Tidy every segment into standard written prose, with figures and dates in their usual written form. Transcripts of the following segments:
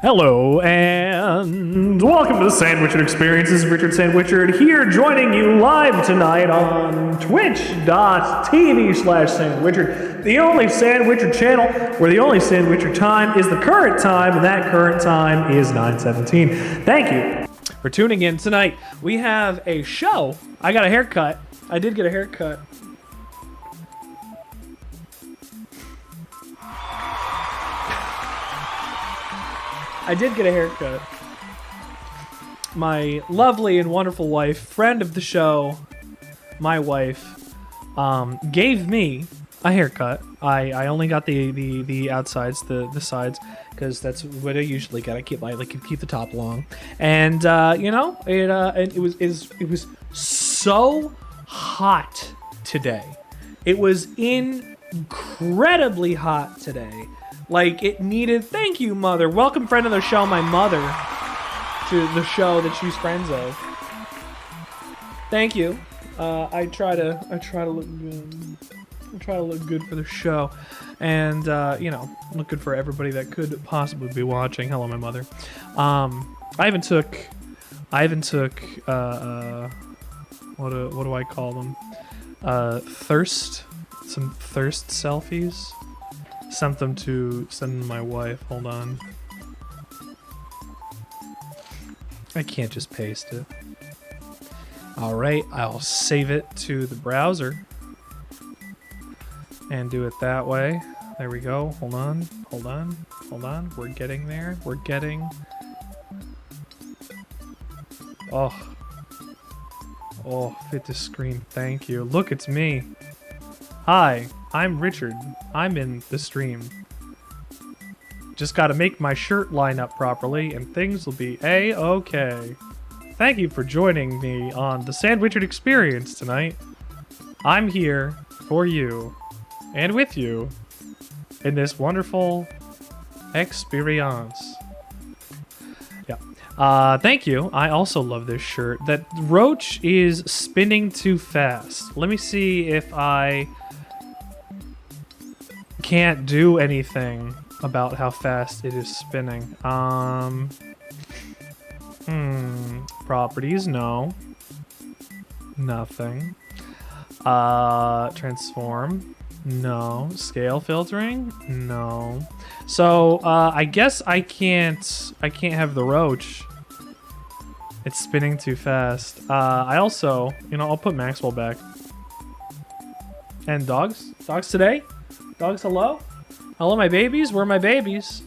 Hello and welcome to the Sandwichard Experience. This is Richard Sandwichard here joining you live tonight on twitch.tv/Sandwichard, the only Sandwichard channel where the only Sandwichard time is the current time, and that current time is 9:17. Thank you for tuning in tonight. We have a show. I got a haircut. I did get a haircut. I did get a haircut. My lovely and wonderful wife, friend of the show, my wife, gave me a haircut. I only got the outsides, the sides, because that's what I usually get. I keep the top long, and you know, it was so hot today. It was incredibly hot today. Like, it needed... Thank you, mother. Welcome, friend of the show, my mother, to the show that she's friends of. Thank you. I try to look good. I try to look good for the show, and you know, look good for everybody that could possibly be watching. Hello, my mother. I even took what do I call them? Some thirst selfies. Sent them to my wife. Hold on. I can't just paste it. Alright, I'll save it to the browser. And do it that way. There we go. Hold on. We're getting there. We're getting... Oh, fit the screen. Thank you. Look, it's me. Hi, I'm Richard. I'm in the stream. Just gotta make my shirt line up properly and things will be A-okay. Thank you for joining me on the Sandwichard Experience tonight. I'm here for you and with you in this wonderful experience. Yeah. Thank you. I also love this shirt. That roach is spinning too fast. Let me see if I... can't do anything about how fast it is spinning. Properties, no. Nothing. Transform, no. Scale filtering, no. So, I guess I can't have the roach. It's spinning too fast. I also, you know, I'll put Maxwell back. And dogs? Dogs today? Dogs, hello? Hello, my babies? Where are my babies?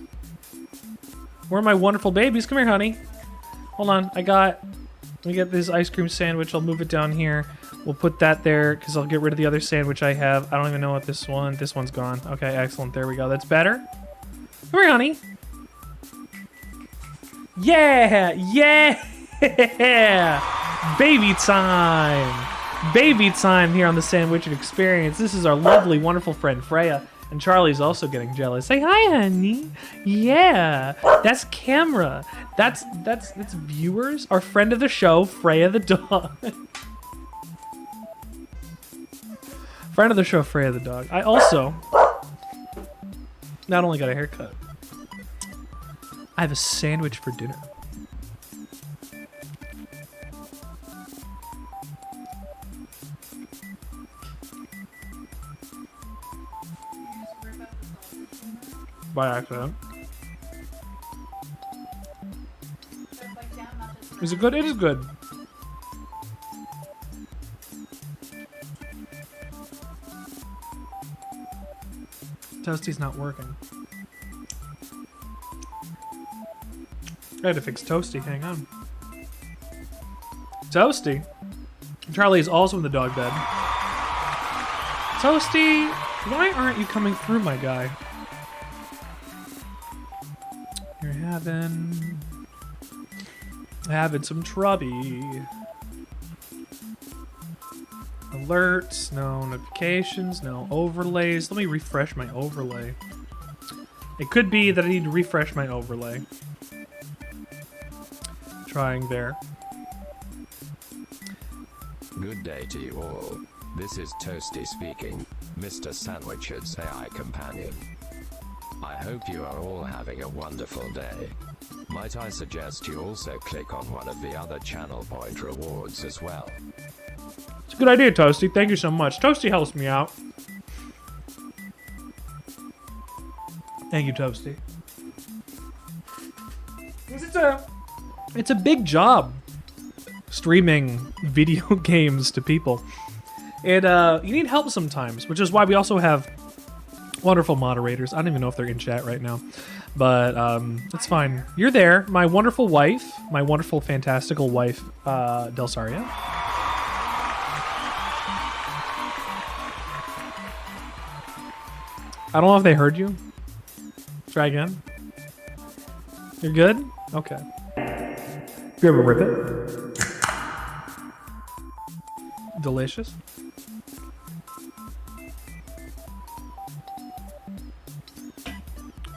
Where are my wonderful babies? Come here, honey. Hold on. Let me get this ice cream sandwich. I'll move it down here. We'll put that there, because I'll get rid of the other sandwich I have. I don't even know what this one's gone. Okay, excellent. There we go. That's better. Come here, honey. Yeah! Yeah! Baby time! Baby time here on the Sandwichard Experience. This is our lovely, wonderful friend Freya, and Charlie's also getting jealous. Say hi, honey. Yeah, that's camera. That's viewers. Our friend of the show, Freya the dog. Friend of the show, Freya the dog. I also not only got a haircut, I have a sandwich for dinner. By accident. Is it good? It is good. Toasty's not working. I had to fix Toasty. Hang on. Toasty? Charlie is also in the dog bed. Toasty, why aren't you coming through, my guy? You're having some trouble. Alerts, no notifications, no overlays. Let me refresh my overlay. It could be that I need to refresh my overlay. Trying there. Good day to you all. This is Toasty speaking, Mr. Sandwichard's AI companion. I hope you are all having a wonderful day. Might I suggest you also click on one of the other channel point rewards as well. It's a good idea, Toasty. Thank you so much. Toasty helps me out. Thank you, Toasty. It's a big job streaming video games to people. You need help sometimes, which is why we also have wonderful moderators. I don't even know if they're in chat right now, but it's fine. You're there, my wonderful wife, my wonderful, fantastical wife, Delsaria. I don't know if they heard you. Try again. You're good? Okay. You ever rip it? Delicious.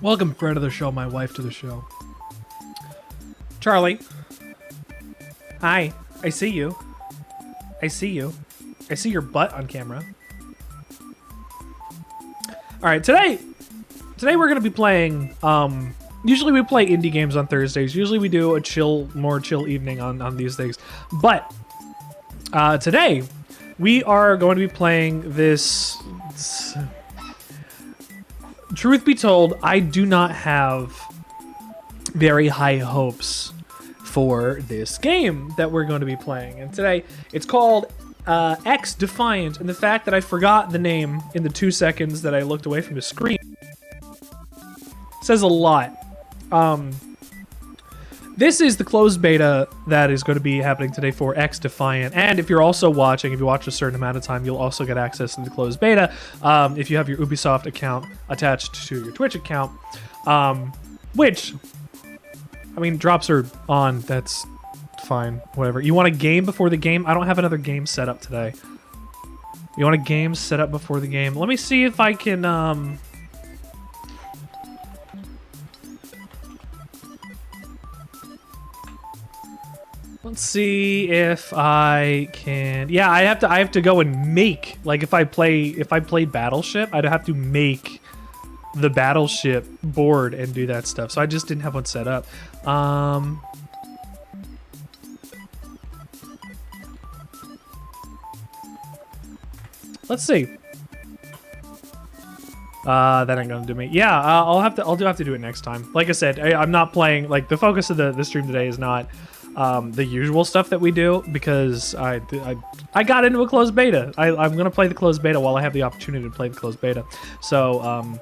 Welcome, friend of the show, my wife to the show. Charlie. Hi. I see you. I see you. I see your butt on camera. All right, today we're gonna be playing. Usually we play indie games on Thursdays. Usually we do a more chill evening on these things. But today we are going to be playing this. Truth be told, I do not have very high hopes for this game that we're going to be playing. And today it's called XDefiant, and the fact that I forgot the name in the 2 seconds that I looked away from the screen says a lot. This is the closed beta that is going to be happening today for XDefiant, and if you're also watching, if you watch a certain amount of time, you'll also get access to the closed beta if you have your Ubisoft account attached to your Twitch account, which, I mean, drops are on, that's fine, whatever. You want a game before the game? I don't have another game set up today. You want a game set up before the game? Let me see if I can, let's see if I can. Yeah, I have to go and make, like, if I played Battleship, I'd have to make the Battleship board and do that stuff. So I just didn't have one set up. Let's see. That ain't gonna do me. Yeah, I'll have to do it next time. Like I said, I'm not playing, like, the focus of the stream today is not the usual stuff that we do, because I got into a closed beta. I'm gonna play the closed beta while I have the opportunity to play the closed beta. So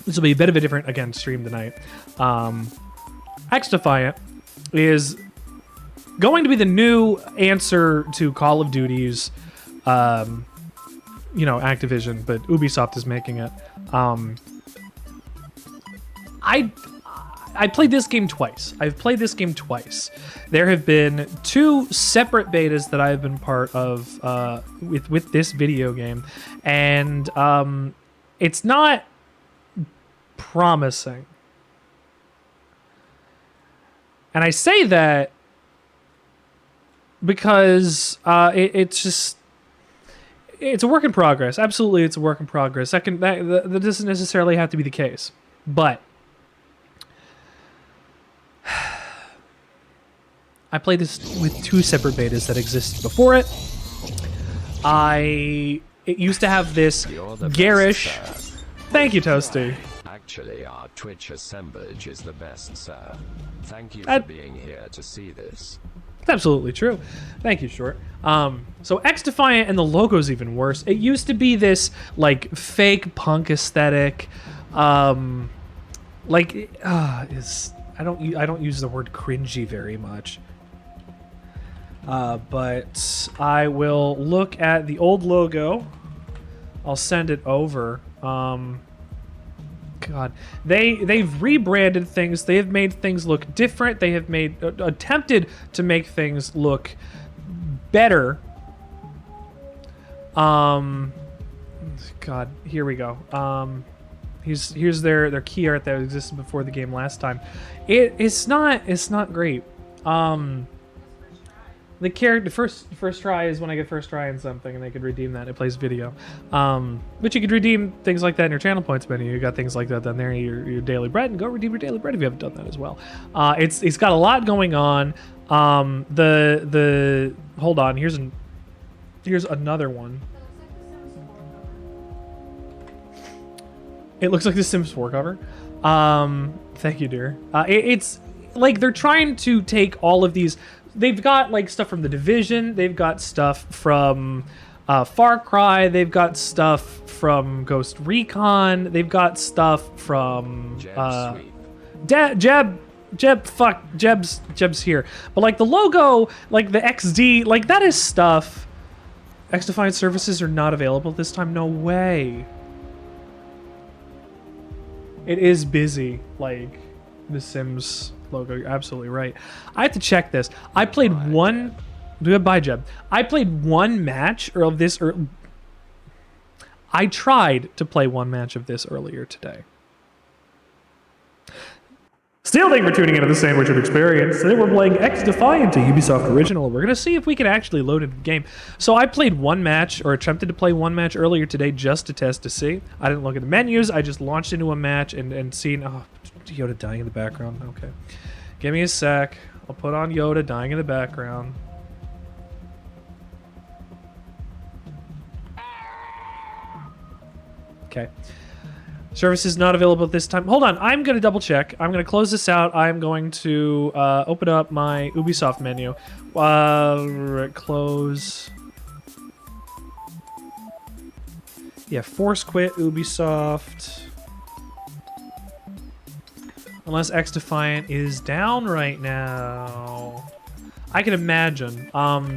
this will be a bit of a different, again, stream tonight. XDefiant is going to be the new answer to Call of Duty's you know, Activision, but Ubisoft is making it. I played this game twice. I've played this game twice. There have been 2 separate betas that I've been part of with this video game, and it's not promising. And I say that because it's a work in progress. Absolutely, it's a work in progress. That doesn't necessarily have to be the case, but I played this with 2 separate betas that existed before it. It used to have this garish. Thank you, Toasty. Actually, our Twitch assemblage is the best, sir. Thank you for being here to see this. It's absolutely true. Thank you, Short. So XDefiant, and the logo's even worse. It used to be this, like, fake punk aesthetic. I don't use the word cringy very much. But I will look at the old logo. I'll send it over. God, they've rebranded things. They have made things look different. They have attempted to make things look better. God, here we go. Here's their key art that existed before the game last time. It's not great. The character first try is when I get first try in something, and I could redeem that. It plays video, but you could redeem things like that in your channel points menu. You got things like that down there. Your daily bread, and go redeem your daily bread if you haven't done that as well. It's got a lot going on. The hold on. Here's another one. It looks like the Sims 4 cover. Thank you, dear. It's like they're trying to take all of these. They've got like stuff from The Division. They've got stuff from Far Cry. They've got stuff from Ghost Recon. They've got stuff from Jeb's here. But like the logo, like the XD, like that is stuff. XDefiant services are not available this time. No way. It is busy, like the Sims logo. You're absolutely right. I have to check this. I played one. Goodbye, Jeb. I played one match of this. I tried to play one match of this earlier today. Still, thank you for tuning into the Sandwichard experience. Today we're playing XDefiant, a Ubisoft original. We're going to see if we can actually load into the game. So I played one match, or attempted to play one match earlier today just to test to see. I didn't look at the menus. I just launched into a match and seen... Oh, Yoda dying in the background. Okay. Give me a sec. I'll put on Yoda dying in the background. Okay. Services not available at this time. Hold on, I'm going to double check. I'm going to close this out. I'm going to open up my Ubisoft menu. Close. Yeah, force quit Ubisoft. Unless XDefiant is down right now. I can imagine. I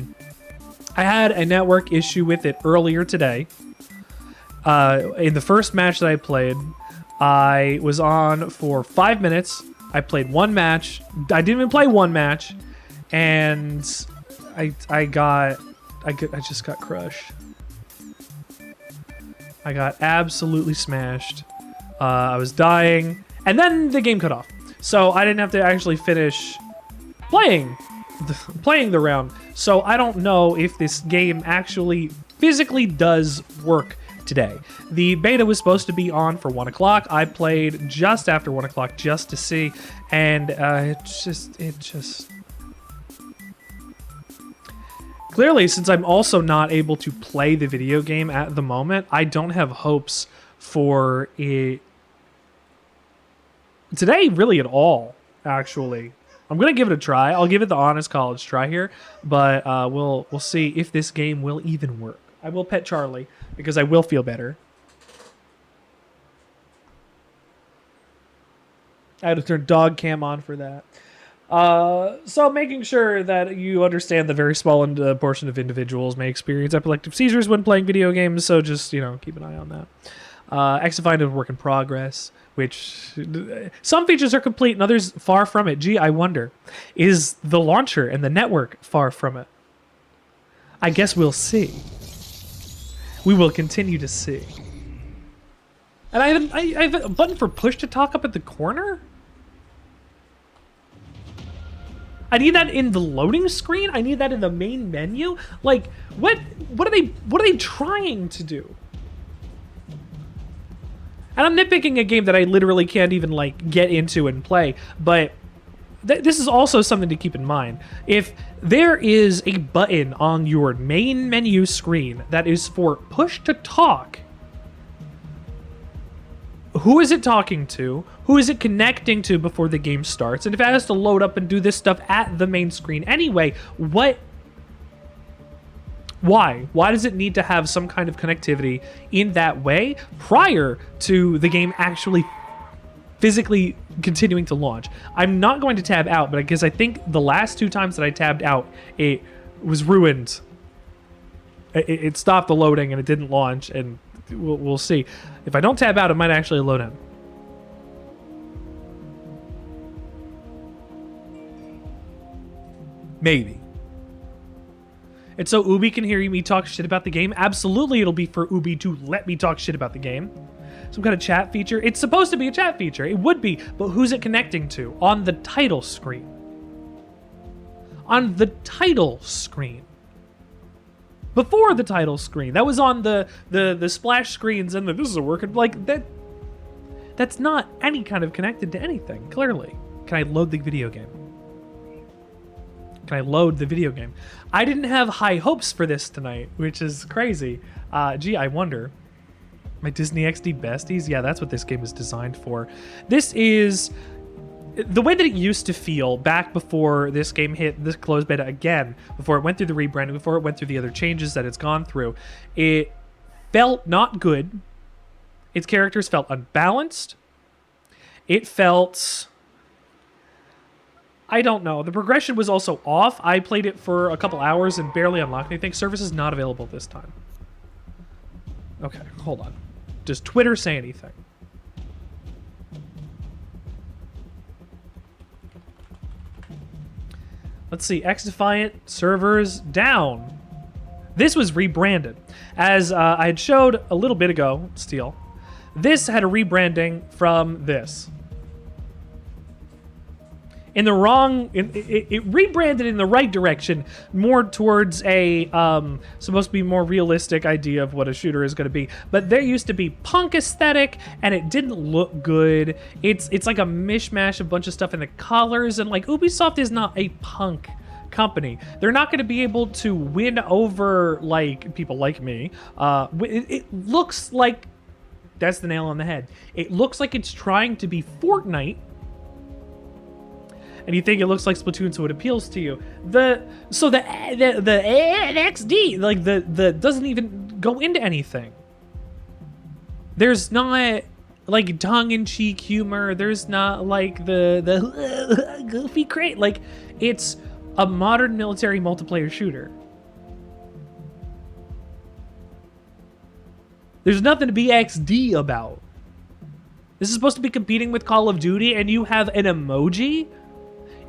had a network issue with it earlier today. In the first match that I played, I was on for 5 minutes. I played one match. I didn't even play one match, and I just got crushed. I got absolutely smashed. I was dying, and then the game cut off. So I didn't have to actually finish playing the round. So I don't know if this game actually physically does work today. The beta was supposed to be on for 1 o'clock. I played just after 1 o'clock just to see, and it just clearly, since I'm also not able to play the video game at the moment, I don't have hopes for it today really at all. Actually, I'm gonna give it a try. I'll give it the honest college try here, but we'll see if this game will even work. I will pet Charlie because I will feel better. I had to turn dog cam on for that. So making sure that you understand the very small portion of individuals may experience epileptic seizures when playing video games, so just, keep an eye on that. XDefiant is a work in progress, which some features are complete and others far from it. Gee, I wonder, is the launcher and the network far from it? I guess we'll see. We will continue to see. And I have a button for push to talk up at the corner? I need that in the loading screen? I need that in the main menu? Like, what are they trying to do? And I'm nitpicking a game that I literally can't even get into and play, but this is also something to keep in mind. If there is a button on your main menu screen that is for push to talk, who is it talking to? Who is it connecting to before the game starts? And if it has to load up and do this stuff at the main screen anyway, what? Why? Why does it need to have some kind of connectivity in that way prior to the game actually physically continuing to launch? I'm not going to tab out, but because I think the last 2 times that I tabbed out, it was ruined. It stopped the loading and it didn't launch, and we'll see. If I don't tab out, it might actually load in. Maybe. And so Ubi can hear me talk shit about the game? Absolutely, it'll be for Ubi to let me talk shit about the game. Some kind of chat feature? It's supposed to be a chat feature. It would be, but who's it connecting to? On the title screen. on the title screen. Before the title screen. That was on the splash screens and this is a working, like, that's not any kind of connected to anything, clearly. Can I load the video game? Can I load the video game? I didn't have high hopes for this tonight, which is crazy. Gee, I wonder. My Disney XD besties? Yeah, that's what this game is designed for. This is the way that it used to feel back before this game hit this closed beta again, before it went through the rebranding, before it went through the other changes that it's gone through. It felt not good. Its characters felt unbalanced. It felt... I don't know. The progression was also off. I played it for a couple hours and barely unlocked anything. Service is not available this time. Okay, hold on. Does Twitter say anything? Let's see. XDefiant servers down. This was rebranded. As I had showed a little bit ago, Steel, this had a rebranding from this. In the wrong, it rebranded in the right direction, more towards a supposed to be more realistic idea of what a shooter is going to be. But there used to be punk aesthetic, and it didn't look good. It's like a mishmash of a bunch of stuff in the colors, and like Ubisoft is not a punk company. They're not going to be able to win over like people like me. It looks like that's the nail on the head. It looks like it's trying to be Fortnite. And you think it looks like Splatoon, so it appeals to you. The XD, like the doesn't even go into anything. There's not like tongue-in-cheek humor. There's not like the goofy crate. Like, it's a modern military multiplayer shooter. There's nothing to be XD about. This is supposed to be competing with Call of Duty, and you have an emoji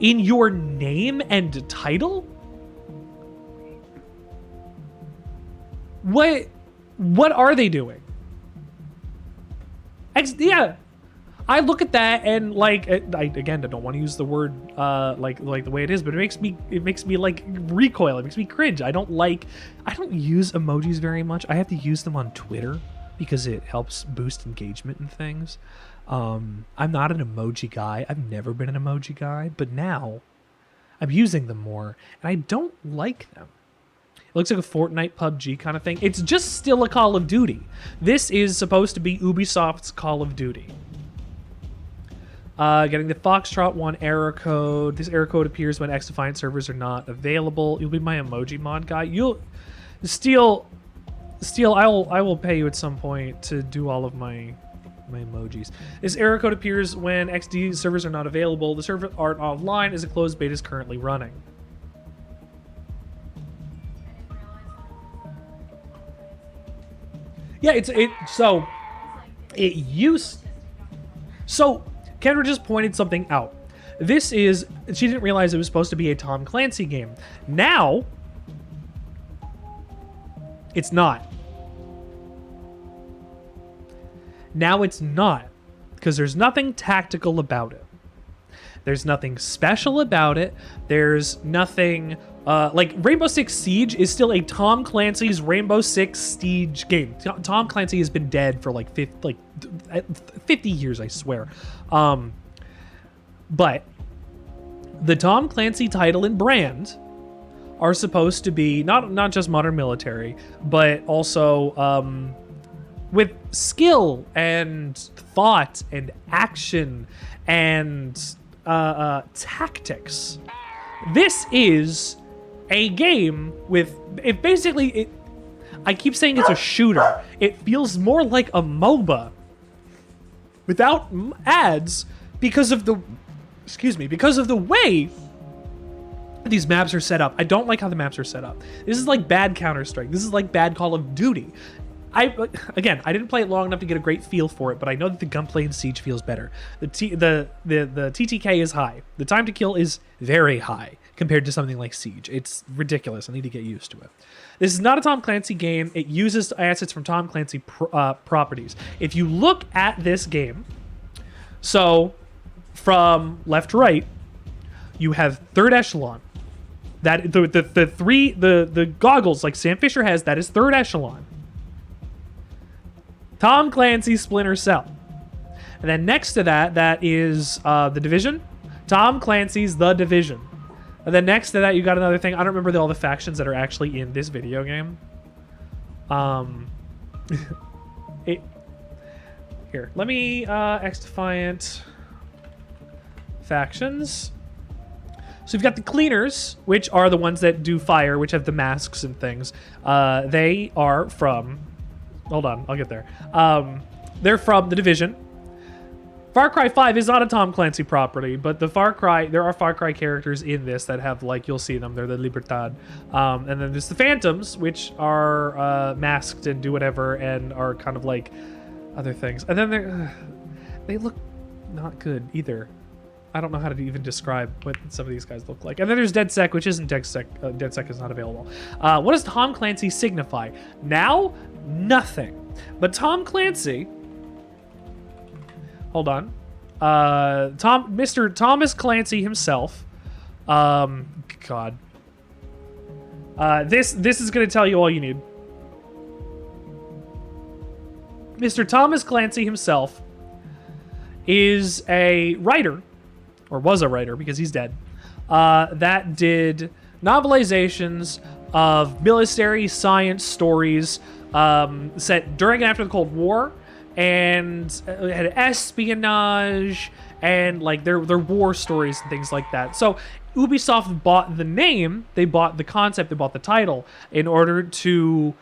in your name and title? What are they doing? Yeah, I look at that and like, I don't want to use the word like the way it is, but it makes me like recoil. It makes me cringe. I don't use emojis very much. I have to use them on Twitter because it helps boost engagement and things. I'm not an emoji guy. I've never been an emoji guy, but now I'm using them more, and I don't like them. It looks like a Fortnite PUBG kind of thing. It's just still a Call of Duty. This is supposed to be Ubisoft's Call of Duty. Getting the Foxtrot 1 error code. This error code appears when XDefiant servers are not available. You'll be my emoji mod guy. Steel, I will pay you at some point to do all of my emojis. This error code appears when XD servers are not available. The server aren't offline as a closed beta is currently running. Yeah, so Kendra just pointed something out. She didn't realize it was supposed to be a Tom Clancy game. Now, it's not. Now it's not, because there's nothing tactical about it. There's nothing special about it. There's nothing, like Rainbow Six Siege is still a Tom Clancy's Rainbow Six Siege game. Tom Clancy has been dead for like 50 years, I swear. But the Tom Clancy title and brand are supposed to be not just modern military, but also with skill and thought and action and tactics. This is a game with I keep saying it's a shooter. It feels more like a MOBA without ads because of the way these maps are set up. I don't like how the maps are set up. This is like bad Counter-Strike. This is like bad Call of Duty. I didn't play it long enough to get a great feel for it, but I know that the gunplay in Siege feels better. The TTK is high. The time to kill is very high compared to something like Siege. It's ridiculous. I need to get used to it. This is not a Tom Clancy game. It uses assets from Tom Clancy properties. If you look at this game, so from left to right, you have Third Echelon. That the goggles like Sam Fisher has, that is third echelon. Tom Clancy's Splinter Cell. And then next to that, that is The Division. Tom Clancy's The Division. And then next to that, you got another thing. I don't remember all the factions that are actually in this video game. Here, let me XDefiant factions. So you've got the Cleaners, which are the ones that do fire, which have the masks and things. They are from... Hold on, I'll get there. They're from The Division. Far Cry 5 is not a Tom Clancy property, but there are Far Cry characters in this that have, like, you'll see them. They're the Libertad. And then there's the Phantoms, which are masked and do whatever and are kind of like other things. And then they look not good either. I don't know how to even describe what some of these guys look like. And then there's DedSec, which isn't DedSec. DedSec is not available. What does Tom Clancy signify? Now, nothing. But Tom Clancy... Hold on. Mr. Thomas Clancy himself. God. This is going to tell you all you need. Mr. Thomas Clancy himself is a writer, or was a writer because he's dead, that did novelizations of military science stories set during and after the Cold War, and had espionage and like their war stories and things like that. So Ubisoft bought the name, they bought the concept, they bought the title in order to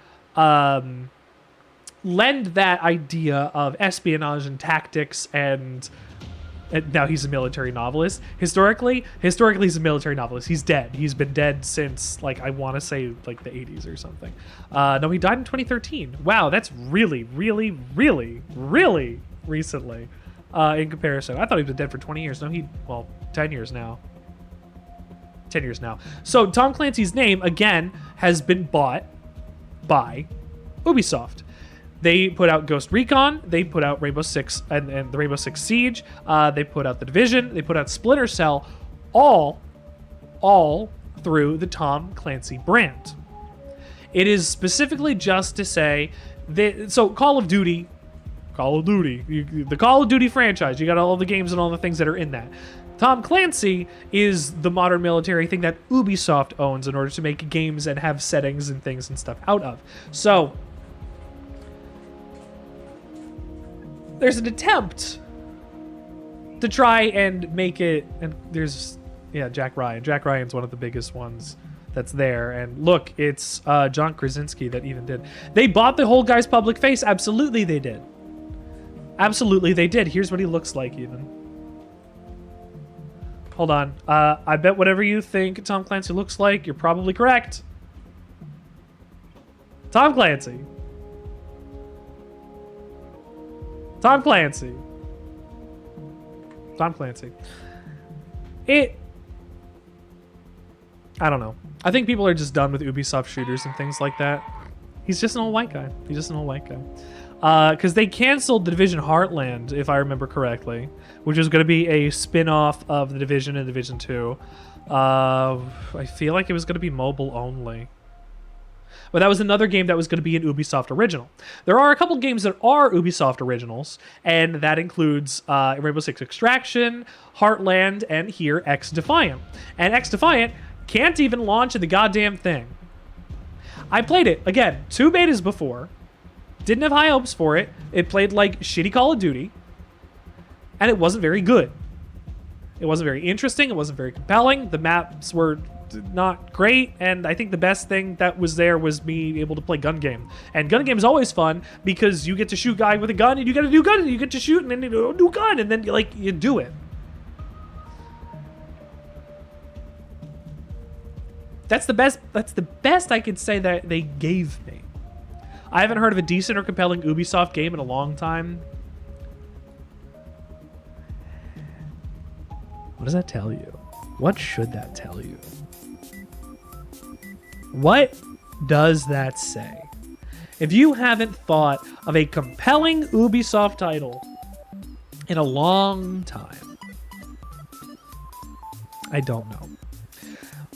lend that idea of espionage and tactics and now he's a military novelist. Historically he's a military novelist. He's dead. He's been dead since, like, I want to say, like, the 80s or something. No, he died in 2013. Wow, that's really, really, really, really recently in comparison. I thought he'd been dead for 20 years. No, 10 years now. 10 years now. So Tom Clancy's name, again, has been bought by Ubisoft. They put out Ghost Recon, they put out Rainbow Six and the Rainbow Six Siege, they put out The Division, they put out Splinter Cell, all through the Tom Clancy brand. It is specifically just to say that, so Call of Duty, the Call of Duty franchise, you got all the games and all the things that are in that. Tom Clancy is the modern military thing that Ubisoft owns in order to make games and have settings and things and stuff out of. So there's an attempt to try and make it, and there's, yeah, Jack Ryan. Jack Ryan's one of the biggest ones that's there. And look, it's John Krasinski that even did. They bought the whole guy's public face. Absolutely they did. Absolutely they did. Here's what he looks like even. Hold on. I bet whatever you think Tom Clancy looks like, you're probably correct. Tom Clancy. Tom Clancy. Tom Clancy. I don't know. I think people are just done with Ubisoft shooters and things like that. He's just an old white guy. He's just an old white guy. Because they canceled The Division Heartland, if I remember correctly, which was going to be a spin-off of The Division and Division 2. I feel like it was going to be mobile only. But that was another game that was going to be an Ubisoft original. There are a couple games that are Ubisoft originals, and that includes Rainbow Six Extraction, Heartland, and here XDefiant. And XDefiant can't even launch the goddamn thing. I played it, again, 2 betas before, didn't have high hopes for it. It played like shitty Call of Duty, and it wasn't very good. It wasn't very interesting, it wasn't very compelling, the maps were not great, and I think the best thing that was there was me able to play gun game. And gun game is always fun because you get to shoot guy with a gun and you get to do gun and you get to shoot and then you do gun and then you do it. That's the best I could say that they gave me. I haven't heard of a decent or compelling Ubisoft game in a long time. What does that tell you? What should that tell you? What does that say? If you haven't thought of a compelling Ubisoft title in a long time, I don't know.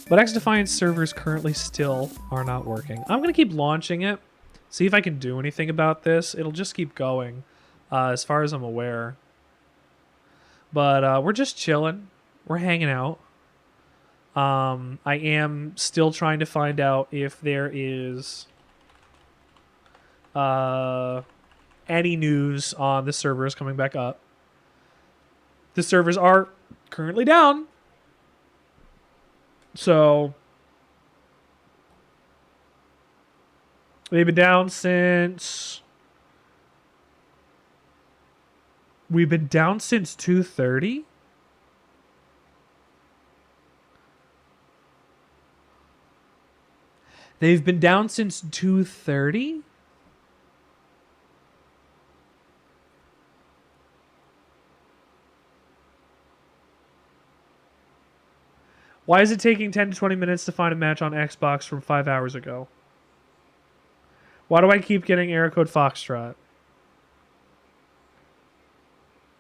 But XDefiant servers currently still are not working. I'm going to keep launching it. See if I can do anything about this. It'll just keep going as far as I'm aware. But we're just chilling. We're hanging out. I am still trying to find out if there is any news on the servers coming back up. The servers are currently down. So they've been down since 2:30. They've been down since 2:30. Why is it taking 10 to 20 minutes to find a match on Xbox from 5 hours ago? Why do I keep getting error code Foxtrot?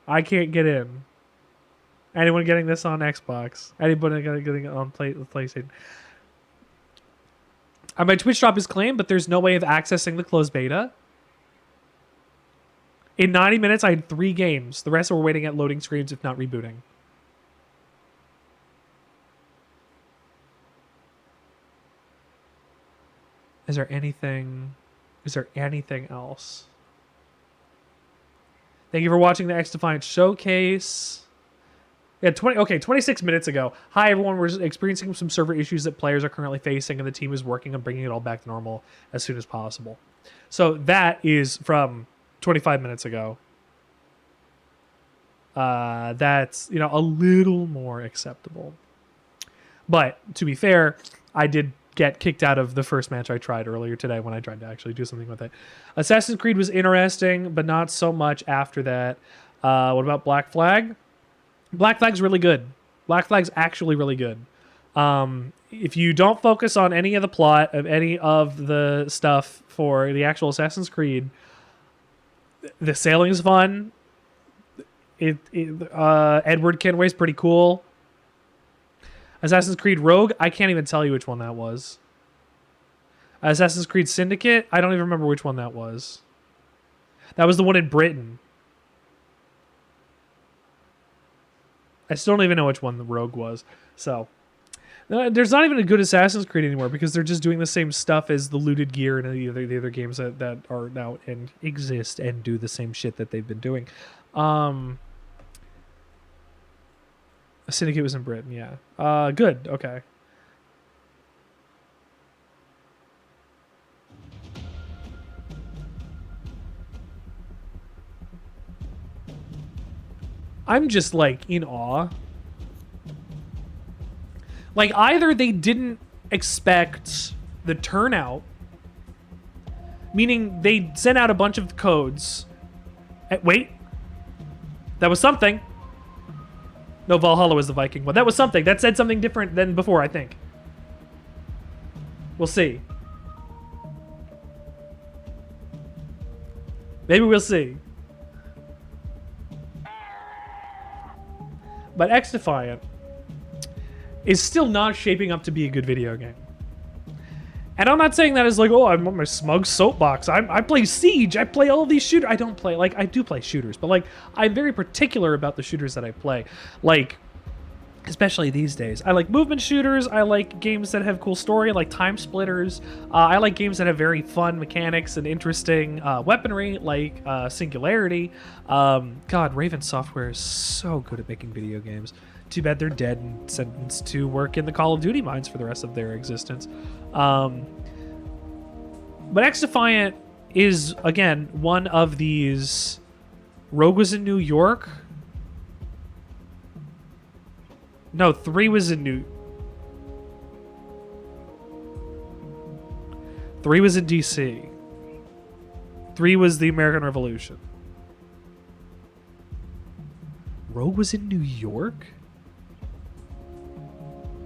I can't get in. Anyone getting this on Xbox? Anybody getting it on PlayStation? My Twitch drop is claimed, but there's no way of accessing the closed beta. In 90 minutes, I had 3 games. The rest were waiting at loading screens, if not rebooting. Is there anything else? Thank you for watching the XDefiant showcase. Yeah, 26 minutes ago. Hi, everyone. We're experiencing some server issues that players are currently facing, and the team is working on bringing it all back to normal as soon as possible. So that is from 25 minutes ago. That's, a little more acceptable. But to be fair, I did get kicked out of the first match I tried earlier today when I tried to actually do something with it. Assassin's Creed was interesting, but not so much after that. What about Black Flag? Black Flag's really good. Black Flag's actually really good. If you don't focus on any of the plot of any of the stuff for the actual Assassin's Creed, the sailing is fun. Edward Kenway's pretty cool. Assassin's Creed Rogue, I can't even tell you which one that was. Assassin's Creed Syndicate, I don't even remember which one that was. That was the one in Britain. I still don't even know which one the Rogue was. So, there's not even a good Assassin's Creed anymore because they're just doing the same stuff as the looted gear and the other games that are now and exist and do the same shit that they've been doing. Syndicate was in Britain, yeah. Good, okay. I'm just, in awe. Either they didn't expect the turnout, meaning they sent out a bunch of codes. Wait. That was something. No, Valhalla was the Viking one. That was something. That said something different than before, I think. We'll see. Maybe we'll see. But XDefiant is still not shaping up to be a good video game. And I'm not saying that as I'm on my smug soapbox. I play Siege. I play all of these shooters. I don't play, I do play shooters, but I'm very particular about the shooters that I play. Especially these days. I like movement shooters. I like games that have cool story, like Time Splitters. I like games that have very fun mechanics and interesting weaponry, like Singularity. God, Raven Software is so good at making video games. Too bad they're dead and sentenced to work in the Call of Duty mines for the rest of their existence. But XDefiant is, again, one of these... Rogue was in New York? No, 3 was in 3 was in DC. 3 was the American Revolution. Rogue was in New York?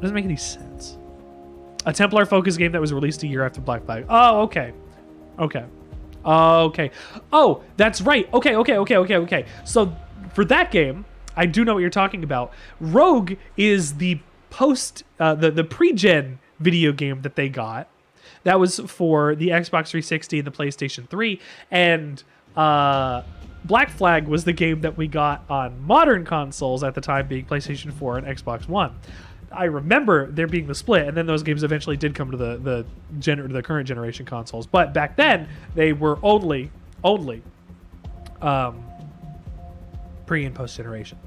Doesn't make any sense. A Templar-focused game that was released a year after Black Flag. Oh, okay. Okay. Okay. Oh, that's right. Okay. So, for that game, I do know what you're talking about. Rogue is the the pre-gen video game that they got. That was for the Xbox 360 and the PlayStation 3, and Black Flag was the game that we got on modern consoles at the time, being PlayStation 4 and Xbox One. I remember there being the split, and then those games eventually did come to the current generation consoles. But back then, they were only pre and post generation.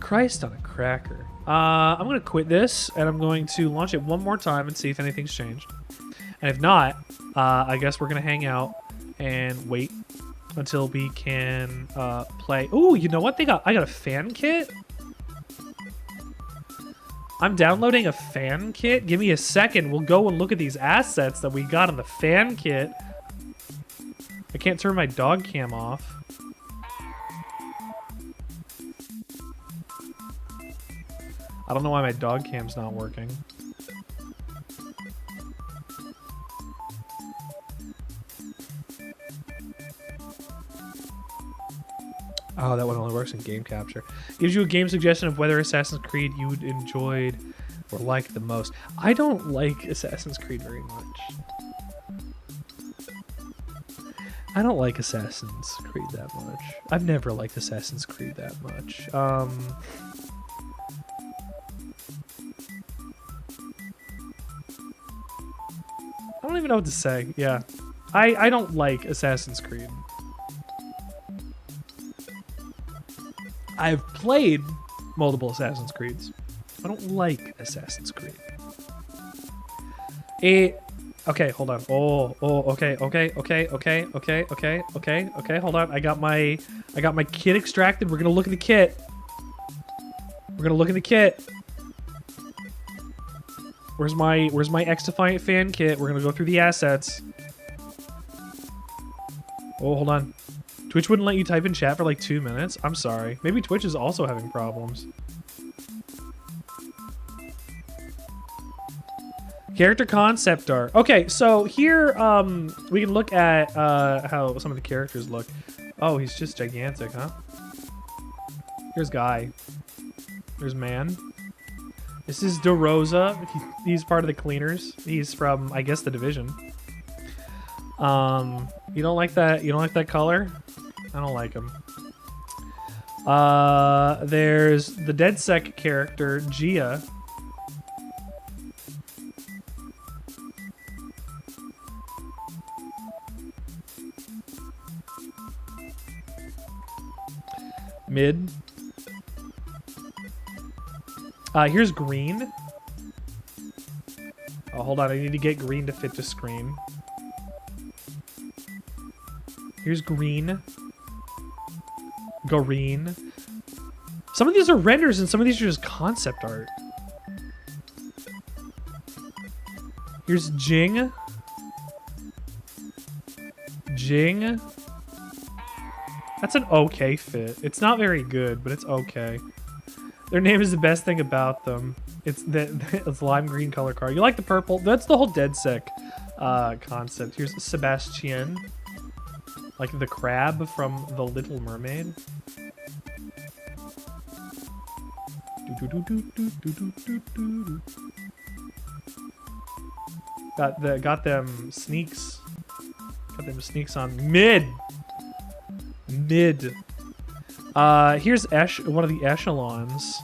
Christ on a cracker. I'm going to quit this, and I'm going to launch it one more time and see if anything's changed. And if not, I guess we're going to hang out and wait until we can play. Oh, you know what? I got a fan kit. I'm downloading a fan kit. Give me a second. We'll go and look at these assets that we got on the fan kit. I can't turn my dog cam off. I don't know why my dog cam's not working. Oh, that one only works in game capture. Gives you a game suggestion of whether Assassin's Creed you enjoyed or liked the most. I don't like Assassin's Creed very much. I don't like Assassin's Creed that much. I've never liked Assassin's Creed that much. I don't even know what to say. Yeah. I don't like Assassin's Creed. I've played multiple Assassin's Creeds. I don't like Assassin's Creed. Okay, hold on. Okay, hold on. I got my kit extracted. We're gonna look at the kit. Where's my XDefiant fan kit? We're gonna go through the assets. Oh, hold on. Twitch wouldn't let you type in chat for like 2 minutes? I'm sorry. Maybe Twitch is also having problems. Character concept art. Okay, so here we can look at how some of the characters look. Oh, he's just gigantic, huh? Here's Guy. There's Man. This is DeRosa. He's part of the cleaners. He's from, I guess, the Division. You don't like that? You don't like that color? I don't like him. There's the DedSec character, Gia. Mid. Here's Green. Oh, hold on. I need to get Green to fit the screen. Here's Green. Green. Some of these are renders and some of these are just concept art. Here's Jing. Jing. That's an okay fit. It's not very good, but it's okay. Their name is the best thing about them. It's it's lime green color card. You like the purple? That's the whole DedSec concept. Here's Sebastian. Like the crab from The Little Mermaid. Got them sneaks. Got them sneaks on mid. Here's one of the echelons.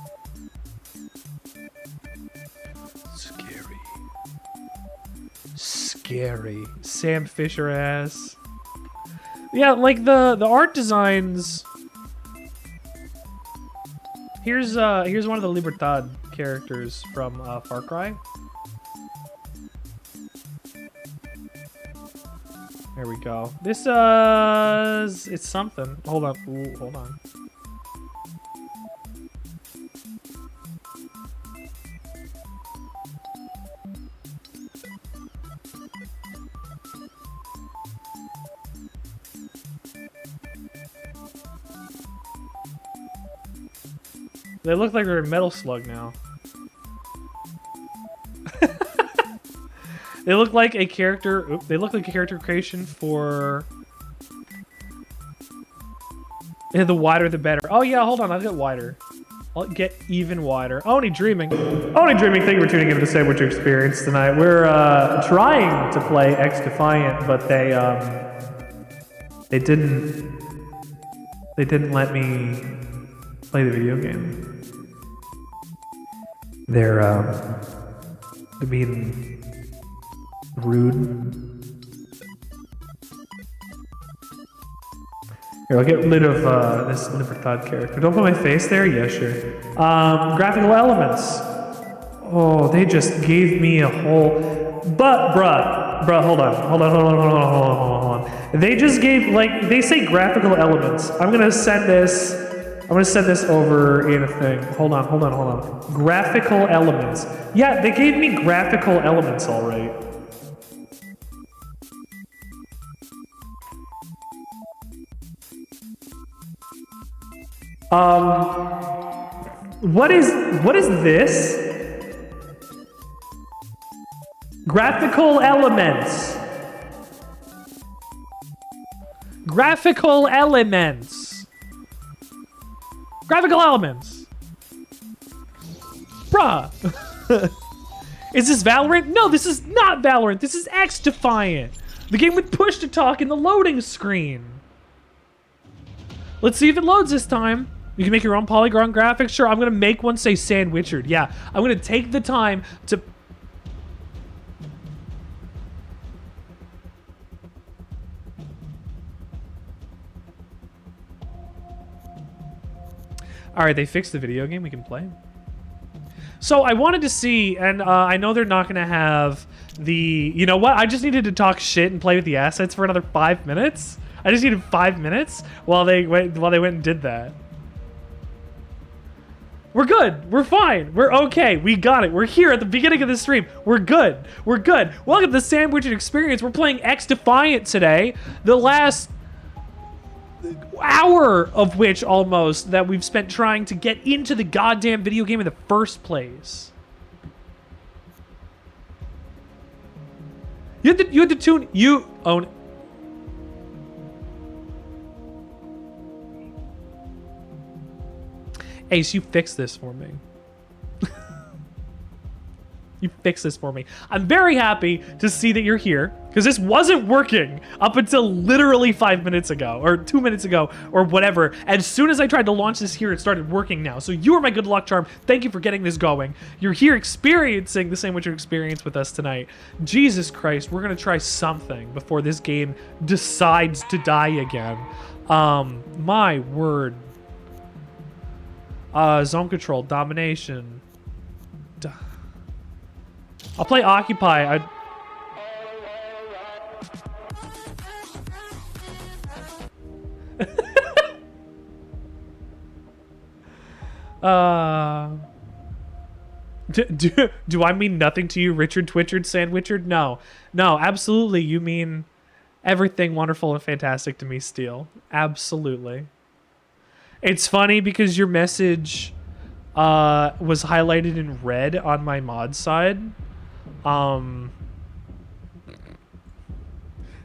Scary. Sam Fisher ass. Yeah, like the art designs. Here's one of the Libertad characters from Far Cry. There we go. This it's something. Hold on. Ooh, hold on. They look like they're a Metal Slug now. They look like a character. They look like a character creation for. Yeah, the wider the better. Oh yeah, hold on. I'll get wider. I'll get even wider. Only Dreaming. Only Dreaming, thank you for tuning in to the Sandwich Experience tonight. We're trying to play XDefiant, but they didn't let me play the video game. They're being rude. Here, I'll get rid of this Libertad character. Don't put my face there? Yeah, sure. Graphical elements. Oh, they just gave me a whole... But, bruh, hold on. They just gave, like, they say graphical elements. I'm gonna send this over in a thing. Hold on. Graphical elements. Yeah, they gave me graphical elements, all right. What is this? Graphical elements. Graphical elements. Graphical elements. Bruh. Is this Valorant? No, this is not Valorant. This is XDefiant. The game with push to talk in the loading screen. Let's see if it loads this time. You can make your own polygon graphics. Sure, I'm gonna make one say Sandwichard. Yeah, I'm gonna take the time to... All right, they fixed the video game. We can play. So I wanted to see, and I know they're not gonna have the... You know what? I just needed to talk shit and play with the assets for another 5 minutes. I just needed 5 minutes while they went and did that. We're good. We're fine. We're okay. We got it. We're here at the beginning of the stream. We're good. We're good. Welcome to the Sandwichard Experience. We're playing XDefiant today. The last hour of which almost that we've spent trying to get into the goddamn video game in the first place. You had to tune. You own it. Ace, you fix this for me. You fix this for me. I'm very happy to see that you're here, because this wasn't working up until literally 5 minutes ago, or 2 minutes ago, or whatever. As soon as I tried to launch this here, it started working now. So you are my good luck charm. Thank you for getting this going. You're here experiencing the Sandwichard Experience with us tonight. Jesus Christ, we're going to try something before this game decides to die again. My word. Zone control, domination. I'll play Occupy. Do I mean nothing to you, Richard Twitchard, Sandwichard? No, absolutely. You mean everything wonderful and fantastic to me, Steel. Absolutely. It's funny because your message was highlighted in red on my mod side.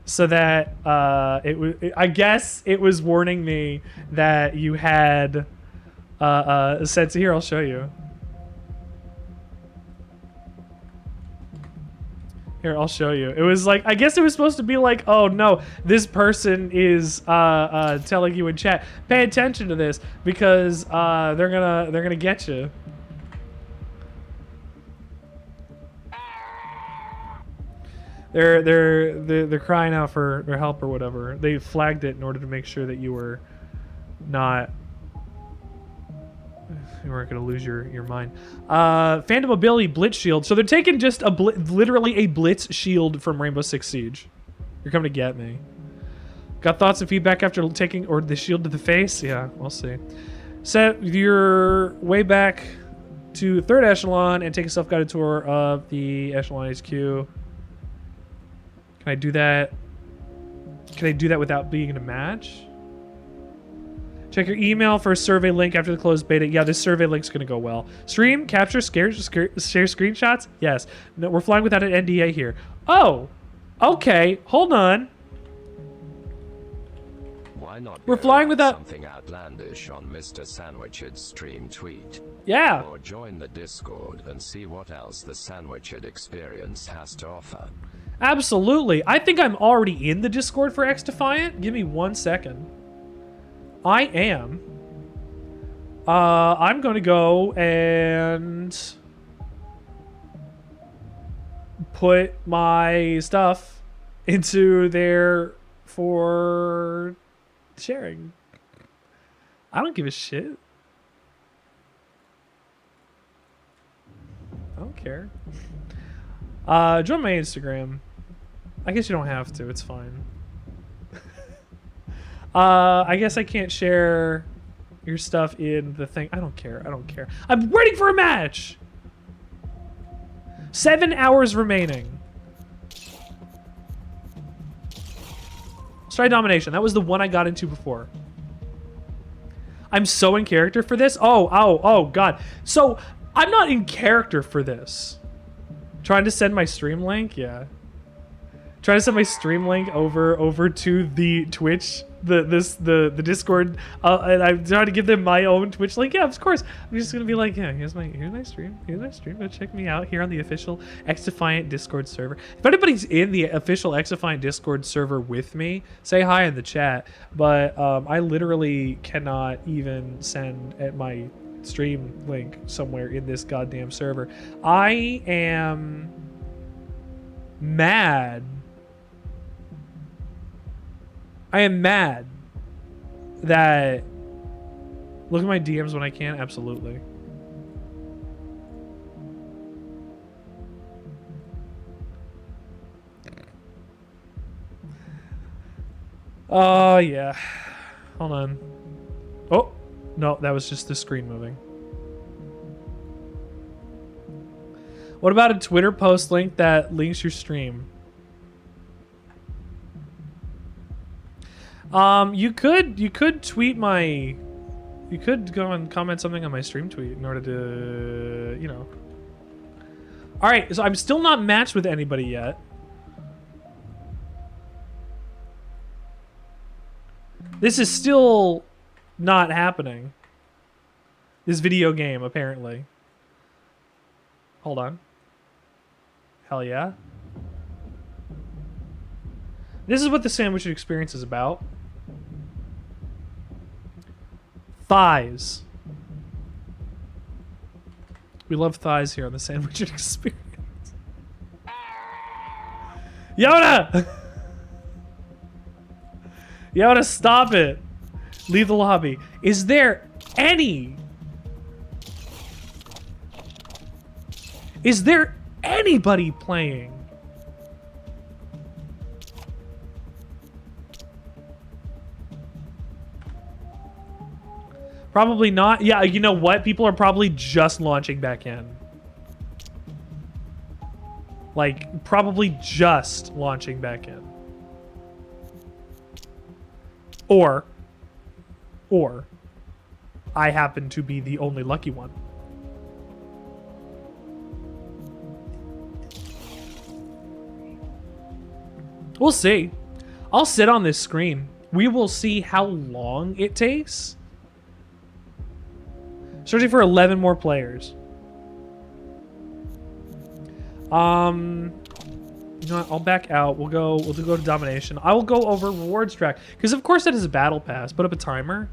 So that I guess it was warning me that you had said, so here, I'll show you. Here, I'll show you. It was like, I guess it was supposed to be like, oh no, this person is telling you in chat, pay attention to this because they're gonna get you. They're crying out for help or whatever. They flagged it in order to make sure that you were not. You weren't going to lose your mind. Phantom Ability Blitz Shield. So they're taking just literally a Blitz Shield from Rainbow Six Siege. You're coming to get me. Got thoughts and feedback after taking the shield to the face? Yeah, we'll see. Set your way back to 3rd Echelon and take a self-guided tour of the Echelon HQ. Can I do that? Can I do that without being in a match? Check your email for a survey link after the closed beta. Yeah, this survey link's gonna go well. Stream, capture, share screenshots? Yes. No, we're flying without an NDA here. Oh, okay. Hold on. Why not We're go flying write without... something outlandish on Mr. Sandwichard's stream tweet? Yeah. Or join the Discord and see what else the Sandwichard experience has to offer. Absolutely. I think I'm already in the Discord for XDefiant. Give me 1 second. I am. I'm going to go and put my stuff into there for sharing. I don't give a shit. I don't care. Join my Instagram. I guess you don't have to. It's fine. I guess I can't share your stuff in the thing. I don't care. I don't care. I'm waiting for a match. 7 hours remaining. Let's try domination. That was the one I got into before. I'm so in character for this. Oh, God. So I'm not in character for this. Trying to send my stream link? Yeah. Trying to send my stream link over to the Twitch, the Discord, and I'm trying to give them my own Twitch link. Yeah, of course. I'm just gonna be like, yeah, here's my stream. Here's my stream. Go check me out here on the official XDefiant Discord server. If anybody's in the official XDefiant Discord server with me, say hi in the chat. But I literally cannot even send at my stream link somewhere in this goddamn server. I am mad. I am mad that... Look at my DMs when I can? Absolutely. Oh, yeah. Hold on. Oh, no, that was just the screen moving. What about a Twitter post link that links your stream? You could tweet my... You could go and comment something on my stream tweet in order to, you know. Alright, so I'm still not matched with anybody yet. This is still not happening. This video game, apparently. Hold on. Hell yeah. This is what the Sandwichard experience is about. Thighs. We love thighs here on the Sandwichard experience. Yoda! Yoda, stop it. Leave the lobby. Is there any... Is there anybody playing? Probably not. Yeah, you know what? People are probably just launching back in. Like, probably just launching back in. Or, I happen to be the only lucky one. We'll see. I'll sit on this screen. We will see how long it takes. Searching for 11 more players. You know what? I'll back out. We'll go to domination. I will go over rewards track because of course that is a battle pass. Put up a timer.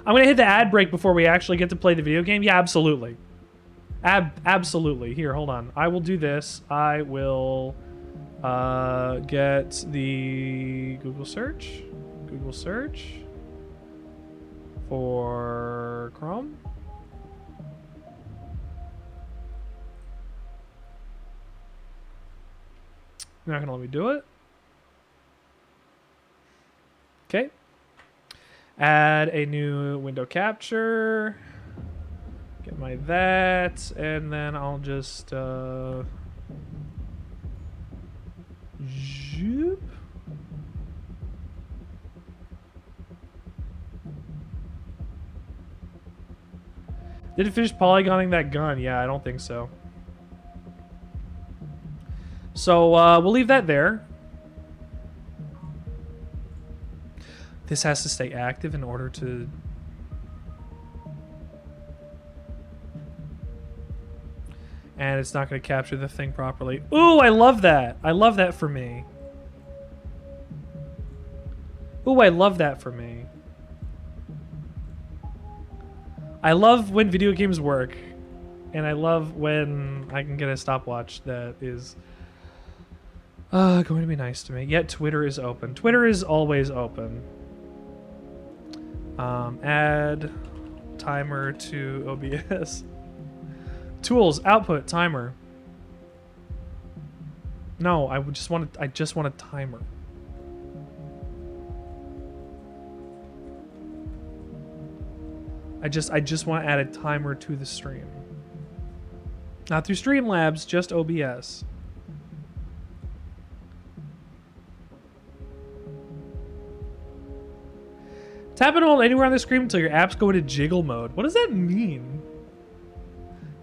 I'm gonna hit the ad break before we actually get to play the video game. Yeah, absolutely. Absolutely. Here, hold on. I will do this. I will get the Google search for Chrome. You're not gonna let me do it. Okay. Add a new window capture. Get my that, and then I'll just zoop. Did it finish polygoning that gun? Yeah, I don't think so. So, we'll leave that there. This has to stay active in order to... And it's not going to capture the thing properly. Ooh, I love that. I love that for me. Ooh, I love that for me. I love when video games work. And I love when I can get a stopwatch that is going to be nice to me. Yet Twitter is open. Twitter is always open. Add timer to OBS. Tools, output, timer. No, I just want a timer. I just want to add a timer to the stream. Not through Streamlabs, just OBS. Tap and hold anywhere on the screen until your apps go into jiggle mode. What does that mean?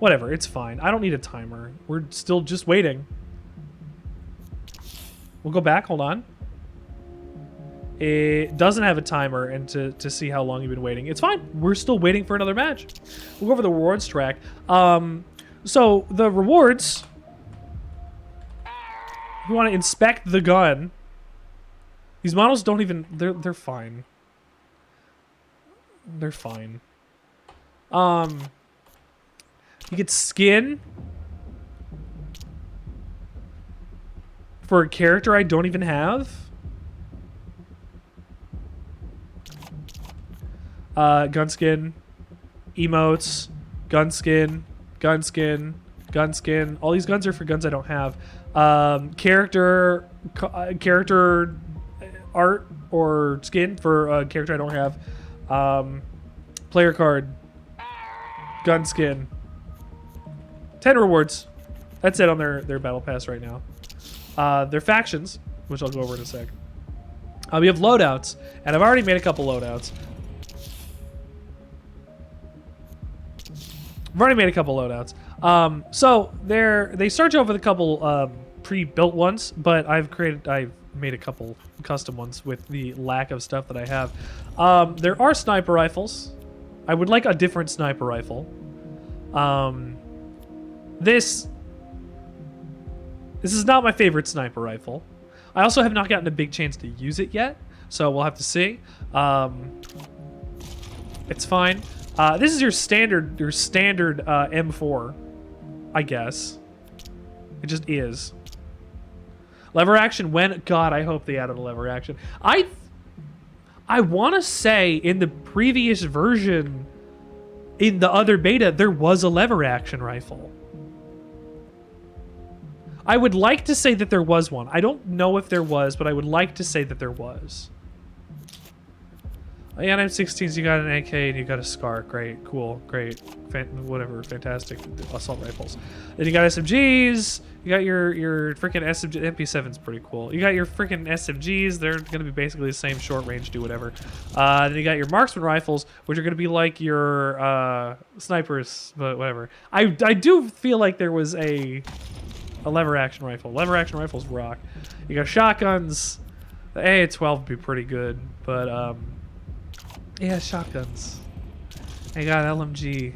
Whatever, it's fine. I don't need a timer. We're still just waiting. We'll go back, hold on. It doesn't have a timer and to see how long you've been waiting. It's fine. We're still waiting for another match. We'll go over the rewards track. So the rewards, if you want to inspect the gun, these models don't even, they're fine. They're fine. You get skin for a character I don't even have. Gun skin, emotes, gun skin, gun skin, gun skin. All these guns are for guns I don't have. Character art or skin for a character I don't have. Player card, gun skin. 10 rewards. That's it on their battle pass right now. Their factions, which I'll go over in a sec. We have loadouts, and I've already made a couple loadouts. So they search over the couple pre-built ones, but I've made a couple custom ones with the lack of stuff that I have. There are sniper rifles. I would like a different sniper rifle. This is not my favorite sniper rifle. I also have not gotten a big chance to use it yet, so we'll have to see. It's fine. This is your standard M4, I guess. It just is. Lever action when? God, I hope they added a lever action. I want to say in the previous version, in the other beta, there was a lever action rifle. I would like to say that there was one. I don't know if there was, but I would like to say that there was. Yeah, and M16s, you got an AK and you got a SCAR. Great, cool, great, whatever, fantastic assault rifles. Then you got SMGs. You got your freaking SMG. MP7's pretty cool. You got your freaking SMGs. They're gonna be basically the same short range, do whatever. Then you got your marksman rifles, which are gonna be like your snipers, but whatever. I do feel like there was a lever action rifle. Lever action rifles rock. You got shotguns. The AA-12 would be pretty good, but yeah, shotguns. You got LMG.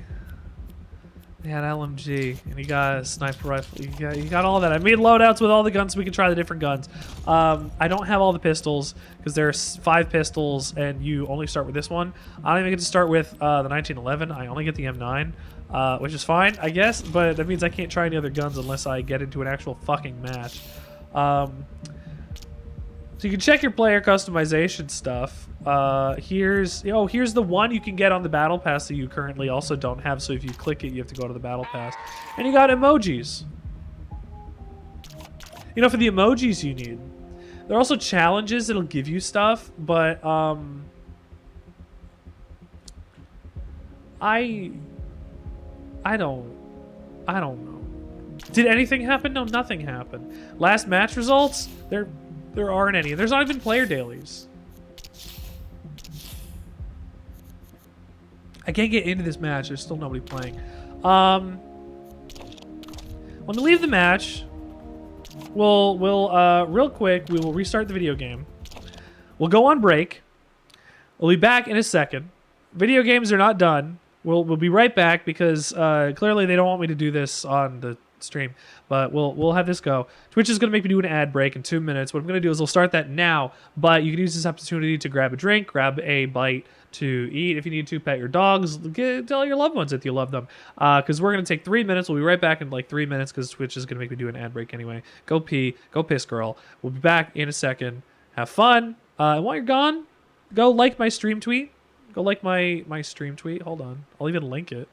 You got LMG, and you got a sniper rifle. You got all that. I made loadouts with all the guns so we can try the different guns. I don't have all the pistols because there's 5 pistols, and you only start with this one. I don't even get to start with the 1911. I only get the M9, which is fine, I guess. But that means I can't try any other guns unless I get into an actual fucking match. So you can check your player customization stuff. Here's the one you can get on the battle pass that you currently also don't have. So if you click it, you have to go to the battle pass. And you got emojis. You know, for the emojis you need. There are also challenges that'll give you stuff, but I don't know. Did anything happen? No, nothing happened. Last match results? There aren't any. There's not even player dailies. I can't get into this match. There's still nobody playing. When we leave the match, we'll real quick, we will restart the video game. We'll go on break. We'll be back in a second. Video games are not done. We'll be right back because clearly they don't want me to do this on the stream, but we'll have this go. Twitch is going to make me do an ad break in 2 minutes. What I'm going to do is I'll start that now, but you can use this opportunity to grab a drink, grab a bite to eat. If you need to, pet your dogs, tell your loved ones that you love them, because we're going to take 3 minutes. We'll be right back in like 3 minutes because Twitch is going to make me do an ad break anyway. Go pee, go piss, girl. We'll be back in a second. Have fun. And while you're gone, go like my stream tweet. Go like my stream tweet. Hold on. I'll even link it.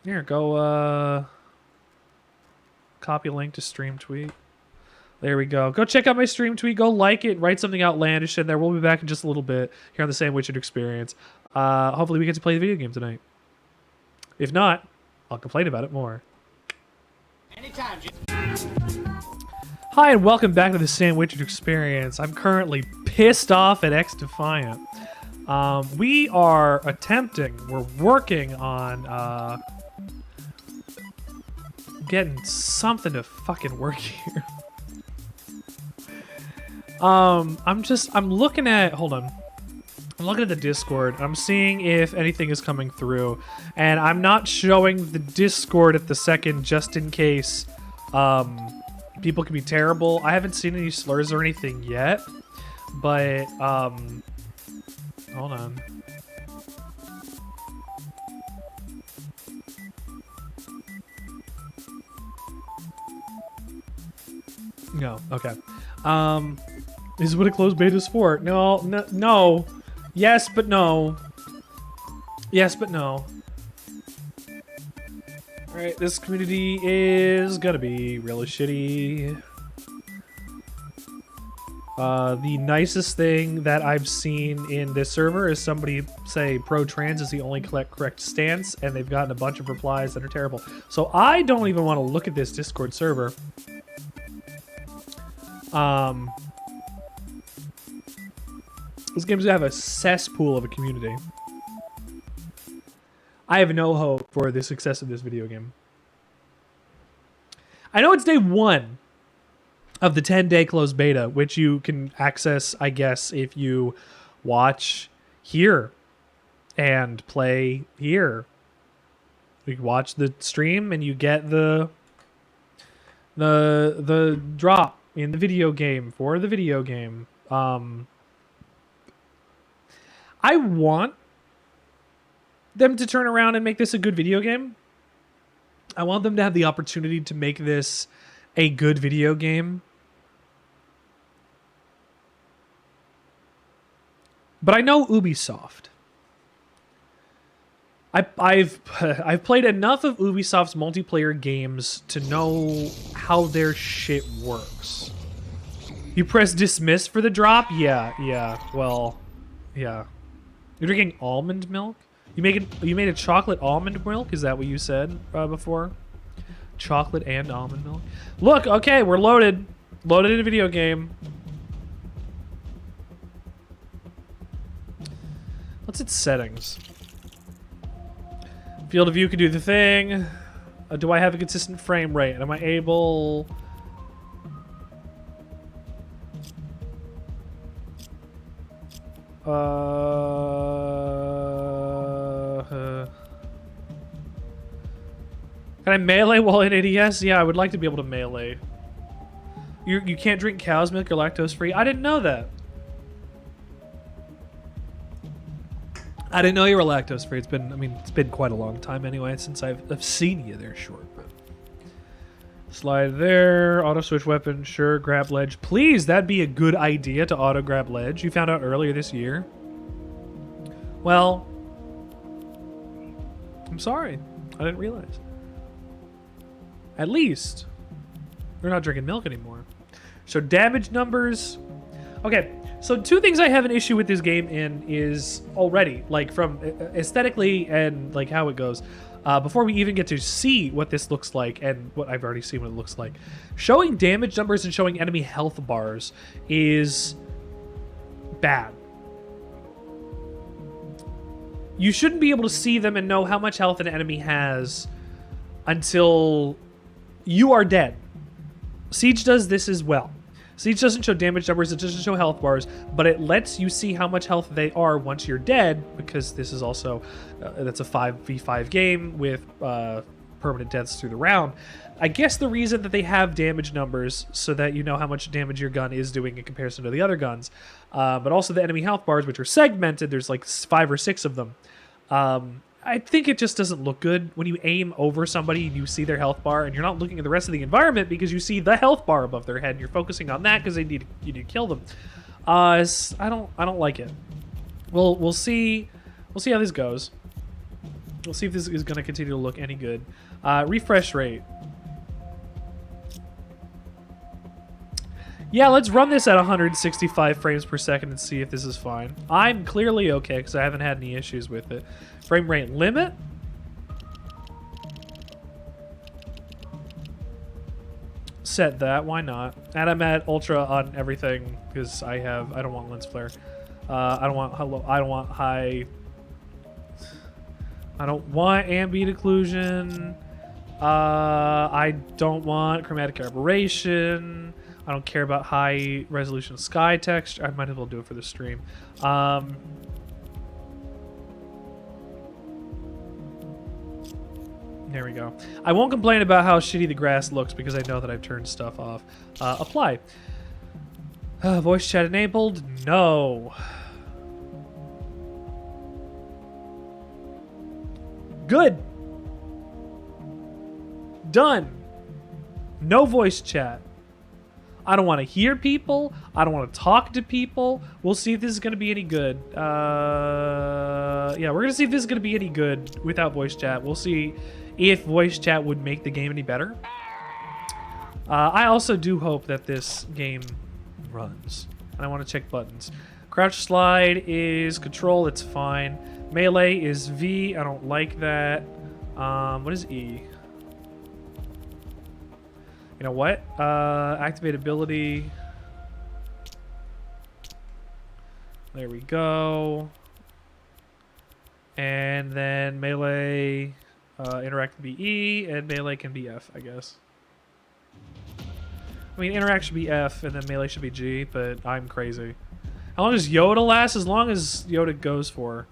Here, go copy link to stream tweet. There we go. Go check out my stream tweet. Go like it. Write something outlandish in there. We'll be back in just a little bit here on the Sandwichard Experience. Hopefully we get to play the video game tonight. If not, I'll complain about it more. Anytime, Hi, and welcome back to the Sandwichard Experience. I'm currently pissed off at XDefiant. We're working on getting something to fucking work here. I'm looking at, hold on. I'm looking at the Discord. I'm seeing if anything is coming through, and I'm not showing the Discord at the second just in case people can be terrible. I haven't seen any slurs or anything yet, but hold on. No, okay. This is what a closed beta is for. No. Yes, but no. Yes, but no. Alright, this community is gonna be really shitty. The nicest thing that I've seen in this server is somebody say pro-trans is the only correct stance, and they've gotten a bunch of replies that are terrible. So I don't even want to look at this Discord server. This game's gonna have a cesspool of a community. I have no hope for the success of this video game. I know it's day 1 of the 10-day closed beta, which you can access, I guess, if you watch here and play here. You watch the stream and you get the drop in the video game for the video game. I want them to turn around and make this a good video game. I want them to have the opportunity to make this a good video game. But I know Ubisoft. I've played enough of Ubisoft's multiplayer games to know how their shit works. You press dismiss for the drop? Yeah. Well, yeah. You're drinking almond milk? You made a chocolate almond milk? Is that what you said before? Chocolate and almond milk? Look, okay, we're loaded. Loaded in a video game. What's its settings? Field of view can do the thing. Do I have a consistent frame rate? Am I able... Can I melee while in ADS? Yeah, I would like to be able to melee. You can't drink cow's milk, you're lactose free. I didn't know that. I didn't know you were lactose free. It's been quite a long time anyway since I've seen you there, short. But slide there, auto switch weapon, sure, grab ledge. Please, that'd be a good idea to auto grab ledge. You found out earlier this year. Well, I'm sorry. I didn't realize. At least, you're not drinking milk anymore. So damage numbers. Okay, so 2 things I have an issue with this game in is already, like from aesthetically and like how it goes. Before we even get to see what this looks like and what I've already seen what it looks like. Showing damage numbers and showing enemy health bars is bad. you shouldn't be able to see them and know how much health an enemy has until you are dead. Siege does this as well. Siege doesn't show damage numbers, it doesn't show health bars, but it lets you see how much health they are once you're dead, because this is also, that's a 5v5 game with permanent deaths through the round. I guess the reason that they have damage numbers so that you know how much damage your gun is doing in comparison to the other guns, but also the enemy health bars, which are segmented, there's like 5 or 6 of them. I think it just doesn't look good when you aim over somebody and you see their health bar and you're not looking at the rest of the environment because you see the health bar above their head and you're focusing on that because you need to kill them. I don't like it. We'll see how this goes. We'll see if this is going to continue to look any good. Refresh rate. Yeah, let's run this at 165 frames per second and see if this is fine. I'm clearly okay because I haven't had any issues with it. Frame rate limit. Set that, why not? And I'm at ultra on everything because I don't want lens flare. I don't want high. I don't want ambient occlusion. I don't want chromatic aberration. I don't care about high resolution sky texture. I might as well do it for the stream. There we go. I won't complain about how shitty the grass looks because I know that I've turned stuff off. Apply. Voice chat enabled? No. Good. Done. No voice chat. I don't want to hear people. I don't want to talk to people. We'll see if this is going to be any good. Yeah, we're going to see if this is going to be any good without voice chat. We'll see if voice chat would make the game any better. I also do hope that this game runs. I want to check buttons. Crouch slide is control. It's fine. Melee is V. I don't like that. What is E? You know what? Activate ability. There we go. And then melee, interact can be E, and melee can be F, I guess. I mean, interact should be F, and then melee should be G, but I'm crazy. How long does Yoda last? As long as Yoda goes for.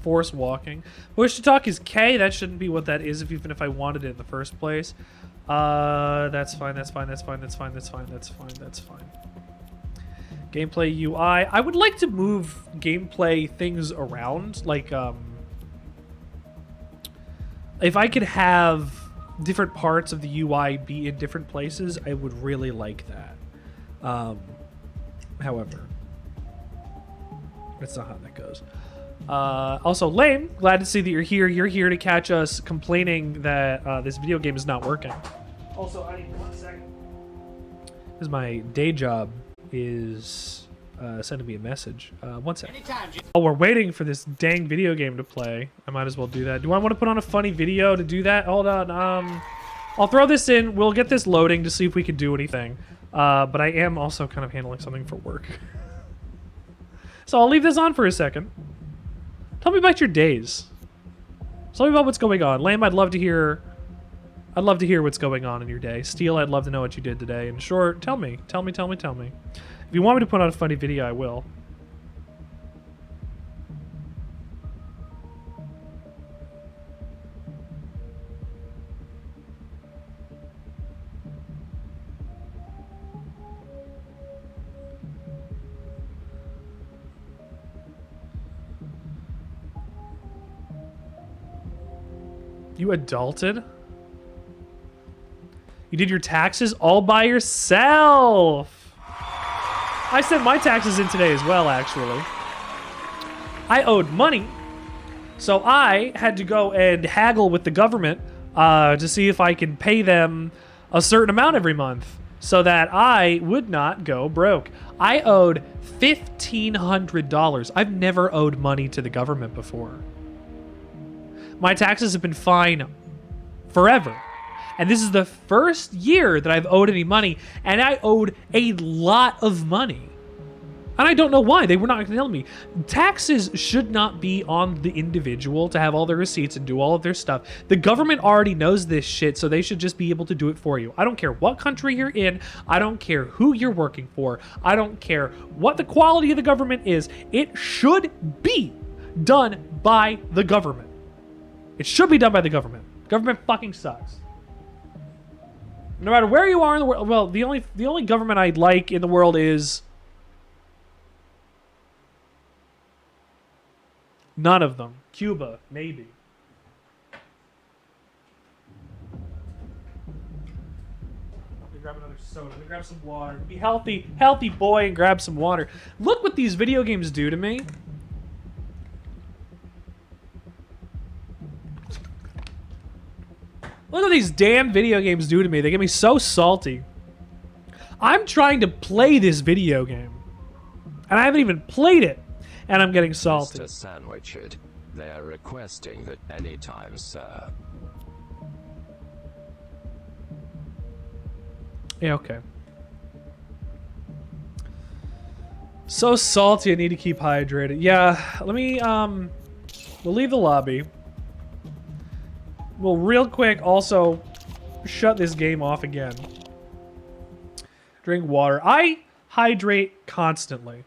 Force walking. Push to talk is K. That shouldn't be what that is, even if I wanted it in the first place. That's fine. That's fine. That's fine. That's fine. That's fine. That's fine. That's fine. Gameplay UI. I would like to move gameplay things around. Like, if I could have different parts of the UI be in different places, I would really like that. However, that's not how that goes. Also, Lame, glad to see that you're here. You're here to catch us complaining that this video game is not working. Also, I need 1 second. Because my day job is sending me a message. 1 second. Anytime, Oh, we're waiting for this dang video game to play. I might as well do that. Do I want to put on a funny video to do that? Hold on. I'll throw this in. We'll get this loading to see if we can do anything. But I am also kind of handling something for work. So I'll leave this on for a second. Tell me about your days. Tell me about what's going on. Lamb, I'd love to hear what's going on in your day. Steel, I'd love to know what you did today. And Short, tell me. If you want me to put on a funny video, I will. You adulted? You did your taxes all by yourself. I sent my taxes in today as well, actually. I owed money, so I had to go and haggle with the government to see if I can pay them a certain amount every month so that I would not go broke. I owed $1,500. I've never owed money to the government before. My taxes have been fine forever. And this is the first year that I've owed any money, and I owed a lot of money. And I don't know why. They were not going to tell me. Taxes should not be on the individual to have all their receipts and do all of their stuff. The government already knows this shit, so they should just be able to do it for you. I don't care what country you're in. I don't care who you're working for. I don't care what the quality of the government is. It should be done by the government. It should be done by the government. Government fucking sucks. No matter where you are in the world. Well, the only government I like in the world is... none of them. Cuba, maybe. Let me grab another soda. Let me grab some water. Be healthy boy and grab some water. Look what these video games do to me. Look what these damn video games do to me. They get me so salty. I'm trying to play this video game. And I haven't even played it. And I'm getting salty. Mr. Sandwichard, they are requesting that anytime, sir. Yeah, okay. So salty, I need to keep hydrated. Yeah, let me, we'll leave the lobby. We'll real quick also shut this game off again. Drink water. I hydrate constantly.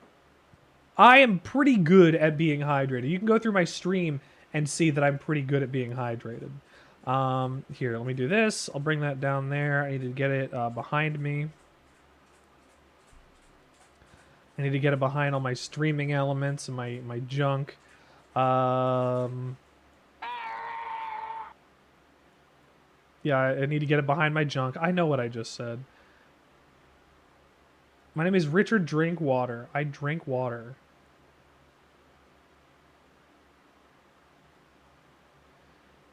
I am pretty good at being hydrated. You can go through my stream and see that I'm pretty good at being hydrated. Here, let me do this. I'll bring that down there. I need to get it behind me. I need to get it behind all my streaming elements and my junk. Yeah, I need to get it behind my junk. I know what I just said. My name is Richard Drinkwater. I drink water.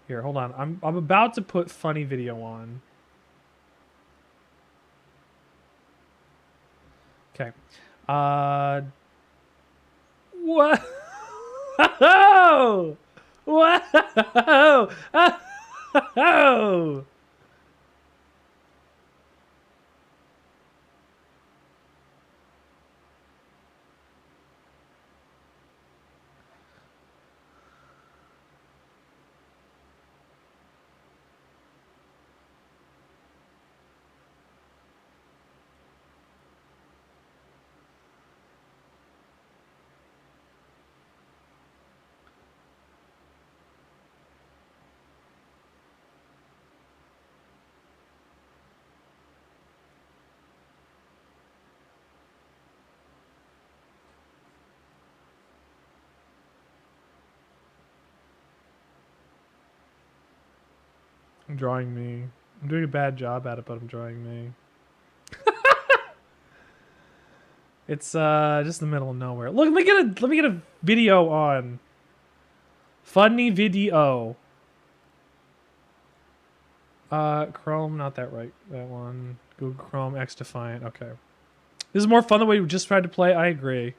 Here, hold on. I'm about to put funny video on. Okay. What? Whoa! Whoa! I'm drawing me. I'm doing a bad job at it, but I'm drawing me. It's just in the middle of nowhere. Look, let me get a video on. Funny video. Chrome, not that right. That one. Google Chrome, XDefiant. Okay. This is more fun than we just tried to play. I agree.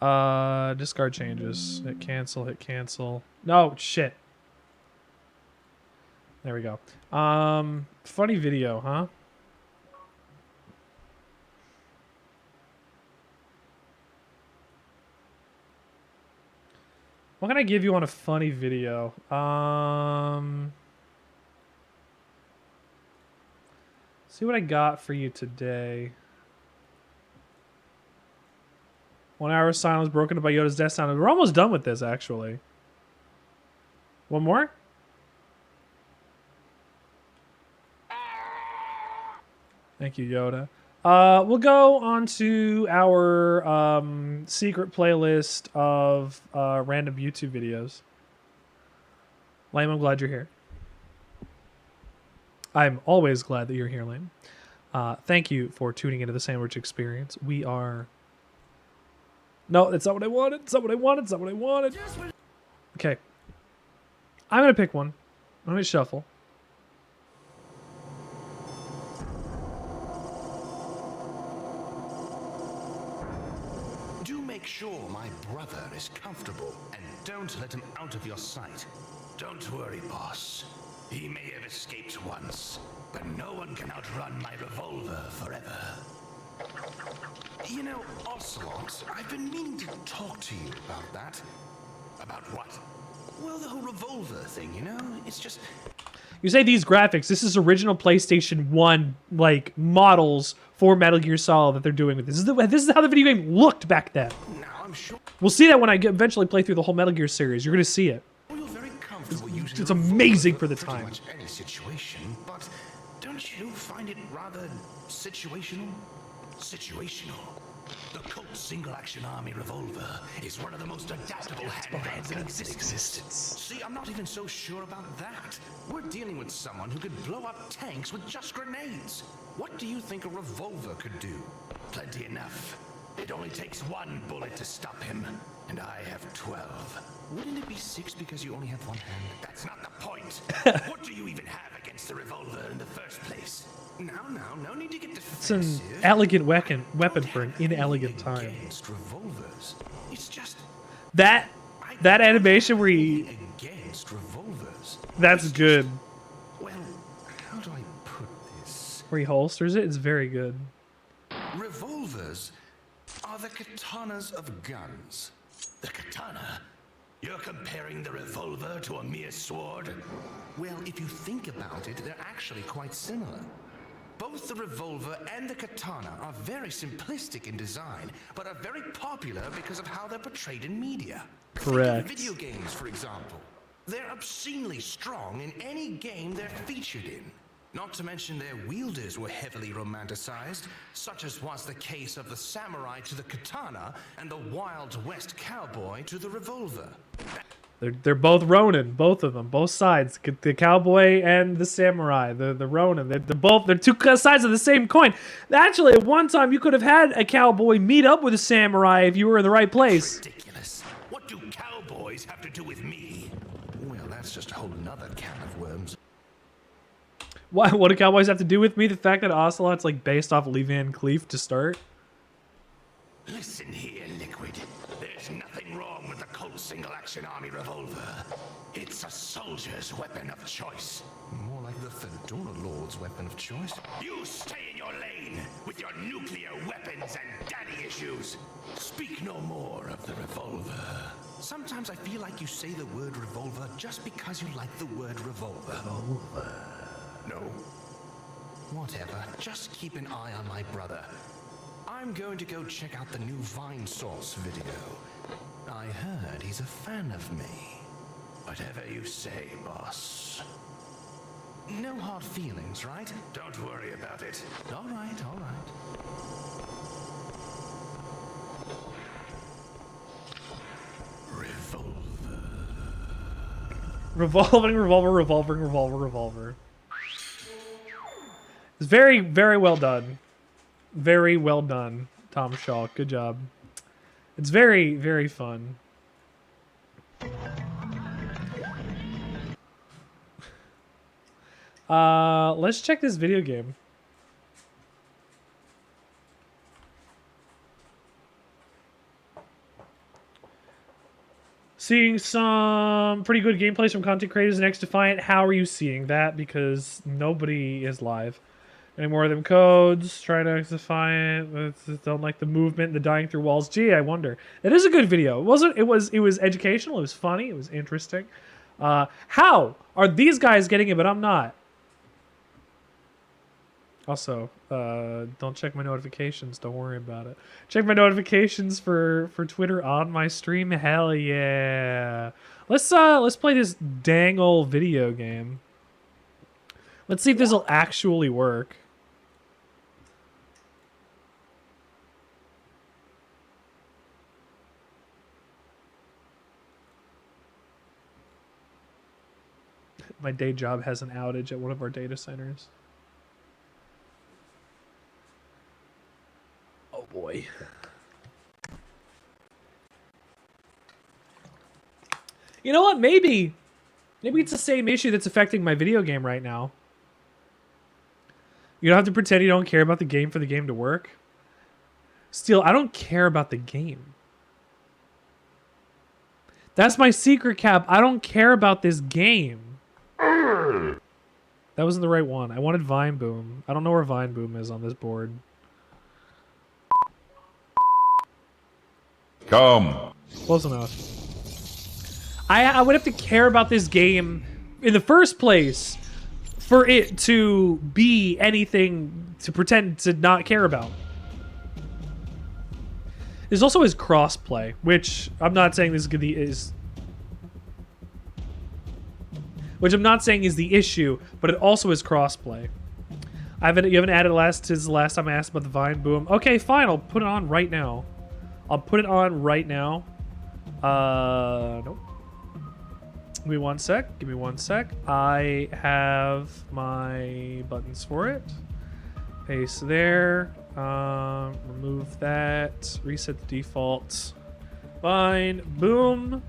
Discard changes. Hit cancel, hit cancel. No, shit. There we go. Funny video, huh? What can I give you on a funny video? See what I got for you today. 1 hour of silence broken up by Yoda's death sound. We're almost done with this, actually. One more? Thank you, Yoda. We'll go on to our secret playlist of random YouTube videos. Lame, I'm glad you're here. I'm always glad that you're here, Lame. Thank you for tuning into the Sandwich Experience. We are... No, that's not what I wanted. It's not what I wanted. It's not what I wanted. Okay. I'm going to pick one. I'm going to shuffle. Do make sure my brother is comfortable, and don't let him out of your sight. Don't worry, boss. He may have escaped once, but no one can outrun my revolver forever. You know, Ocelot, I've been meaning to talk to you about that. About what? Well, the whole revolver thing, you know? It's just... You say these graphics, this is original PlayStation 1, like, models for Metal Gear Solid that they're doing with this. This is how the video game looked back then. Now I'm sure We'll see that when I eventually play through the whole Metal Gear series. You're going to see it. you're very comfortable using It's a amazing revolver for the pretty time. much any situation, but don't you find it rather situational? Situational. The Colt single-action army revolver is one of the most adaptable handguns in existence. See, I'm not even so sure about that. We're dealing with someone who could blow up tanks with just grenades. What do you think a revolver could do? Plenty enough. It only takes one bullet to stop him, and I have 12. Wouldn't it be 6 because you only have one hand? That's not the point. What do you even have against the revolver in the first place? Now, no need to get It's an defensive. elegant weapon for an inelegant time. Against revolvers. It's just That animation where he... against revolvers. That's good. Well, how do I put this? Where he holsters it, it's very good. Revolvers are the katanas of guns. The katana? You're comparing the revolver to a mere sword? Well, if you think about it, they're actually quite similar. Both the revolver and the katana are very simplistic in design, but are very popular because of how they're portrayed in media. Correct. Think of video games, for example. They're obscenely strong in any game they're featured in. Not to mention their wielders were heavily romanticized, such as was the case of the samurai to the katana and the Wild West cowboy to the revolver. They're both Ronin, both of them, both sides, the cowboy and the samurai, the Ronin. They're two sides of the same coin. Actually, at one time you could have had a cowboy meet up with a samurai if you were in the right place. Ridiculous. What do cowboys have to do with me? Well, that's just a whole nother can of worms. What do cowboys have to do with me? The fact that Ocelot's like based off Lee Van Cleef to start. Listen here, Liquid. There's nothing wrong with the Colt single-action army revolver. It's a soldier's weapon of choice. More like the Fedora Lord's weapon of choice. You stay in your lane with your nuclear weapons and daddy issues. Speak no more of the revolver. Sometimes I feel like you say the word revolver just because you like the word revolver. No. Whatever. Just keep an eye on my brother. I'm going to go check out the new Vine Source video. I heard he's a fan of me. Whatever you say, boss. No hard feelings, right? Don't worry about it. All right, all right. Revolving revolver. It's very, very well done. Very well done, Tom Shaw. Good job. It's very, very fun. Let's check this video game. Seeing some pretty good gameplays from content creators in XDefiant. How are you seeing that? Because nobody is live. Any more of them codes? Trying to XDefiant. Don't like the movement, the dying through walls. Gee, I wonder. It is a good video. It was educational. It was funny. It was interesting. How are these guys getting it, but I'm not? Also, don't check my notifications. Don't worry about it. Check my notifications for Twitter on my stream. Hell yeah! Let's play this dang old video game. Let's see if this will actually work. My day job has an outage at one of our data centers. Oh boy. You know what? Maybe it's the same issue that's affecting my video game right now. You don't have to pretend you don't care about the game for the game to work. Still, I don't care about the game. That's my secret, Cap. I don't care about this game. That wasn't the right one. I wanted Vine Boom. I don't know where Vine Boom is on this board. Come. Close enough. I would have to care about this game in the first place for it to be anything to pretend to not care about. There's also his crossplay, which I'm not saying this is which I'm not saying is the issue, but it also is crossplay. You haven't added since the last time I asked about the Vine Boom. Okay, fine. I'll put it on right now. I'll put it on right now. Nope. Give me one sec. Give me one sec. I have my buttons for it. Paste there. Remove that. Reset the default. Vine Boom.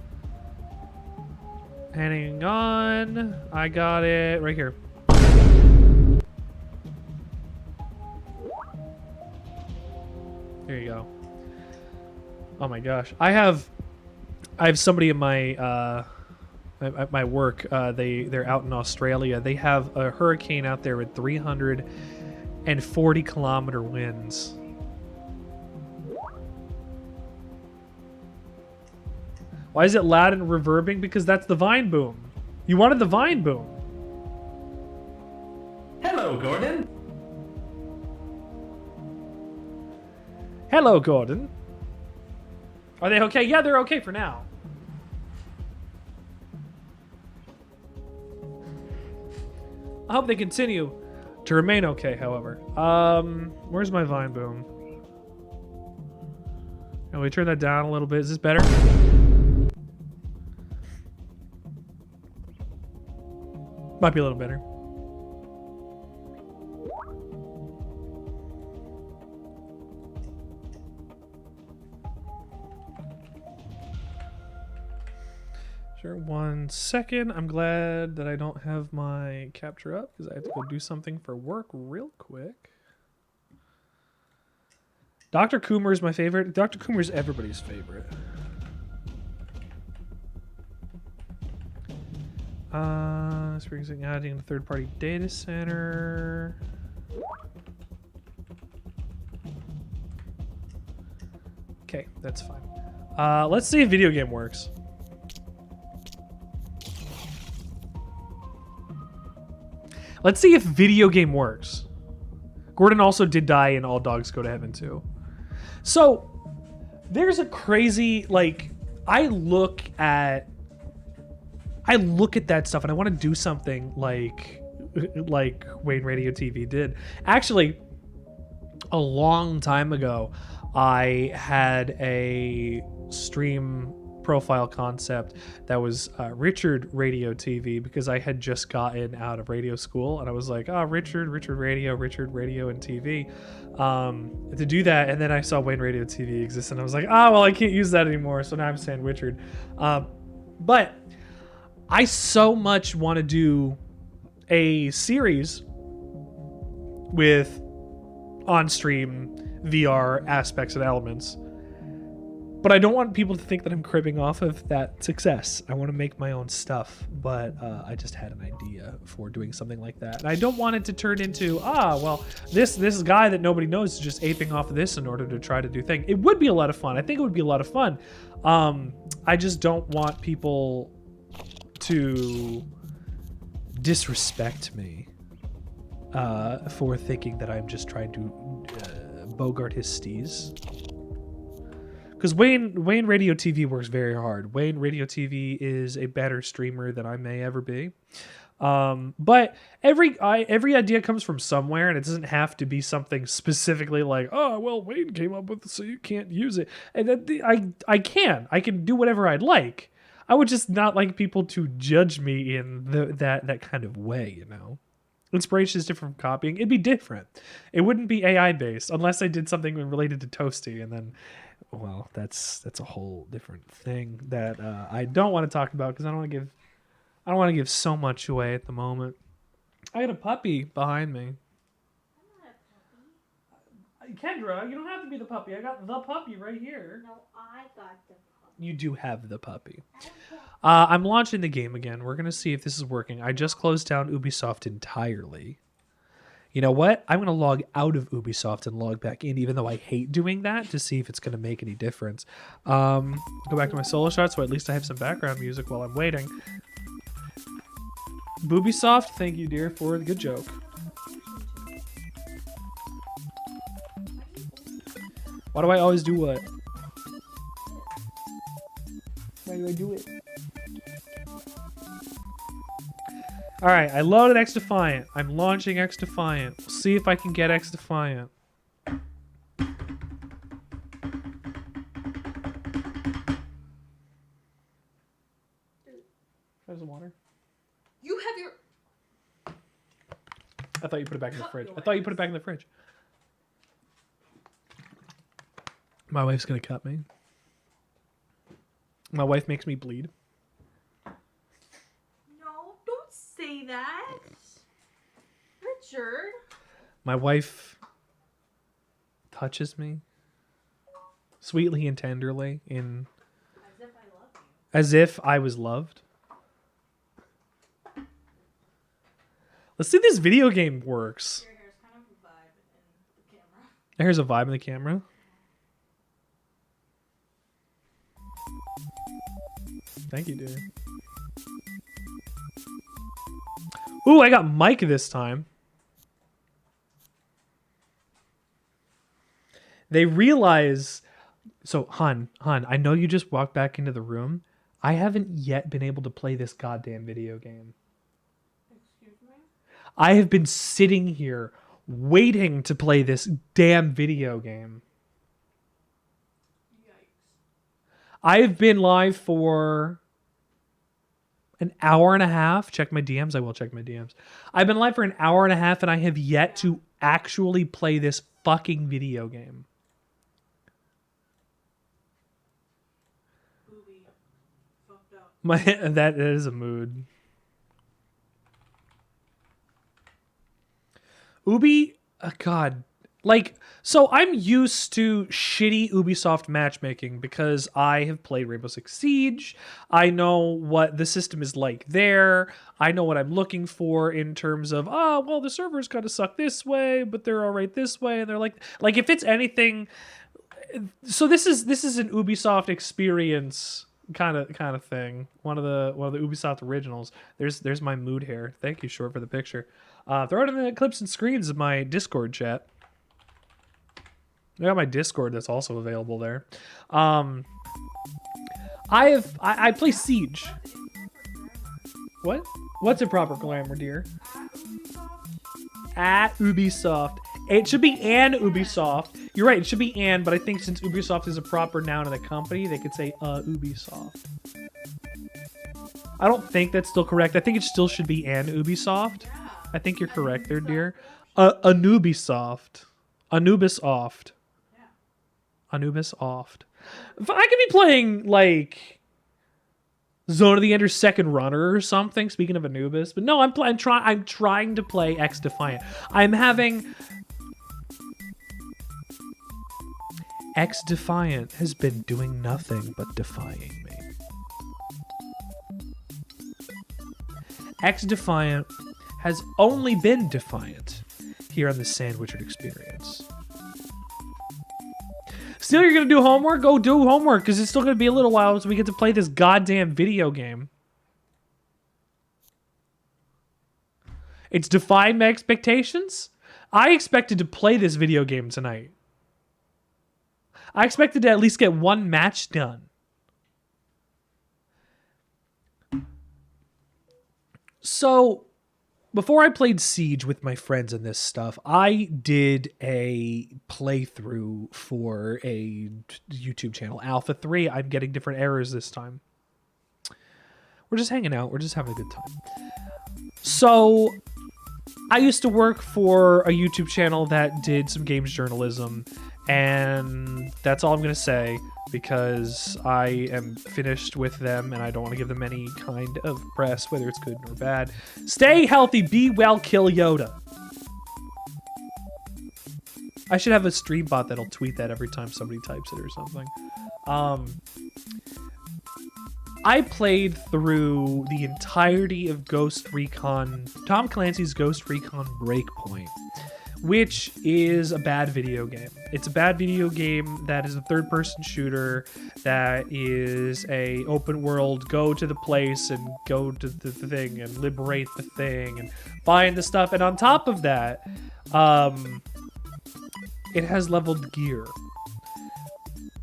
Hang on. I got it right here. There you go. Oh my gosh. I have somebody in my at my work. They're out in Australia. They have a hurricane out there with 340-kilometer winds. Why is it loud and reverbing? Because that's the Vine Boom. You wanted the Vine Boom. Hello, Gordon. Hello, Gordon. Are they okay? Yeah, they're okay for now. I hope they continue to remain okay, however. Where's my Vine Boom? Can we turn that down a little bit? Is this better? Might be a little better. Sure, 1 second. I'm glad that I don't have my capture up because I have to go do something for work real quick. Dr. Coomer is my favorite. Dr. Coomer is everybody's favorite. Experiencing adding a third-party data center. Okay, that's fine. Let's see if video game works. Let's see if video game works. Gordon also did die in All Dogs Go to Heaven too. So there's a crazy, like, I look at that stuff and I want to do something like Wayne Radio TV did. Actually, a long time ago, I had a stream profile concept that was Richard Radio TV because I had just gotten out of radio school and I was like, Richard Radio and TV to do that. And then I saw Wayne Radio TV exist and I was like, well, I can't use that anymore. So now I'm Sandwichard. But I so much want to do a series with on-stream VR aspects and elements. But I don't want people to think that I'm cribbing off of that success. I want to make my own stuff, but I just had an idea for doing something like that. And I don't want it to turn into, well, this guy that nobody knows is just aping off of this in order to try to do things. It would be a lot of fun. I think it would be a lot of fun. I just don't want people to disrespect me for thinking that I'm just trying to bogart his steez. Because Wayne Radio TV works very hard. Wayne Radio TV is a better streamer than I may ever be. But every idea comes from somewhere, and it doesn't have to be something specifically like, well, Wayne came up with it, so you can't use it. And I can do whatever I'd like. I would just not like people to judge me in that kind of way, you know. Inspiration is different from copying. It'd be different. It wouldn't be AI based unless I did something related to Toasty, and then, well, that's a whole different thing that I don't want to talk about because I don't want to give so much away at the moment. I got a puppy behind me. Kendra, you don't have to be the puppy. I got the puppy right here. No, I got the puppy. You do have the puppy. I'm launching the game again. We're going to see if this is working. I just closed down Ubisoft entirely. You know what? I'm going to log out of Ubisoft and log back in, even though I hate doing that, to see if it's going to make any difference. Go back to my solo shot, so at least I have some background music while I'm waiting. Boobysoft, thank you, dear, for the good joke. Why do I always do what? Why do I do it? Alright, I loaded XDefiant. I'm launching XDefiant. We'll see if I can get XDefiant. There's the water. You have your... I thought you put it back in the fridge. I thought you put it back in the fridge. My wife's gonna cut me. My wife makes me bleed. No, don't say that. Richard. My wife touches me sweetly and tenderly in As if I love you. as if I was loved. Let's see if this video game works. Your hair's kind of a vibe in the camera. Here's a vibe in the camera. Thank you, dude. Ooh, I got Mike this time. They realize... So, Hun, I know you just walked back into the room. I haven't yet been able to play this goddamn video game. Excuse me? I have been sitting here waiting to play this damn video game. Yikes. I have been live for an hour and a half. Check my DMs. I will check my DMs. I've been live for an hour and a half, and I have yet to actually play this fucking video game. Booby. Fucked up. That is a mood. Ubi, God, like, so I'm used to shitty Ubisoft matchmaking because I have played Rainbow Six Siege. I know what the system is like there. I know what I'm looking for in terms of, oh, well, the servers kind of suck this way, but they're all right this way, and they're like if it's anything. So this is an Ubisoft experience kind of thing. One of the Ubisoft originals. There's my mood here. Thank you, Short, for the picture. Throw it in the clips and screens of my Discord chat. I got my Discord that's also available there. I play Siege. What? What's a proper grammar, dear? At Ubisoft. It should be an Ubisoft. You're right, it should be an, but I think since Ubisoft is a proper noun of the company, they could say Ubisoft. I don't think that's still correct. I think it still should be an Ubisoft. I think you're correct there, dear. Anubisoft. Anubisoft. Anubisoft. If I could be playing, like, Zone of the Ender's Second Runner or something, speaking of Anubis. But no, I'm trying to play XDefiant. I'm having... XDefiant has been doing nothing but defying me. XDefiant has only been defiant here on the Sandwichard experience. Still, you're going to do homework? Go do homework, because it's still going to be a little while until we get to play this goddamn video game. It's defying my expectations? I expected to play this video game tonight. I expected to at least get one match done. So, before I played Siege with my friends and this stuff, I did a playthrough for a YouTube channel, Alpha 3. I'm getting different errors this time. We're just hanging out. We're just having a good time. So, I used to work for a YouTube channel that did some games journalism, and that's all I'm going to say, because I am finished with them and I don't want to give them any kind of press, whether it's good or bad. Stay healthy, be well, kill Yoda. I should have a stream bot that'll tweet that every time somebody types it or something. I played through the entirety of Ghost Recon, Tom Clancy's Ghost Recon Breakpoint. which is a bad video game. It's a bad video game that is a third-person shooter that is a open world, go to the place and go to the thing and liberate the thing and find the stuff. And on top of that, it has leveled gear.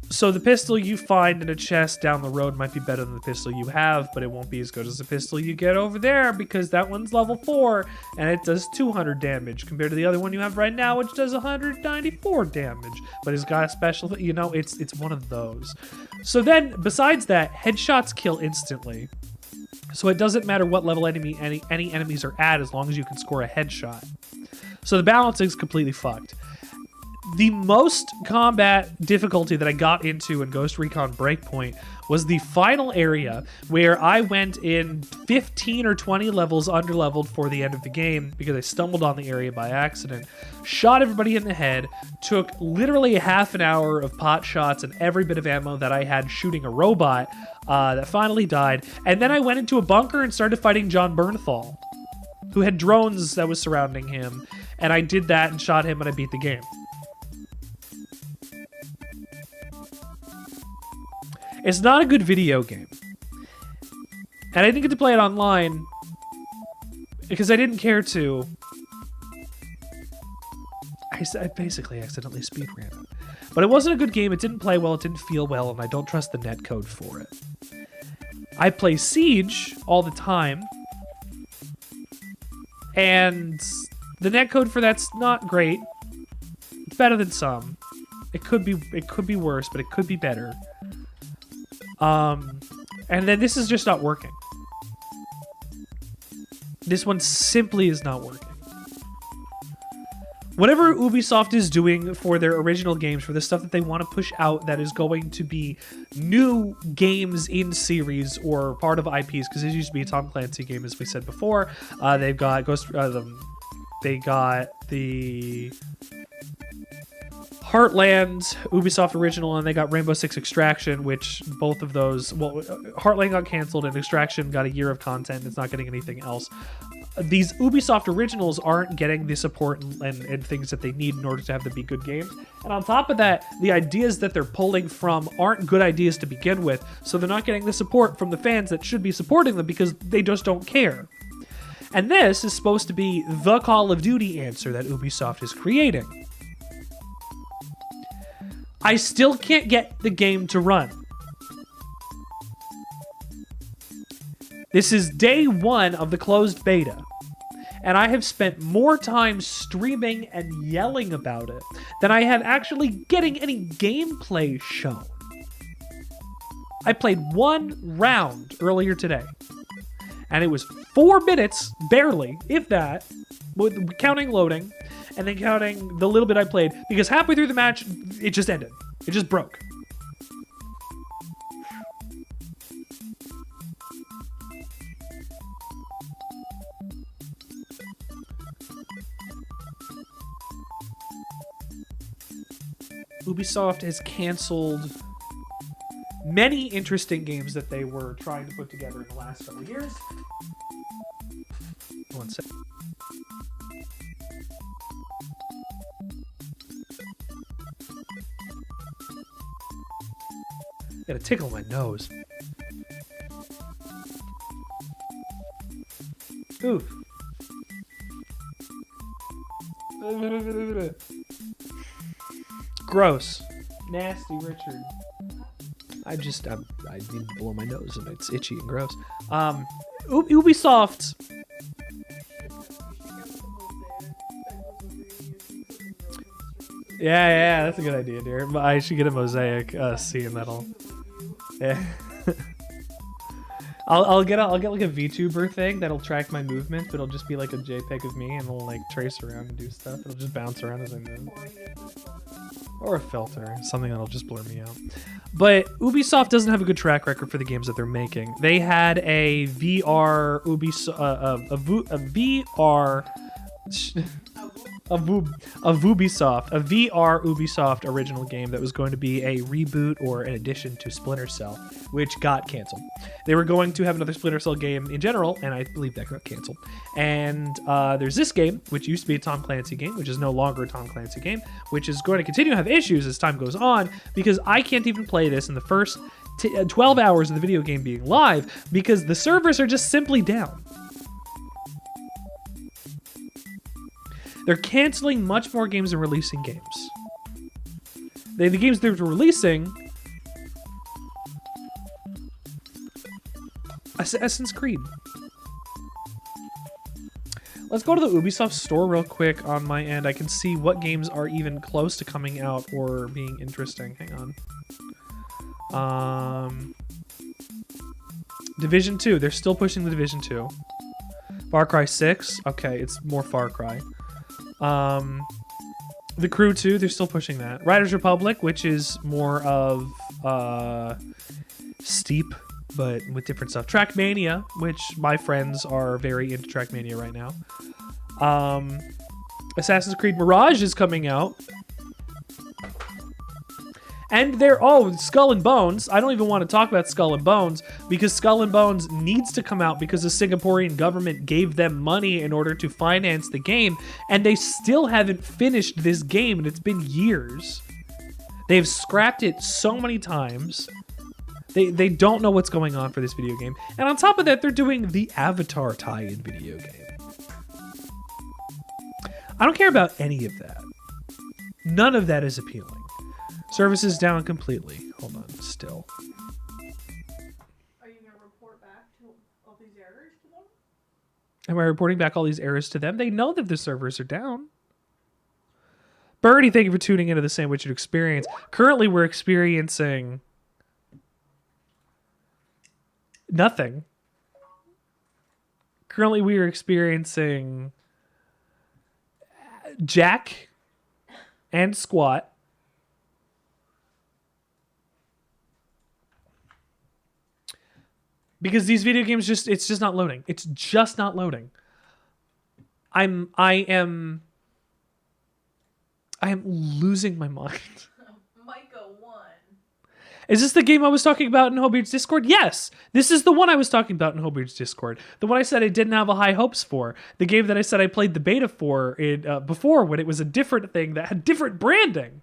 So the pistol you find in a chest down the road might be better than the pistol you have, but it won't be as good as the pistol you get over there because that one's level 4 and it does 200 damage compared to the other one you have right now, which does 194 damage. But it's got a special, you know, it's one of those. So then, besides that, headshots kill instantly. So it doesn't matter what level any enemies are at as long as you can score a headshot. So the balancing is completely fucked. The most combat difficulty that I got into in Ghost Recon Breakpoint was the final area where I went in 15 or 20 levels underleveled for the end of the game because I stumbled on the area by accident, shot everybody in the head, took literally half an hour of pot shots and every bit of ammo that I had shooting a robot that finally died, and then I went into a bunker and started fighting John Bernthal, who had drones that was surrounding him, and I did that and shot him and I beat the game. It's not a good video game. And I didn't get to play it online because I didn't care to. I basically accidentally speedran it. But it wasn't a good game, it didn't play well, it didn't feel well, and I don't trust the netcode for it. I play Siege all the time, and the netcode for that's not great. It's better than some. It could be worse, but it could be better. And then this is just not working. This one simply is not working. Whatever Ubisoft is doing for their original games, for the stuff that they want to push out that is going to be new games in series or part of IPs, because this used to be a Tom Clancy game, as we said before. They've got they got the Heartland Ubisoft original, and they got Rainbow Six Extraction, which both of those, well, Heartland got canceled and Extraction got a year of content. It's not getting anything else. These Ubisoft originals aren't getting the support and things that they need in order to have them be good games. And on top of that, the ideas that they're pulling from aren't good ideas to begin with, so they're not getting the support from the fans that should be supporting them because they just don't care. And this is supposed to be the Call of Duty answer that Ubisoft is creating. I still can't get the game to run. This is day 1 of the closed beta, and I have spent more time streaming and yelling about it than I have actually getting any gameplay shown. I played 1 round earlier today, and it was 4 minutes, barely, if that, with counting loading, and then counting the little bit I played, because halfway through the match, it just ended. It just broke. Ubisoft has canceled many interesting games that they were trying to put together in the last couple of years. One sec. Gotta tickle my nose. Oof. Gross. Nasty Richard. I need to blow my nose and it's itchy and gross. Ubisoft. Yeah, that's a good idea, dear. I should get a mosaic scene that'll. Yeah. I'll get like a VTuber thing that'll track my movement, but it'll just be like a JPEG of me and it'll like trace around and do stuff. It'll just bounce around as I move. Or a filter, something that'll just blur me out. But Ubisoft doesn't have a good track record for the games that they're making. They had a VR Ubisoft, a VR Ubisoft original game that was going to be a reboot or an addition to Splinter Cell, which got canceled. They were going to have another Splinter Cell game in general, and I believe that got canceled. And there's this game, which used to be a Tom Clancy game, which is no longer a Tom Clancy game, which is going to continue to have issues as time goes on, because I can't even play this in the first 12 hours of the video game being live, because the servers are just simply down. They're canceling much more games and releasing games. The games they're releasing... Assassin's Creed. Let's go to the Ubisoft store real quick on my end. I can see what games are even close to coming out or being interesting. Hang on. Division 2. They're still pushing the Division 2. Far Cry 6. Okay, it's more Far Cry. The Crew 2, they're still pushing that. Riders Republic, which is more of steep, but with different stuff. Trackmania, which my friends are very into Trackmania right now. Assassin's Creed Mirage is coming out. And Skull and Bones. I don't even want to talk about Skull and Bones because Skull and Bones needs to come out because the Singaporean government gave them money in order to finance the game, and they still haven't finished this game, and it's been years. They've scrapped it so many times. They don't know what's going on for this video game. And on top of that, they're doing the Avatar tie-in video game. I don't care about any of that. None of that is appealing. Services down completely. Hold on, still. Are you going to report back to all these errors to them? Am I reporting back all these errors to them? They know that the servers are down. Birdie, thank you for tuning into the Sandwichard Experience. Currently, we're experiencing nothing. Currently, we are experiencing Jack and Squat. Because these video games it's just not loading. It's just not loading. I am losing my mind. Micah 1. Is this the game I was talking about in Hobeard's Discord? Yes! This is the one I was talking about in Hobeard's Discord. The one I said I didn't have high hopes for. The game that I said I played the beta for before when it was a different thing that had different branding.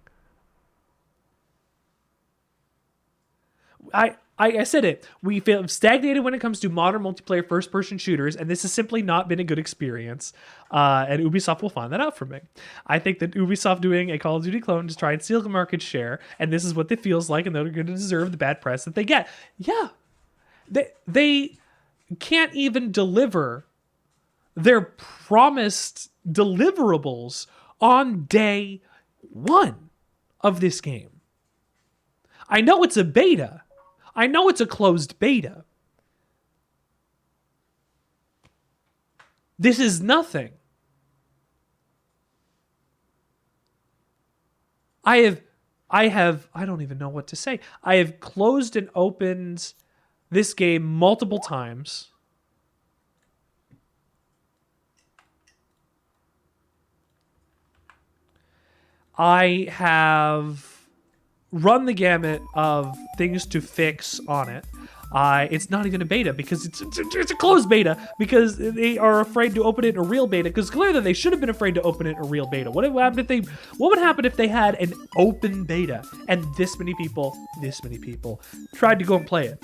I said it. We feel stagnated when it comes to modern multiplayer first-person shooters, and this has simply not been a good experience. And Ubisoft will find that out for me. I think that Ubisoft doing a Call of Duty clone to try and steal the market share, and this is what it feels like, and they're going to deserve the bad press that they get. Yeah. They can't even deliver their promised deliverables on day 1 of this game. I know it's a beta. I know it's a closed beta. This is nothing. I don't even know what to say. I have closed and opened this game multiple times. I have run the gamut of things to fix on it. It's not even a beta because it's a closed beta because they are afraid to open it in a real beta because clearly they should have been afraid to open it in a real beta. What would happen if they had an open beta and this many people tried to go and play it?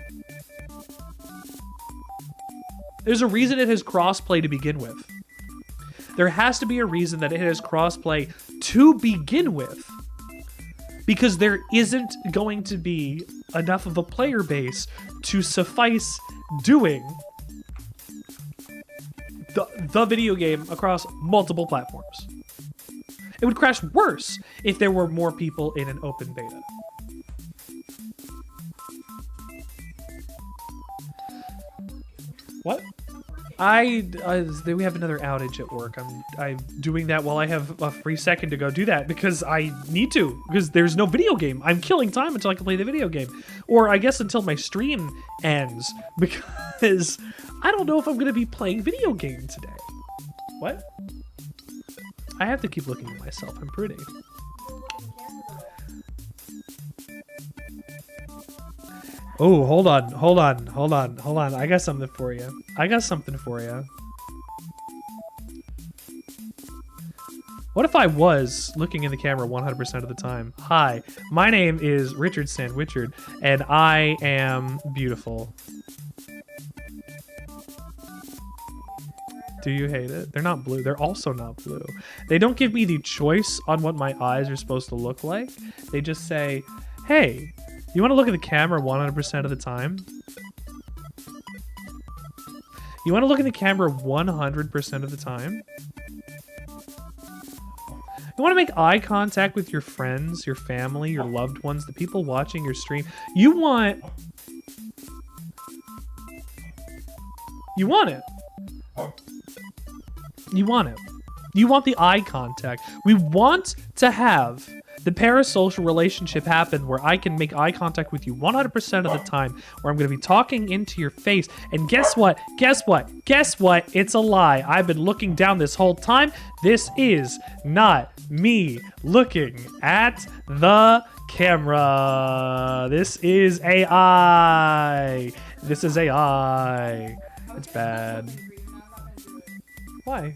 There's a reason it has crossplay to begin with. There has to be a reason that it has crossplay to begin with. Because there isn't going to be enough of a player base to suffice doing the video game across multiple platforms. It would crash worse if there were more people in an open beta. What? We have another outage at work. I'm doing that while I have a free second to go do that because I need to, because there's no video game. I'm killing time until I can play the video game. Or I guess until my stream ends, because I don't know if I'm going to be playing video game today. What? I have to keep looking at myself. I'm pretty. Oh, hold on. I got something for you. What if I was looking in the camera 100% of the time? Hi, my name is Richard Sandwichard, and I am beautiful. Do you hate it? They're not blue. They're also not blue. They don't give me the choice on what my eyes are supposed to look like. They just say, hey, you want to look at the camera 100% of the time? You want to look at the camera 100% of the time? You want to make eye contact with your friends, your family, your loved ones, the people watching your stream. You want it. You want it. You want the eye contact. We want to have the parasocial relationship happen where I can make eye contact with you 100% of the time, where I'm going to be talking into your face. And guess what? It's a lie. I've been looking down this whole time. This is not me looking at the camera. This is AI. It's bad. Why?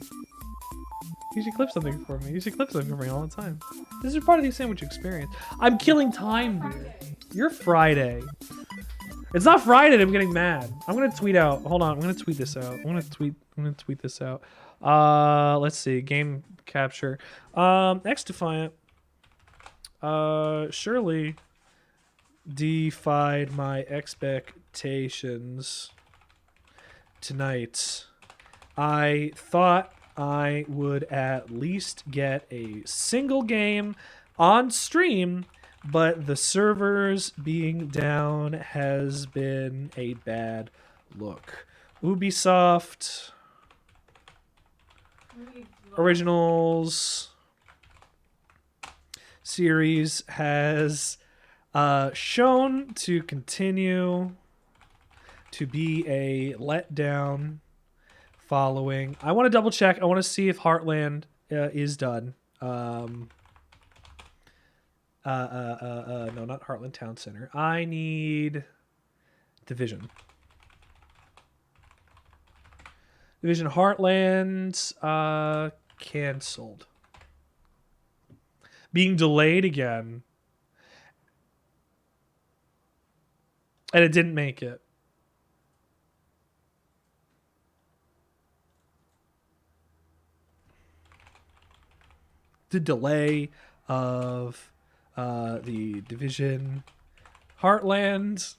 You should clip something for me. All the time. This is part of the sandwich experience. I'm killing time, dude. You're Friday. It's not Friday. I'm getting mad. I'm gonna tweet out. Hold on. I'm gonna tweet this out. I'm gonna tweet this out. Let's see. Game capture. XDefiant. Surely defied my expectations tonight. I thought I would at least get a single game on stream, but the servers being down has been a bad look. Ubisoft Originals series has shown to continue to be a letdown. Following, I want to double check. I want to see if Heartland is done. No, not Heartland Town Center. I need Division. Division Heartland canceled. Being delayed again. And it didn't make it. The delay of the Division Heartland,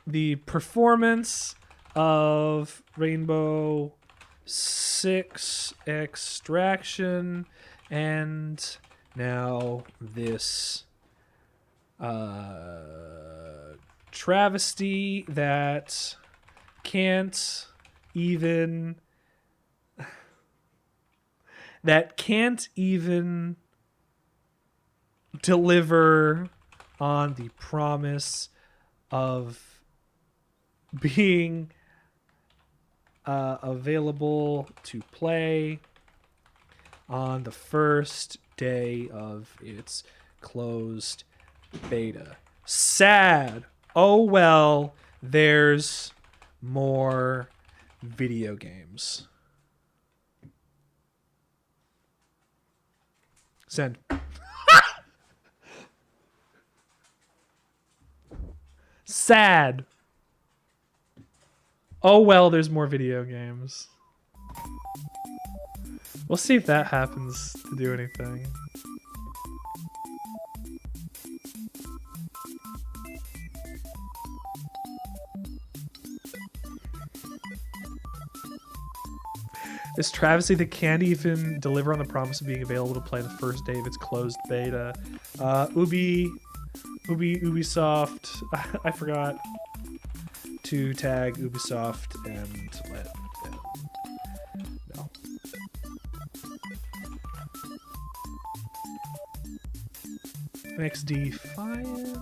the performance of Rainbow Six Extraction, and now this travesty that can't even deliver on the promise of being available to play on the first day of its closed beta. Sad. Oh well, there's more video games. Send. Sad. Oh well, there's more video games. We'll see if that happens to do anything. This travesty that can't even deliver on the promise of being available to play the first day of its closed beta. Ubisoft. I forgot to tag Ubisoft and let them know. XDefiant.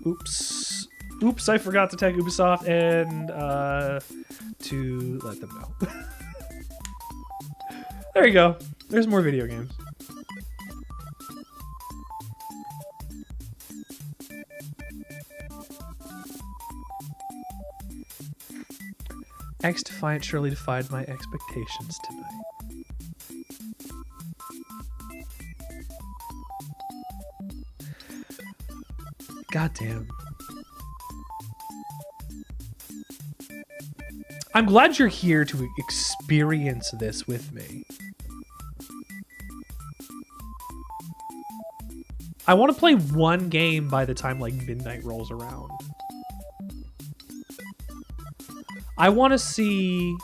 Oops. Oops, I forgot to tag Ubisoft and to let them know. There you go. There's more video games. XDefiant surely defied my expectations tonight. Goddamn. I'm glad you're here to experience this with me. I want to play one game by the time like midnight rolls around. I want to see...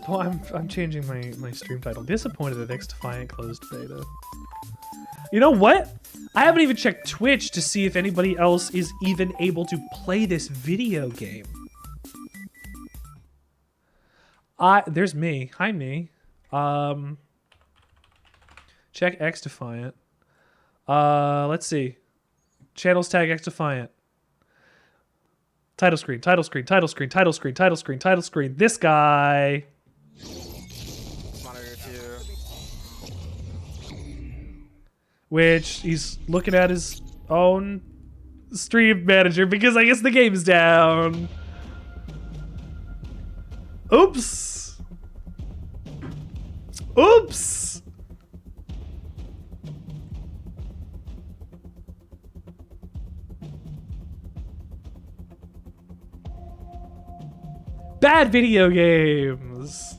I'm changing my stream title. Disappointed that XDefiant closed beta. You know what? I haven't even checked Twitch to see if anybody else is even able to play this video game. There's me. Hi, me. Check XDefiant. Let's see. Channels tag XDefiant. Title screen, title screen, title screen, title screen, title screen, title screen. This guy. Which he's looking at his own stream manager because I guess the game's down. Oops. Oops. Bad video games.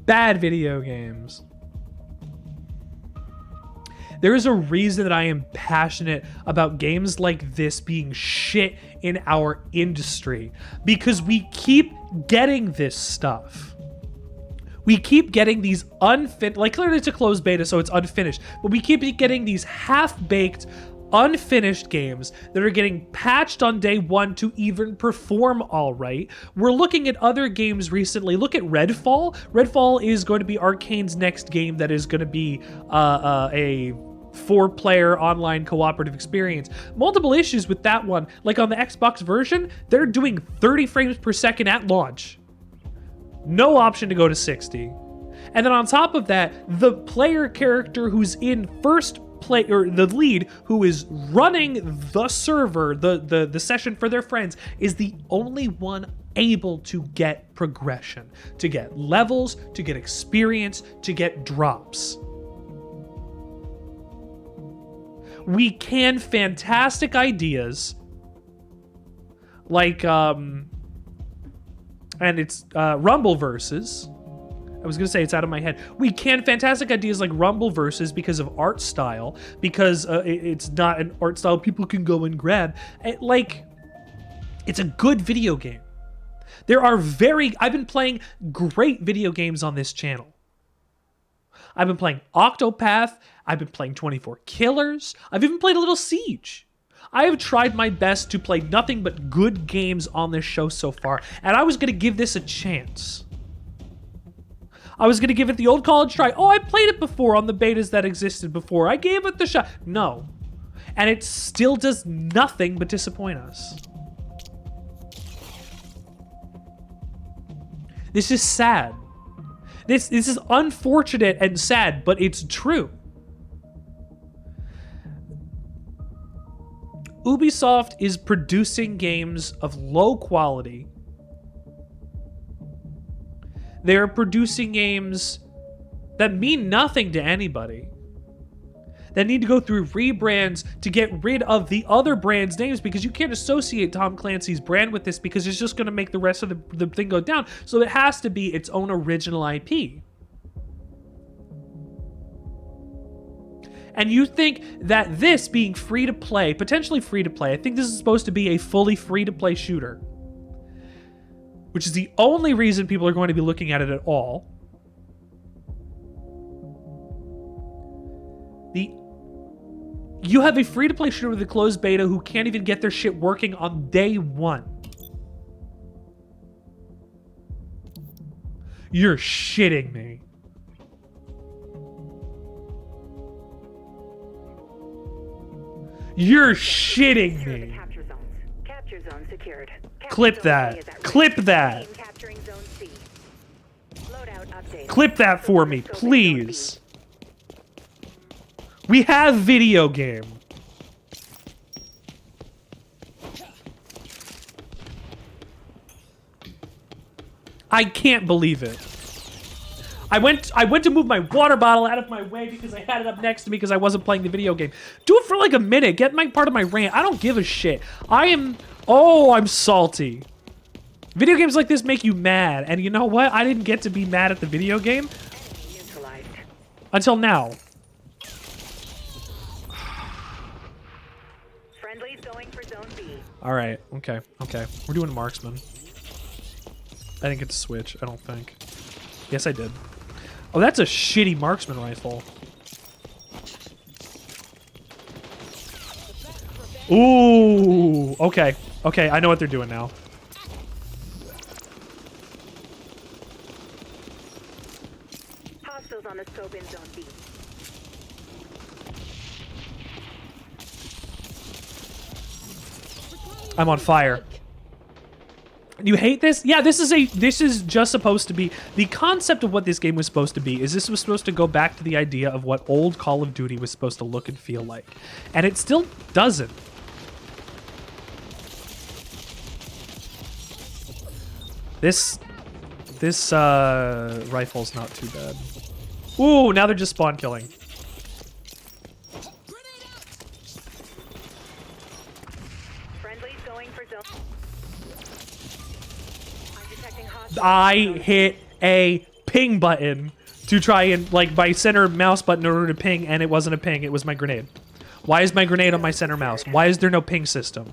Bad video games. There is a reason that I am passionate about games like this being shit in our industry, because we keep getting this stuff. We keep getting these unfinished, like clearly it's a closed beta, so it's unfinished, but we keep getting these half-baked, unfinished games that are getting patched on day one to even perform all right. We're looking at other games recently. Look at Redfall. Redfall is going to be Arcane's next game that is going to be a 4-player online cooperative experience. Multiple issues with that one. Like on the Xbox version, they're doing 30 frames per second at launch. No option to go to 60. And then on top of that, the player character who's in first play, or the lead who is running the server, the session for their friends, is the only one able to get progression, to get levels, to get experience, to get drops. We can fantastic ideas like and it's Rumble versus. I was going to say it's out of my head. We can fantastic ideas like Rumble versus because of art style, because it's not an art style people can go and grab. It's a good video game. I've been playing great video games on this channel. I've been playing Octopath. I've been playing 24 Killers. I've even played a little Siege. I have tried my best to play nothing but good games on this show so far, and I was going to give this a chance. I was going to give it the old college try. Oh, I played it before on the betas that existed before. I gave it the shot. No. And it still does nothing but disappoint us. This is sad. This is unfortunate and sad, but it's true. Ubisoft is producing games of low quality. They're producing games that mean nothing to anybody, that need to go through rebrands to get rid of the other brands' names, because you can't associate Tom Clancy's brand with this because it's just going to make the rest of the thing go down. So it has to be its own original IP. And you think that this being free to play, potentially free to play, I think this is supposed to be a fully free to play shooter, which is the only reason people are going to be looking at it at all. You have a free-to-play shooter with a closed beta who can't even get their shit working on day one. You're shitting me. You're shitting me. Capture zone secured. Clip that. Clip that. Clip that for me, please. We have video game. I can't believe it. I went to move my water bottle out of my way because I had it up next to me because I wasn't playing the video game. Do it for like a minute. Get my part of my rant. I don't give a shit. I'm salty. Video games like this make you mad. And you know what? I didn't get to be mad at the video game until now. Friendly's going for zone B. All right. Okay. We're doing marksman. I didn't get to switch, I don't think. Yes, I did. Oh, that's a shitty marksman rifle. Ooh, okay. Okay, I know what they're doing now. Hostiles on the scope in zone B. I'm on fire. You hate this? Yeah, this is just supposed to be the concept of what this game was supposed to be. Is this was supposed to go back to the idea of what old Call of Duty was supposed to look and feel like, and it still doesn't. This rifle's not too bad. Ooh, now they're just spawn killing. Friendly's going for zone. I hit a ping button to try and, like, my center mouse button in order to ping, and it wasn't a ping, it was my grenade. Why is my grenade on my center mouse? Why is there no ping system?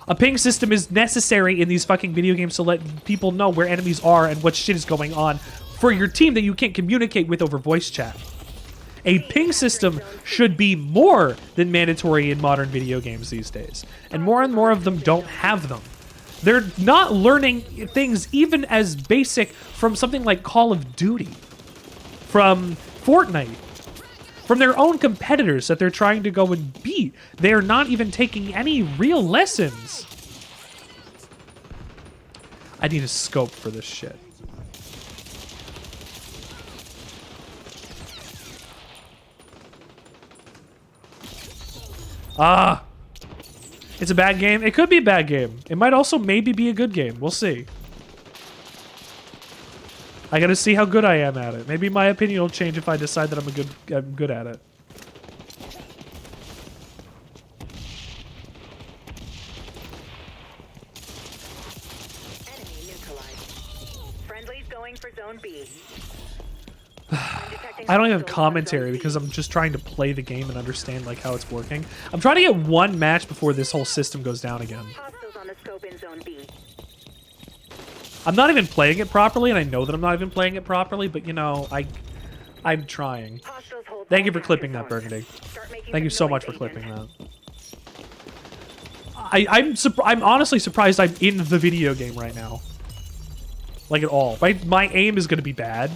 A ping system is necessary in these fucking video games to let people know where enemies are and what shit is going on for your team that you can't communicate with over voice chat. A ping system should be more than mandatory in modern video games these days, and more of them don't have them. They're not learning things even as basic from something like Call of Duty, from Fortnite, from their own competitors that they're trying to go and beat. They're not even taking any real lessons. I need a scope for this shit. Ah! It's a bad game. It could be a bad game. It might also maybe be a good game. We'll see. I gotta see how good I am at it. Maybe my opinion will change if I decide that I'm good at it. Enemy neutralized. Friendly's going for zone B. I don't even have commentary because I'm just trying to play the game and understand like how it's working. I'm trying to get one match before this whole system goes down again. Hostiles on the scope in zone B. I'm not even playing it properly, and I know that I'm not even playing it properly, but you know, I'm trying. Thank you for clipping that, Burgundy. Thank you so much for clipping that. I'm honestly surprised I'm in the video game right now. Like at all. My aim is going to be bad.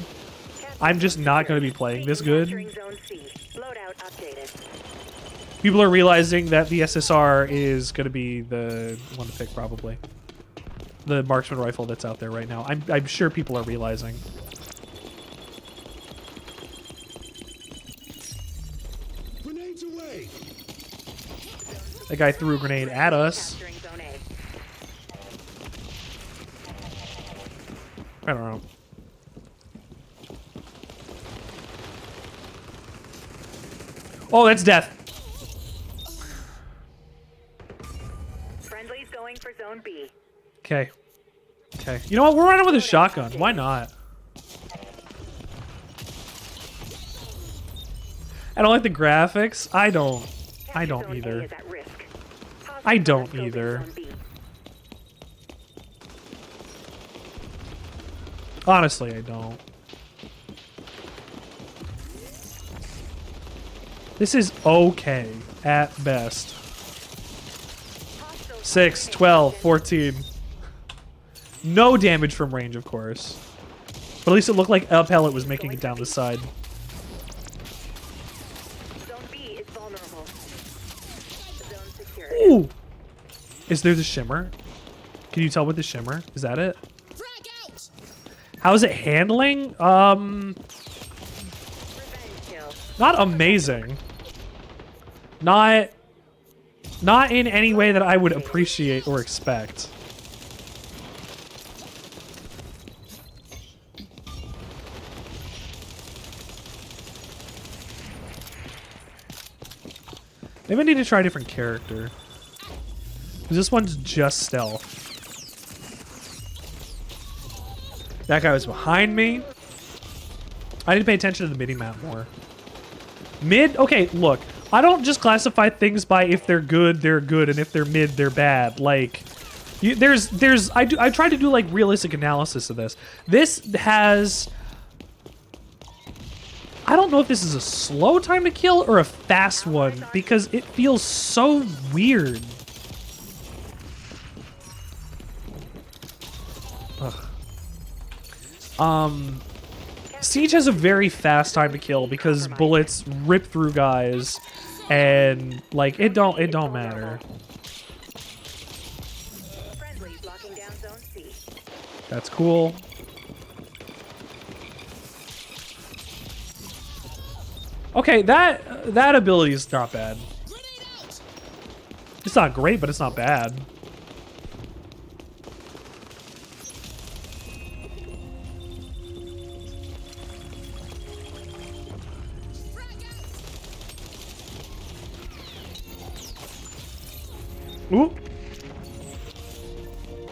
I'm just not going to be playing this good. People are realizing that the SSR is going to be the one to pick, probably. The marksman rifle that's out there right now. I'm sure people are realizing. Grenades away. That guy threw a grenade at us. I don't know. Oh, that's death. Friendly's going for zone B. Okay. Okay. You know what? We're running with a shotgun. Why not? I don't like the graphics. I don't either. I don't either. Honestly, I don't. This is okay at best. 6, 12, 14. No damage from range, of course. But at least it looked like a pellet was making it down the side. Zone B is vulnerable. Zone secure. Ooh! Is there the shimmer? Can you tell with the shimmer? Is that it? How's it handling? Revenge kill. Not amazing. Not in any way that I would appreciate or expect. Maybe I need to try a different character. Because this one's just stealth. That guy was behind me. I need to pay attention to the mini-map more. Mid? Okay, look. I don't just classify things by if they're good, and if they're mid, they're bad. Like, I try to do, like, realistic analysis of this. This has... I don't know if this is a slow time to kill or a fast one, because it feels so weird. Ugh. Siege has a very fast time to kill because bullets rip through guys, and like it don't matter. Friendly locking down zone C. That's cool. Okay, that ability is not bad. It's not great, but it's not bad. Ooh.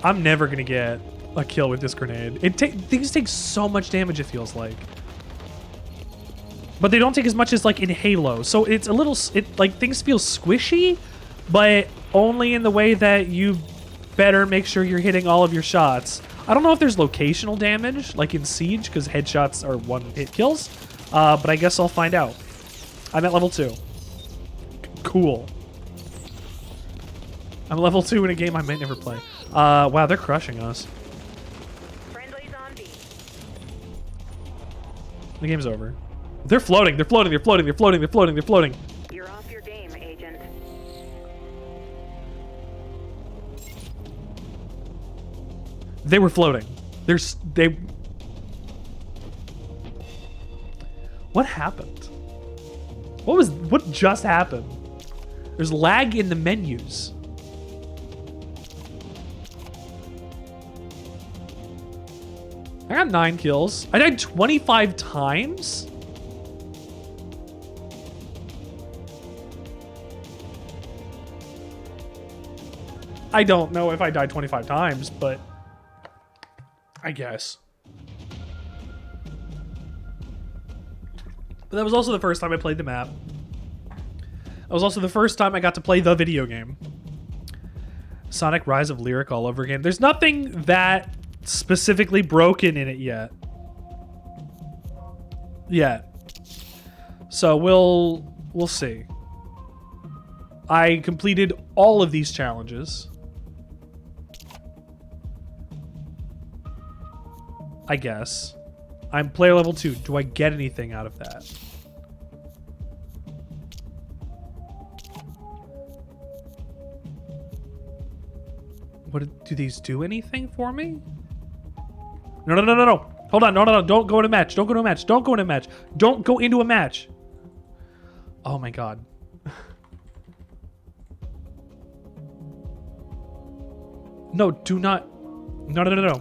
I'm never gonna get a kill with this grenade. Things take so much damage, it feels like. But they don't take as much as like in Halo. So it's a little, like things feel squishy, but only in the way that you better make sure you're hitting all of your shots. I don't know if there's locational damage like in Siege because headshots are one-hit kills, but I guess I'll find out. I'm at level 2. Cool. I'm level 2 in a game I might never play. Wow, they're crushing us. Friendly's on B. The game's over. They're floating. They're floating. They're floating. They're floating. They're floating. They're floating. You're off your game, agent. They were floating. They. What happened? What just happened? There's lag in the menus. I got 9 kills. I died 25 times? I don't know if I died 25 times, but I guess. But that was also the first time I played the map. That was also the first time I got to play the video game. Sonic Rise of Lyric all over again. There's nothing that specifically broken in it yet. So we'll see. I completed all of these challenges. I guess. I'm player level 2. Do I get anything out of that? What do these do anything for me? No. Hold on. No. Don't go in a match. Don't go to a match. Don't go in a match. Don't go into a match. Oh my god. No, do not. No.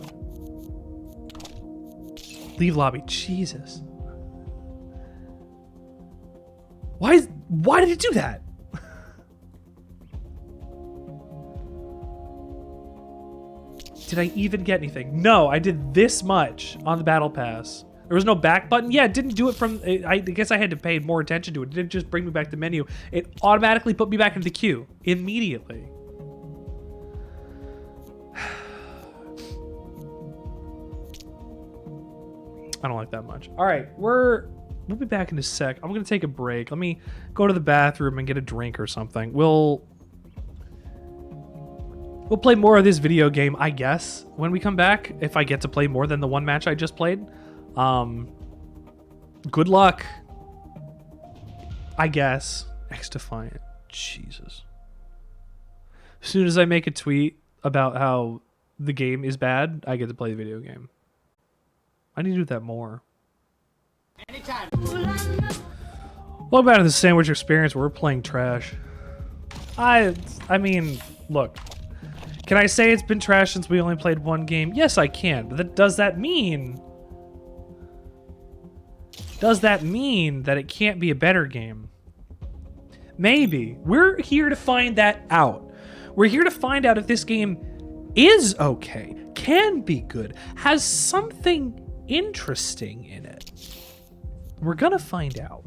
Leave lobby. Jesus. Why did it do that? Did I even get anything? No, I did this much on the battle pass. There was no back button. Yeah, it didn't do it from... I guess I had to pay more attention to it. It didn't just bring me back to the menu. It automatically put me back into the queue. Immediately. I don't like that much. All right, we're We'll be back in a sec. I'm going to take a break. Let me go to the bathroom and get a drink or something. We'll play more of this video game, I guess, when we come back. If I get to play more than the one match I just played. Good luck. I guess. XDefiant. Jesus. As soon as I make a tweet about how the game is bad, I get to play the video game. I need to do that more. Anytime. Welcome back to the Sandwich Experience where we're playing trash. I mean, look. Can I say it's been trash since we only played one game? Yes, I can. But does that mean... Does that mean that it can't be a better game? Maybe. We're here to find that out. We're here to find out if this game is okay, can be good, has something interesting in it. We're gonna find out.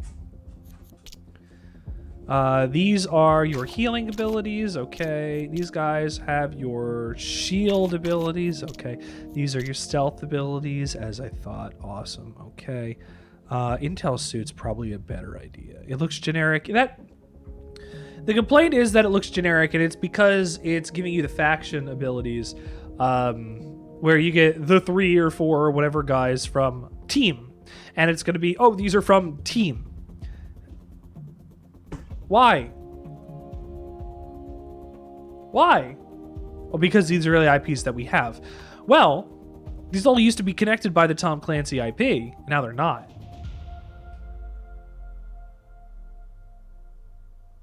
These are your healing abilities, okay. These guys have your shield abilities, okay. These are your stealth abilities, as I thought. Awesome, okay. Intel suit's probably a better idea. It looks generic. The complaint is that it looks generic, and it's because it's giving you the faction abilities, where you get the 3 or 4 or whatever guys from team. And it's going to be, oh, these are from team. Why? Why? Well, because these are really IPs that we have. Well, these all used to be connected by the Tom Clancy IP. Now they're not.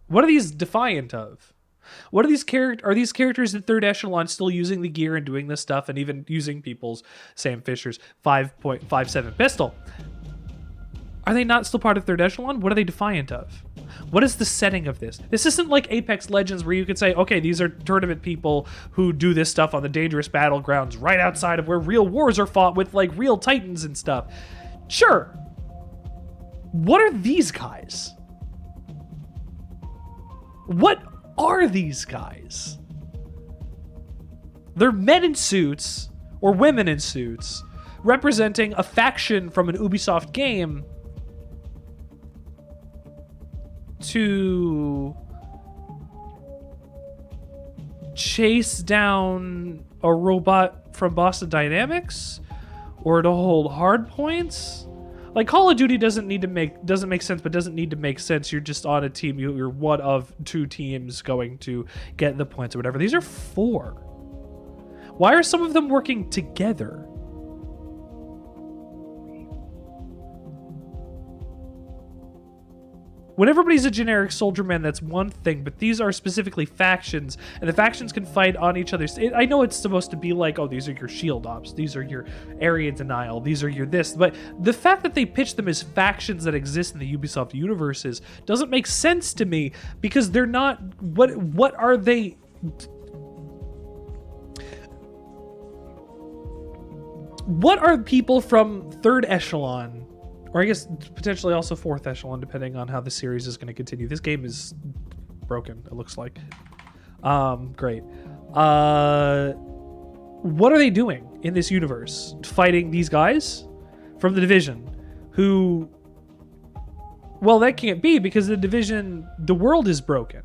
What are these defiant of? What are these are these characters in third echelon still using the gear and doing this stuff and even using people's Sam Fisher's 5.57 pistol? Are they not still part of third echelon? What are they defiant of? What is the setting of this? This isn't like Apex Legends where you could say, okay, these are tournament people who do this stuff on the dangerous battlegrounds right outside of where real wars are fought with like real titans and stuff. Sure. What are these guys? What are these guys? They're men in suits, or women in suits, representing a faction from an Ubisoft game to chase down a robot from Boston Dynamics, or to hold hard points. Like, Call of Duty doesn't make sense, but doesn't need to make sense. You're just on a team. You're one of 2 teams going to get the points or whatever. These are 4. Why are some of them working together? When everybody's a generic soldier man, that's one thing, but these are specifically factions, and the factions can fight on each other's... I know it's supposed to be like, oh, these are your shield ops, these are your area denial, these are your this, but the fact that they pitch them as factions that exist in the Ubisoft universes doesn't make sense to me, because they're not... What are they... What are people from third echelon, or I guess potentially also fourth echelon, depending on how the series is going to continue. This game is broken, it looks like. Great. What are they doing in this universe? Fighting these guys from the Division who... Well, that can't be, because the Division, the world is broken.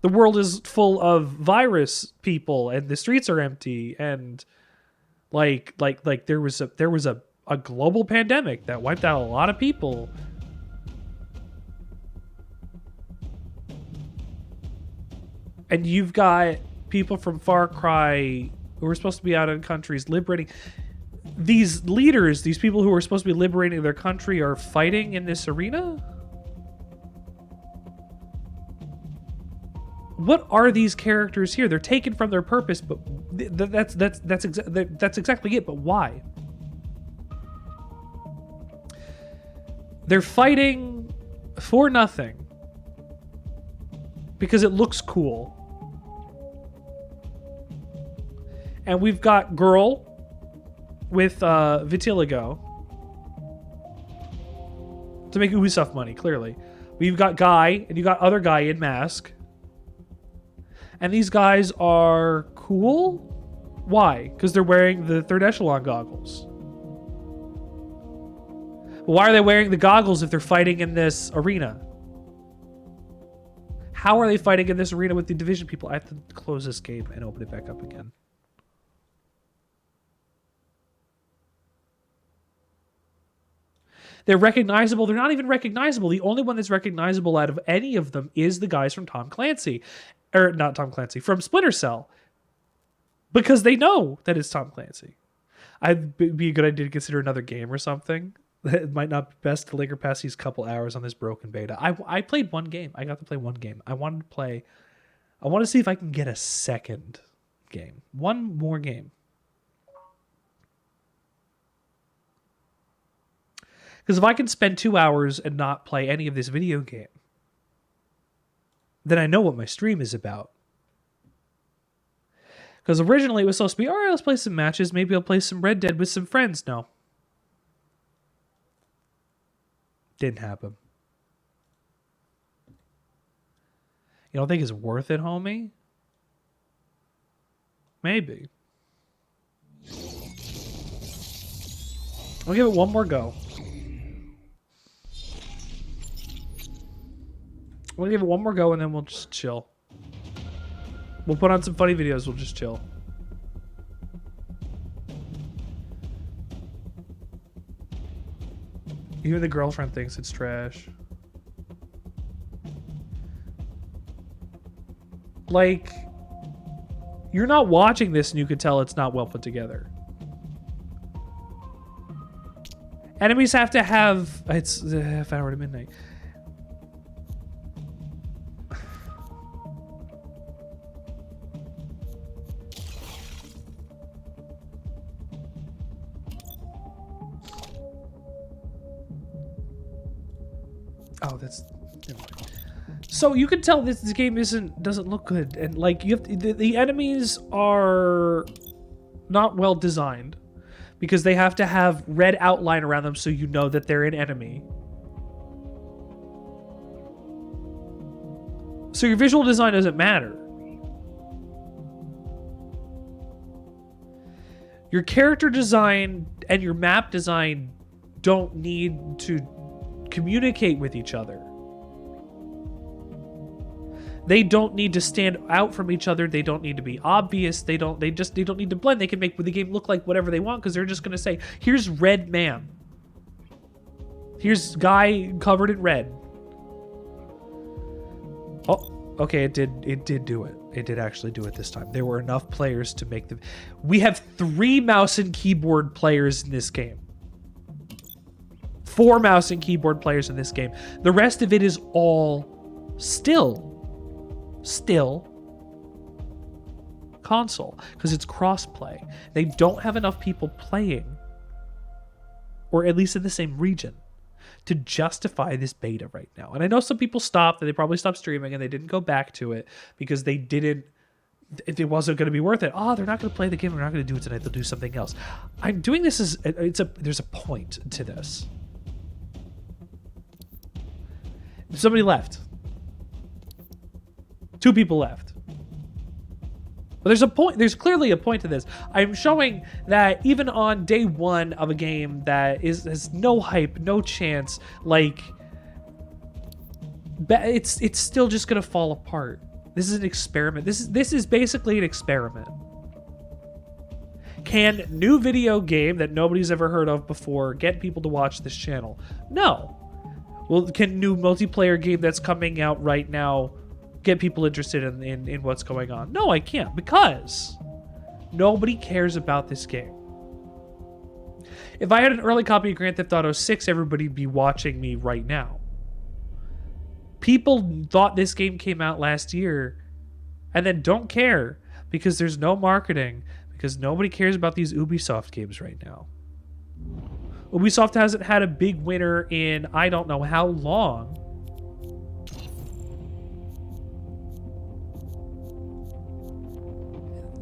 The world is full of virus people, and the streets are empty, and like there was a global pandemic that wiped out a lot of people. And you've got people from Far Cry who are supposed to be out in countries liberating. These leaders, these people who are supposed to be liberating their country, are fighting in this arena? What are these characters here? They're taken from their purpose, but that's exactly it. But why? They're fighting for nothing because it looks cool. And we've got girl with vitiligo to make Ubisoft money, clearly. We've got guy, and you got other guy in mask. And these guys are cool? Why? Because they're wearing the third echelon goggles. Why are they wearing the goggles if they're fighting in this arena? How are they fighting in this arena with the Division people? I have to close this game and open it back up again. They're recognizable. They're not even recognizable. The only one that's recognizable out of any of them is the guys from Tom Clancy. Or not Tom Clancy, from Splinter Cell. Because they know that it's Tom Clancy. I'd be a good idea to consider another game or something. It might not be best to linger past these couple hours on this broken beta. I played one game. I got to play one game. I want to see if I can get a second game. One more game. Because if I can spend 2 hours and not play any of this video game, then I know what my stream is about. Because originally it was supposed to be, all right, let's play some matches. Maybe I'll play some Red Dead with some friends. No. Didn't happen. You don't think it's worth it, homie? Maybe. I'll give it one more go. We'll give it one more go and then we'll just chill. We'll put on some funny videos. We'll just chill. Even the girlfriend thinks it's trash. Like, you're not watching this and you can tell it's not well put together. Enemies have to have... It's a half hour to midnight. Oh, that's... So you can tell this game doesn't look good, and like you have the enemies are not well designed because they have to have red outline around them so you know that they're an enemy. So your visual design doesn't matter. Your character design and your map design don't need to communicate with each other. They don't need to stand out from each other. They don't need to be obvious. They don't need to blend. They can make the game look like whatever they want because they're just going to say, here's red man. Here's guy covered in red. Oh, okay, it did do it. It did actually do it this time. There were enough players to make them. We have 3 mouse and keyboard players in this game. 4 mouse and keyboard players in this game. The rest of it is all still console because it's cross-play. They don't have enough people playing, or at least in the same region, to justify this beta right now. And I know some people stopped, and they probably stopped streaming, and they didn't go back to it because they didn't. It wasn't going to be worth it. Oh, they're not going to play the game. They're not going to do it tonight. They'll do something else. I'm doing this as there's a point to this. Somebody left. 2 people left. But there's a point. There's clearly a point to this. I'm showing that even on day 1 of a game that has no hype, no chance, like it's still just gonna fall apart. This is an experiment. This is basically an experiment. Can new video game that nobody's ever heard of before get people to watch this channel? No. Well, can new multiplayer game that's coming out right now get people interested in what's going on? No, I can't, because nobody cares about this game. If I had an early copy of Grand Theft Auto 6, everybody'd be watching me right now. People thought this game came out last year and then don't care because there's no marketing, because nobody cares about these Ubisoft games right now. Ubisoft hasn't had a big winner in I don't know how long.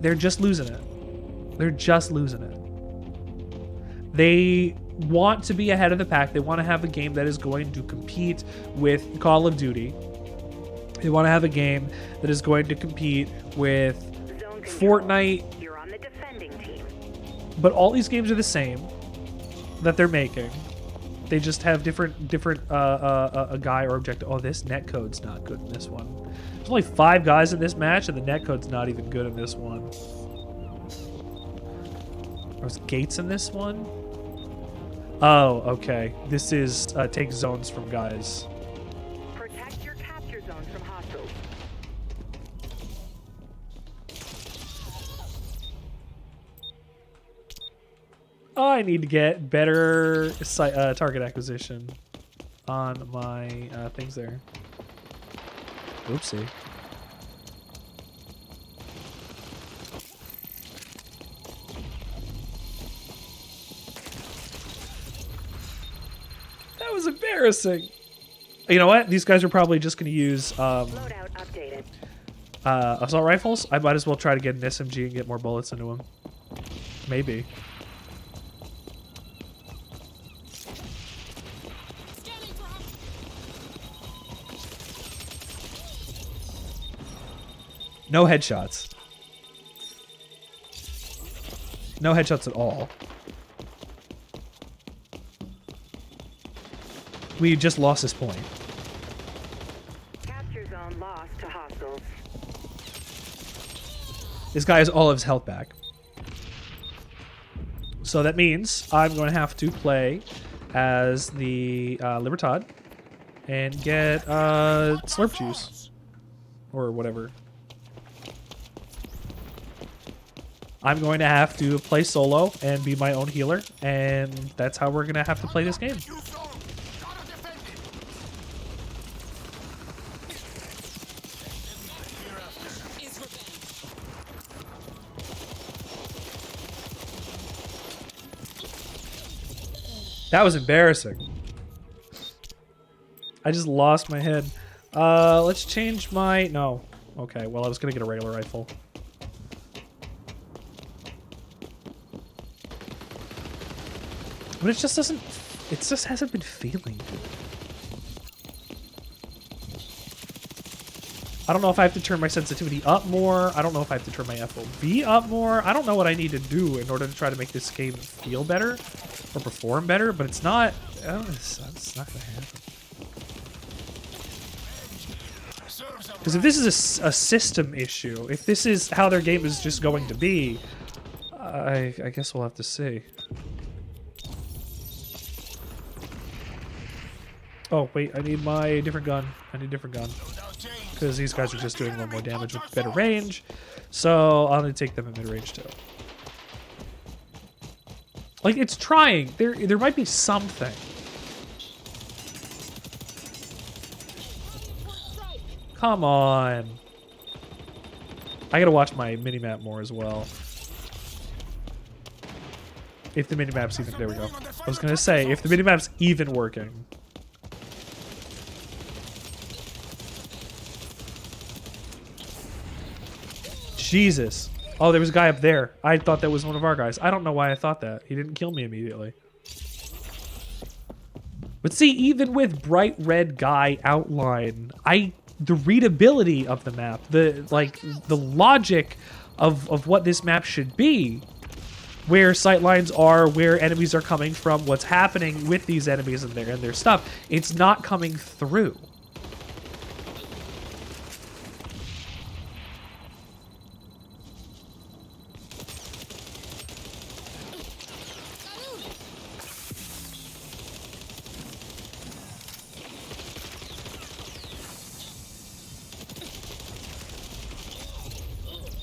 They're just losing it. They're just losing it. They want to be ahead of the pack. They want to have a game that is going to compete with Call of Duty. They want to have a game that is going to compete with Fortnite. You're on the defending team. But all these games are the same that they're making. They just have different a guy or objective. Oh, this netcode's not good in this one. There's only 5 guys in this match, and the netcode's not even good in this one. There's gates in this one. Oh, okay. This is take zones from guys. Protect your capture zones from hostiles. I need to get better target acquisition on my things there. Oopsie. That was embarrassing. You know what? These guys are probably just going to use Loadout updated. assault rifles. I might as well try to get an SMG and get more bullets into them. Maybe. No headshots. No headshots at all. We just lost this point. Capture zone lost to hostiles. This guy has all of his health back. So that means I'm going to have to play as the Libertad and get slurp juice. Or whatever. I'm going to have to play solo and be my own healer, and that's how we're going to have to play this game. That was embarrassing. I just lost my head. Let's change my... No. Okay, well, I was going to get a regular rifle. But it just doesn't... It just hasn't been feeling good. I don't know if I have to turn my sensitivity up more. I don't know if I have to turn my FOV up more. I don't know what I need to do in order to try to make this game feel better or perform better, but it's not... It's not going to happen. Because if this is a system issue, if this is how their game is just going to be, I guess we'll have to see. Oh, wait, I need my different gun. I need a different gun. Because these guys are just doing a little more damage with better range. So I'll need to take them at mid-range too. Like, it's trying. There might be something. Come on. I gotta watch my minimap more as well. If the minimap's even... There we go. I was gonna say, if the minimap's even working. Jesus. Oh, there was a guy up there. I thought that was one of our guys. I don't know why I thought that. He didn't kill me immediately. But see, even with bright red guy outline, the readability of the map, the logic of what this map should be, where sightlines are, where enemies are coming from, what's happening with these enemies and their stuff, it's not coming through.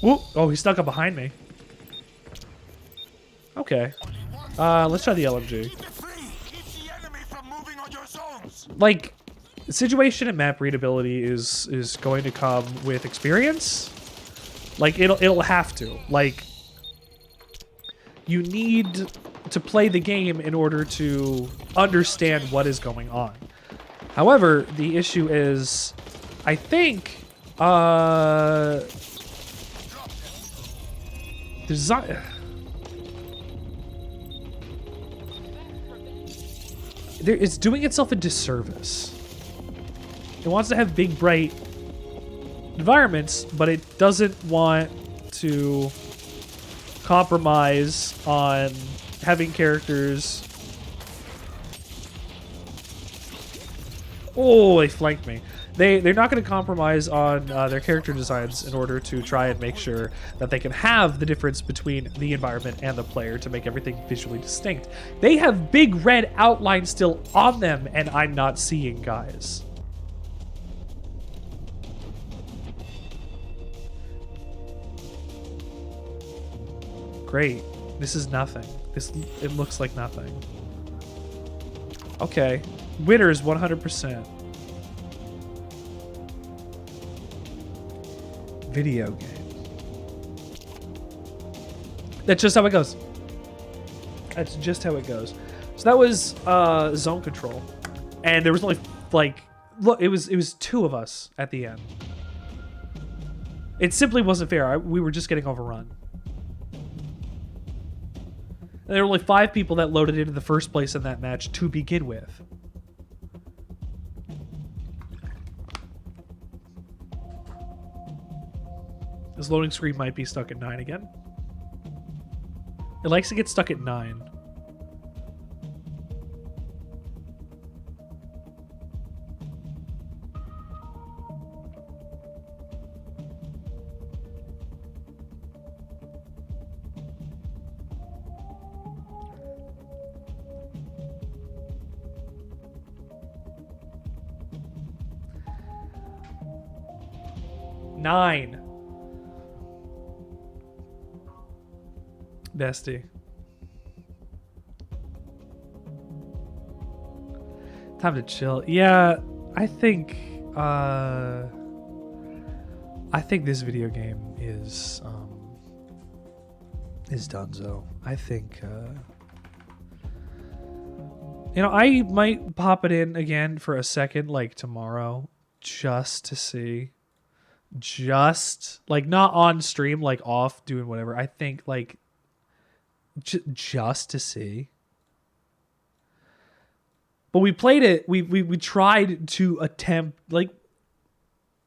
Whoop. Oh, he snuck up behind me. Okay. Let's try the LMG. Like, situation and map readability is going to come with experience. Like, it'll have to. Like, you need to play the game in order to understand what is going on. However, the issue is, I think, design. It's doing itself a disservice. It wants to have big, bright environments, but it doesn't want to compromise on having characters Oh, they flanked me. They're not going to compromise on their character designs in order to try and make sure that they can have the difference between the environment and the player to make everything visually distinct. They have big red outlines still on them, and I'm not seeing, guys. Great. This is nothing. It looks like nothing. Okay. Winners 100%. Video games. That's just how it goes. That's just how it goes. So that was zone control. And there was only like look, it was 2 of us at the end. It simply wasn't fair. We were just getting overrun. And there were only 5 people that loaded into the first place in that match to begin with. This loading screen might be stuck at 9 again. It likes to get stuck at 9. Nine. Bestie. Time to chill. Yeah, I think this video game is donezo. I think you know, I might pop it in again for a second, like tomorrow, just to see. Just like not on stream, like off doing whatever. I think like just to see. But we played it. We tried to attempt like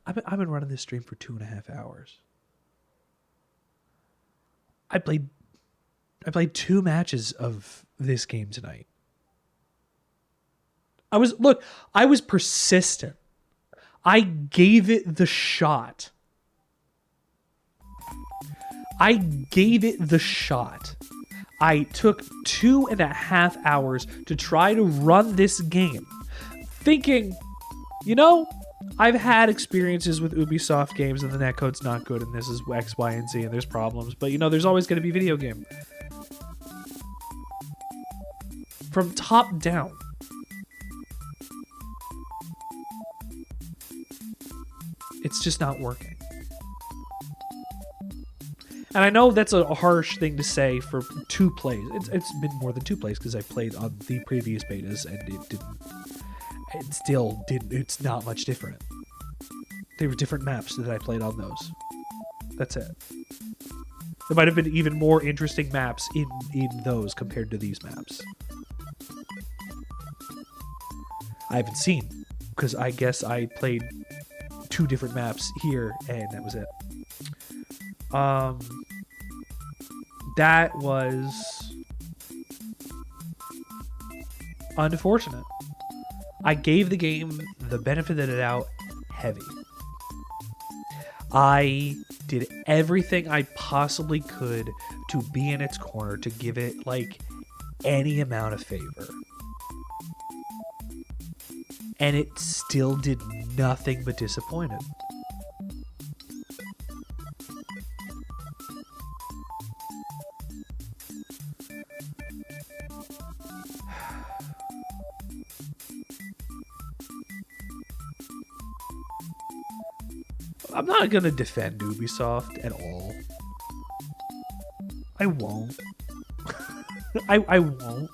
I've been running this stream for 2.5 hours. I played 2 matches of this game tonight. I was persistent. I gave it the shot. I gave it the shot. I took 2.5 hours to try to run this game, thinking, you know, I've had experiences with Ubisoft games and the netcode's not good and this is X, Y, and Z and there's problems, but you know, there's always going to be video game. From top down. It's just not working. And I know that's a harsh thing to say for 2 plays. It's been more than 2 plays because I played on the previous betas and it still didn't. It's not much different. There were different maps that I played on those. That's it. There might have been even more interesting maps in those compared to these maps. I haven't seen because I guess I played 2 different maps here and that was it. That was unfortunate. I gave the game the benefit of the doubt heavy. I did everything I possibly could to be in its corner, to give it like any amount of favor. And it still did nothing but disappointed. I'm not going to defend Ubisoft at all. I won't. I won't.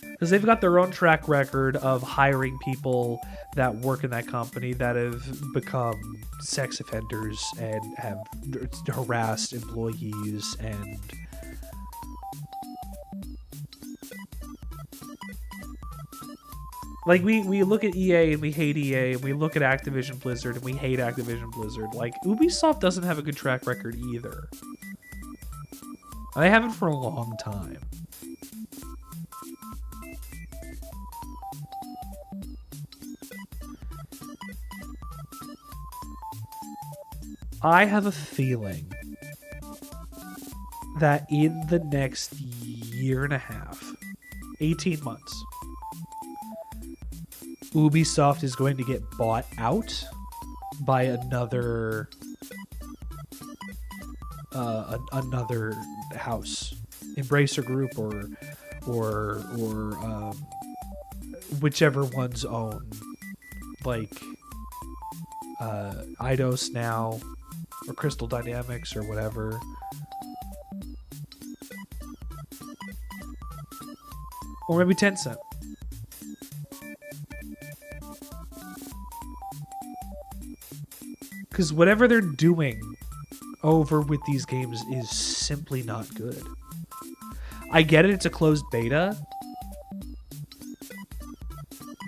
Because they've got their own track record of hiring people that work in that company that have become sex offenders and have harassed employees and... Like, we look at EA and we hate EA, and we look at Activision Blizzard and we hate Activision Blizzard. Like, Ubisoft doesn't have a good track record either. And they haven't for a long time. I have a feeling that in the next year and a half, 18 months, Ubisoft is going to get bought out by another house, Embracer Group or whichever one's own, like Eidos now or Crystal Dynamics or whatever. Or maybe Tencent. Because whatever they're doing over with these games is simply not good. I get it, it's a closed beta.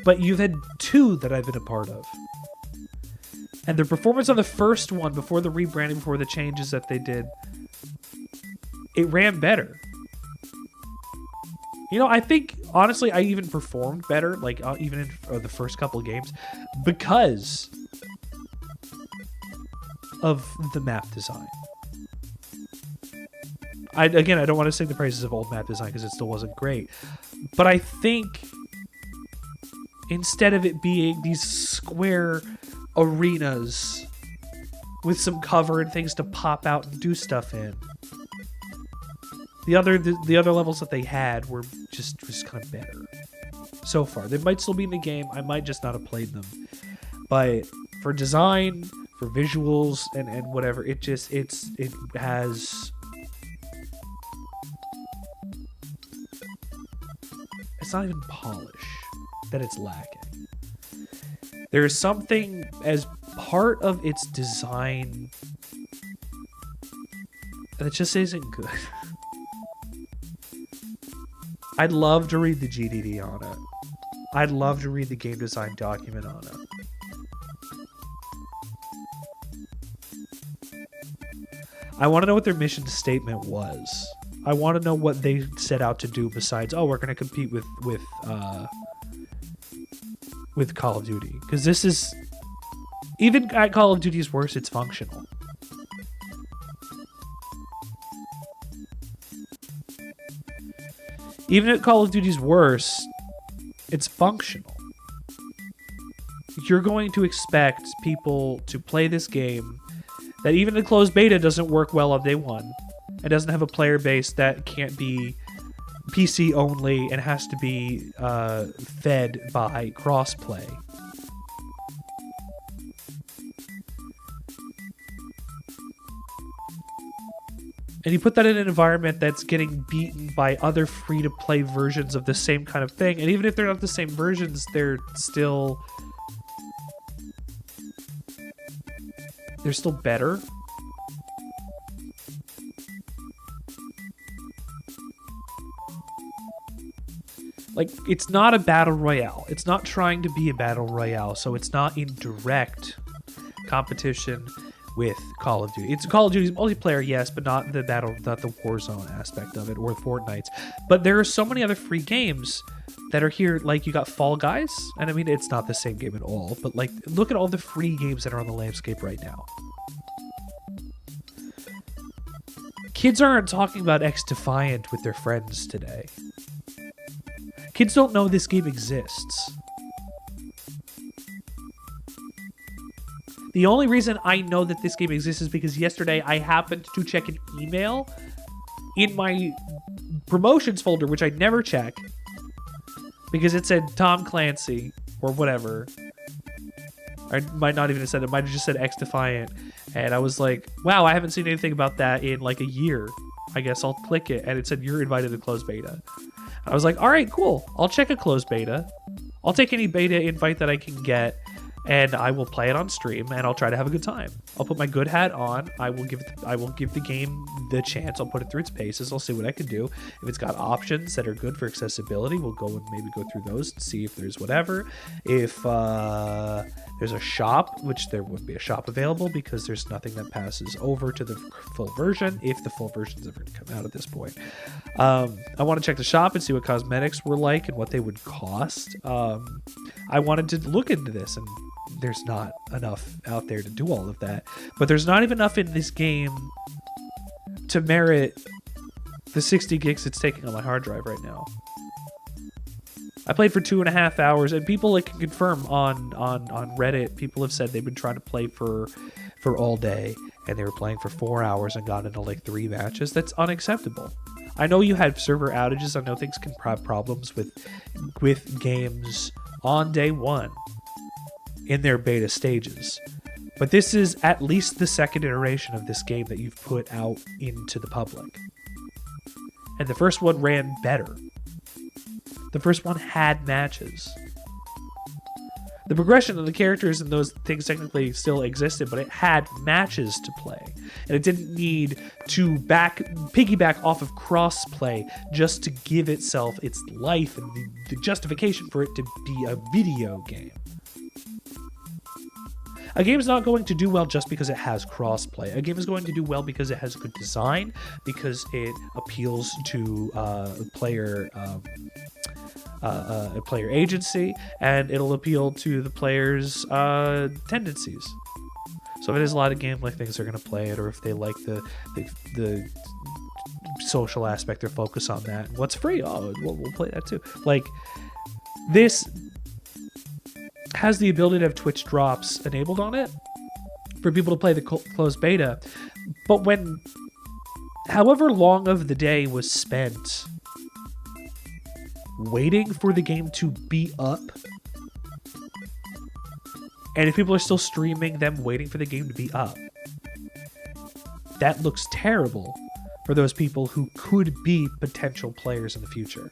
But you've had 2 that I've been a part of. And the performance on the first one, before the rebranding, before the changes that they did, it ran better. You know, I think, honestly, I even performed better, like, even in the first couple of games, because of the map design. I don't want to sing the praises of old map design, because it still wasn't great. But I think, instead of it being these square arenas with some cover and things to pop out and do stuff in, the other levels that they had were just kind of better so far. They might still be in the game. I might just not have played them. But for design, for visuals, and whatever, it has... It's not even polish that it's lacking. There is something as part of its design that just isn't good. I'd love to read the GDD on it. I'd love to read the game design document on it. I want to know what their mission statement was. I want to know what they set out to do besides, oh, we're going to compete with Call of Duty. Because this is... Even at Call of Duty's worst, it's functional. Even at Call of Duty's worst, it's functional. You're going to expect people to play this game that even in closed beta doesn't work well on day one. It doesn't have a player base that can't be PC only and has to be fed by crossplay. And you put that in an environment that's getting beaten by other free-to-play versions of the same kind of thing. And even if they're not the same versions, they're still better. Like, it's not a battle royale. It's not trying to be a battle royale, so it's not in direct competition with Call of Duty. It's Call of Duty's multiplayer, yes, but not the Warzone aspect of it, or Fortnite's. But there are so many other free games that are here. Like, you got Fall Guys, and I mean, it's not the same game at all, but like, look at all the free games that are on the landscape right now. Kids aren't talking about XDefiant with their friends today. Kids don't know this game exists. The only reason I know that this game exists is because yesterday I happened to check an email in my promotions folder, which I never check, because it said Tom Clancy or whatever. I might not even have said it. Might have just said XDefiant. And I was like, wow, I haven't seen anything about that in like a year. I guess I'll click it. And it said, you're invited to closed beta. I was like, all right, cool. I'll check a closed beta. I'll take any beta invite that I can get, and I will play it on stream, and I'll try to have a good time. I'll put my good hat on. I will give the game the chance. I'll put it through its paces. I'll see what I can do. If it's got options that are good for accessibility, we'll go and maybe go through those and see if there's whatever. If there's a shop, which there wouldn't be a shop available because there's nothing that passes over to the full version, if the full version's ever come out at this point. I want to check the shop and see what cosmetics were like and what they would cost. I wanted to look into this and there's not enough out there to do all of that. But there's not even enough in this game to merit the 60 gigs it's taking on my hard drive right now. I played for 2.5 hours, and people like can confirm on Reddit. People have said they've been trying to play for all day, and they were playing for 4 hours and got into like 3 matches. That's unacceptable. I know you had server outages. I know things can have problems with games on day one in their beta stages, but this is at least the second iteration of this game that you've put out into the public, and the first one ran better. The first one had matches. The progression of the characters and those things technically still existed, but it had matches to play. And it didn't need to piggyback off of cross-play just to give itself its life and the justification for it to be a video game. A game is not going to do well just because it has crossplay. A game is going to do well because it has good design, because it appeals to player agency, and it'll appeal to the player's tendencies. So if it has a lot of game-like things, they're going to play it, or if they like the social aspect, they'll focus on that. And what's free? Oh, we'll play that too. Like, this has the ability to have Twitch drops enabled on it for people to play the closed beta. But when however long of the day was spent waiting for the game to be up, and if people are still streaming them waiting for the game to be up, that looks terrible for those people who could be potential players in the future.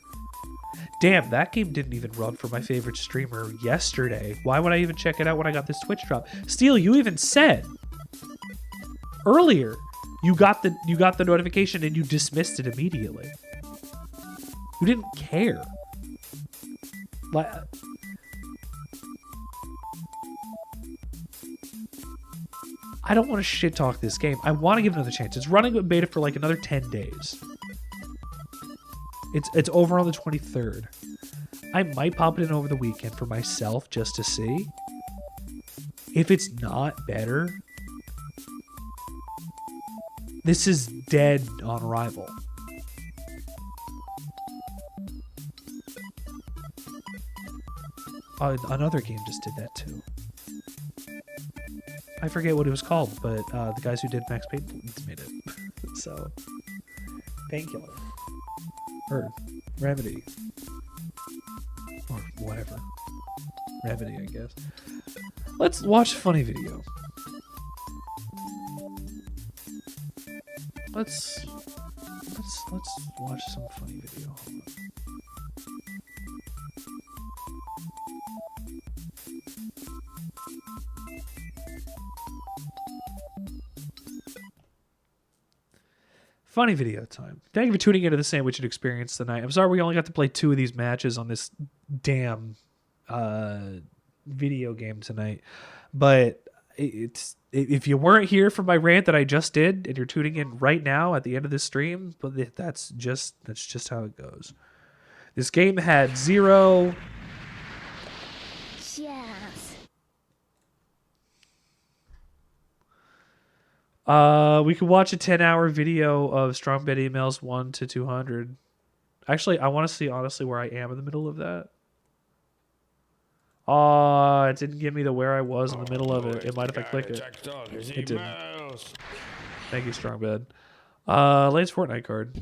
Damn, that game didn't even run for my favorite streamer yesterday. Why would I even check it out when I got this Twitch drop? Steel, you even said earlier you got the notification and you dismissed it immediately. You didn't care. Like, I don't want to shit talk this game. I want to give it another chance. It's running with beta for like another 10 days. It's over on the 23rd. I might pop it in over the weekend for myself just to see. If it's not better, this is dead on arrival. Another game just did that too. I forget what it was called, but the guys who did Max Payne made it. So, Painkiller. Or Remedy. Or whatever. Remedy, I guess. Let's watch a funny video. Let's watch some funny video. Hold on. Funny video time. Thank you for tuning into the Sandwichard experience tonight. I'm sorry we only got to play 2 of these matches on this damn video game tonight. But if you weren't here for my rant that I just did, and you're tuning in right now at the end of this stream, but that's just how it goes. This game had 0. We could watch a 10-hour video of strong bed emails 1 to 200. Actually, I want to see honestly where I am in the middle of that. It didn't give me where I was in the middle of it. It might if I click it. It didn't. Thank you, strong bed. Latest Fortnite card.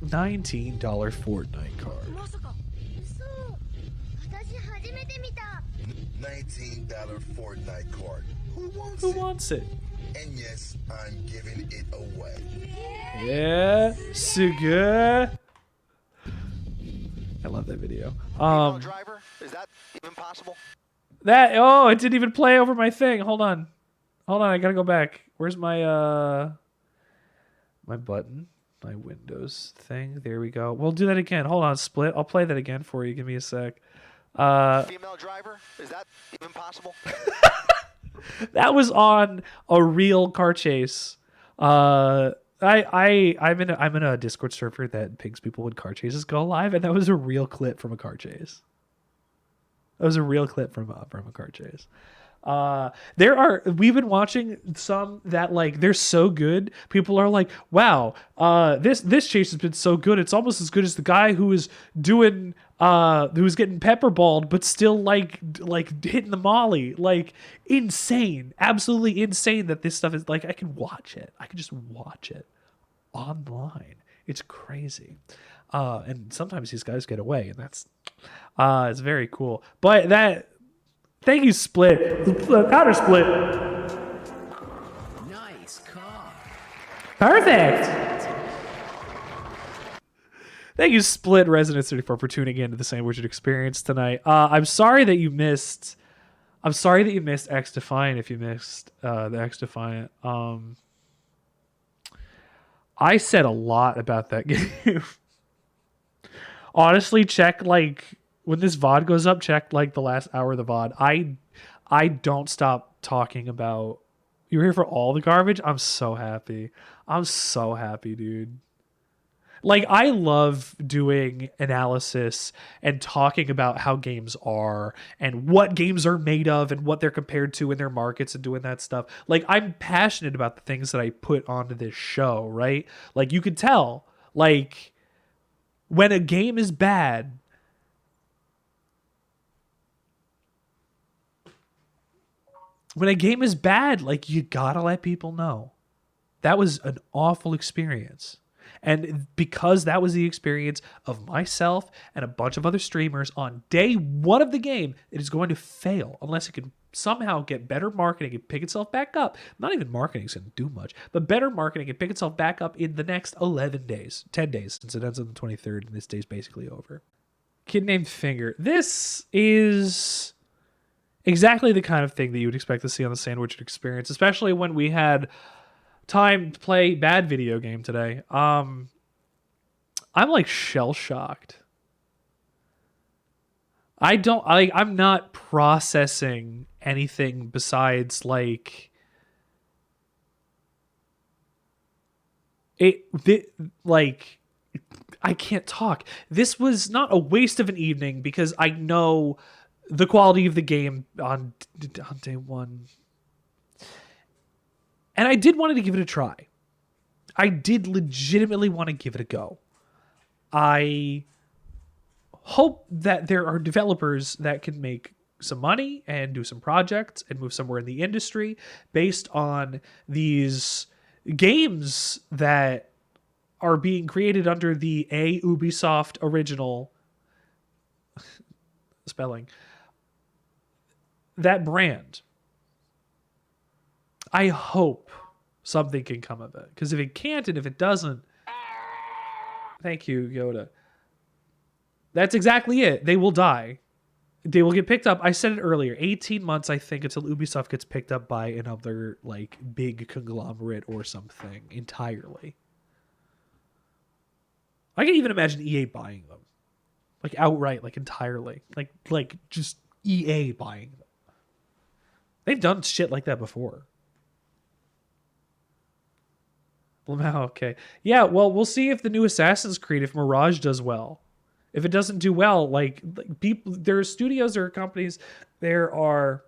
$19 Fortnite card. $19 Fortnite card. Who wants it? And yes, I'm giving it away. Yeah, so good. I love that video. Driver, is that even possible? It didn't even play over my thing. Hold on, I gotta go back. Where's my my button, my Windows thing? There we go. We'll do that again. Hold on, split. I'll play that again for you. Give me a sec. Female driver, is that even possible? That was on a real car chase. That I'm in a Discord server that pings people when car chases go live, and that was a real clip from a car chase. That was a real clip from a car chase. We've been watching some that like they're so good. People are like, wow, this chase has been so good. It's almost as good as the guy who was doing who's getting pepperballed but still like hitting the molly. Like insane, absolutely insane that this stuff is like I can watch it. I can just watch it online. It's crazy. And sometimes these guys get away, and that's it's very cool. But that thank you, Split. Counter Split. Nice car. Perfect. Thank you, Split Resonance 34, for tuning in to the Sandwichard experience tonight. I'm sorry that you missed XDefiant if you missed the XDefiant. I said a lot about that game. Honestly, check like when this VOD goes up, check like the last hour of the VOD. I don't stop talking about you were here for all the garbage. I'm so happy. I'm so happy, dude. Like I love doing analysis and talking about how games are and what games are made of and what they're compared to in their markets and doing that stuff. Like I'm passionate about the things that I put onto this show, right? Like you could tell, like when a game is bad, like you gotta let people know. That was an awful experience. And because that was the experience of myself and a bunch of other streamers on day one of the game, it is going to fail unless it can somehow get better marketing and pick itself back up. Not even marketing is going to do much, but better marketing and pick itself back up in the next 11 days, 10 days, since it ends on the 23rd and this day's basically over. Kid named Finger. This is exactly the kind of thing that you would expect to see on the Sandwichard experience, especially when we had time to play bad video game today. I'm like shell shocked. I'm not processing anything besides like like I can't talk. This was not a waste of an evening because I know the quality of the game on day one. And I did want to give it a try. I did legitimately want to give it a go. I hope that there are developers that can make some money and do some projects and move somewhere in the industry based on these games that are being created under the Ubisoft original spelling. That brand. I hope something can come of it. Because if it can't and if it doesn't, thank you, Yoda. That's exactly it. They will die. They will get picked up. I said it earlier. 18 months, I think, until Ubisoft gets picked up by another like big conglomerate or something entirely. I can even imagine EA buying them. Like outright, like entirely. Like just EA buying them. They've done shit like that before. Okay. Yeah, well, we'll see if the new Assassin's Creed, if Mirage does well. If it doesn't do well, like people, there are studios, there are companies, there are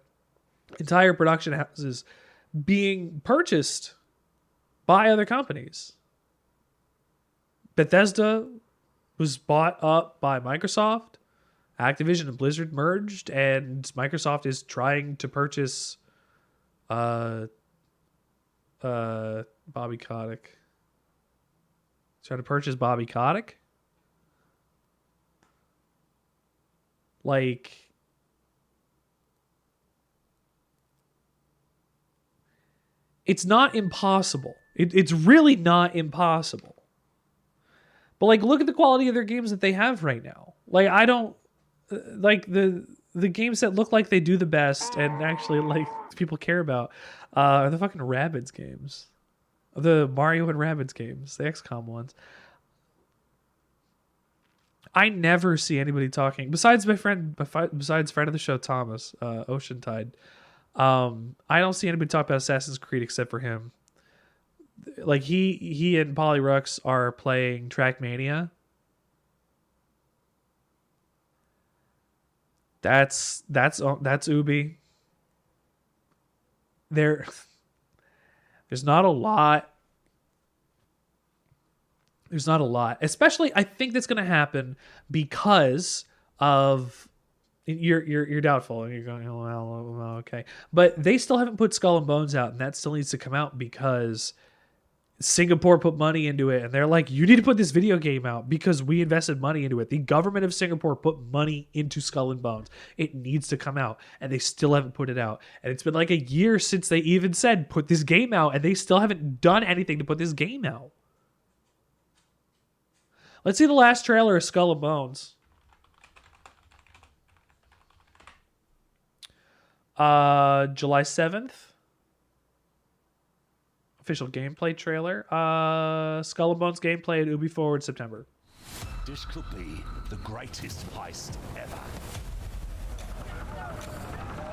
entire production houses being purchased by other companies. Bethesda was bought up by Microsoft. Activision and Blizzard merged, and Microsoft is trying to purchase Bobby Kotick. Trying to purchase Bobby Kotick? Like, it's not impossible. It's really not impossible. But like, look at the quality of their games that they have right now. Like, I don't like the games that look like they do the best and actually like people care about are the fucking Rabbids games, the Mario and Rabbids games, the XCOM ones. I never see anybody talking besides friend of the show, Thomas, Ocean Tide. I don't see anybody talk about Assassin's Creed except for him. like he and Polyrux are playing Trackmania. That's Ubi. There's not a lot. There's not a lot. Especially, I think that's going to happen because of you're doubtful and you're going, oh, well, okay. But they still haven't put Skull and Bones out, and that still needs to come out because Singapore put money into it, and they're like, you need to put this video game out because we invested money into it. The government of Singapore put money into Skull and Bones. It needs to come out, and they still haven't put it out. And it's been like a year since they even said put this game out, and they still haven't done anything to put this game out. Let's see the last trailer of Skull and Bones. July 7th. Official gameplay trailer. Skull and Bones gameplay at Ubi Forward September. This could be the greatest heist ever.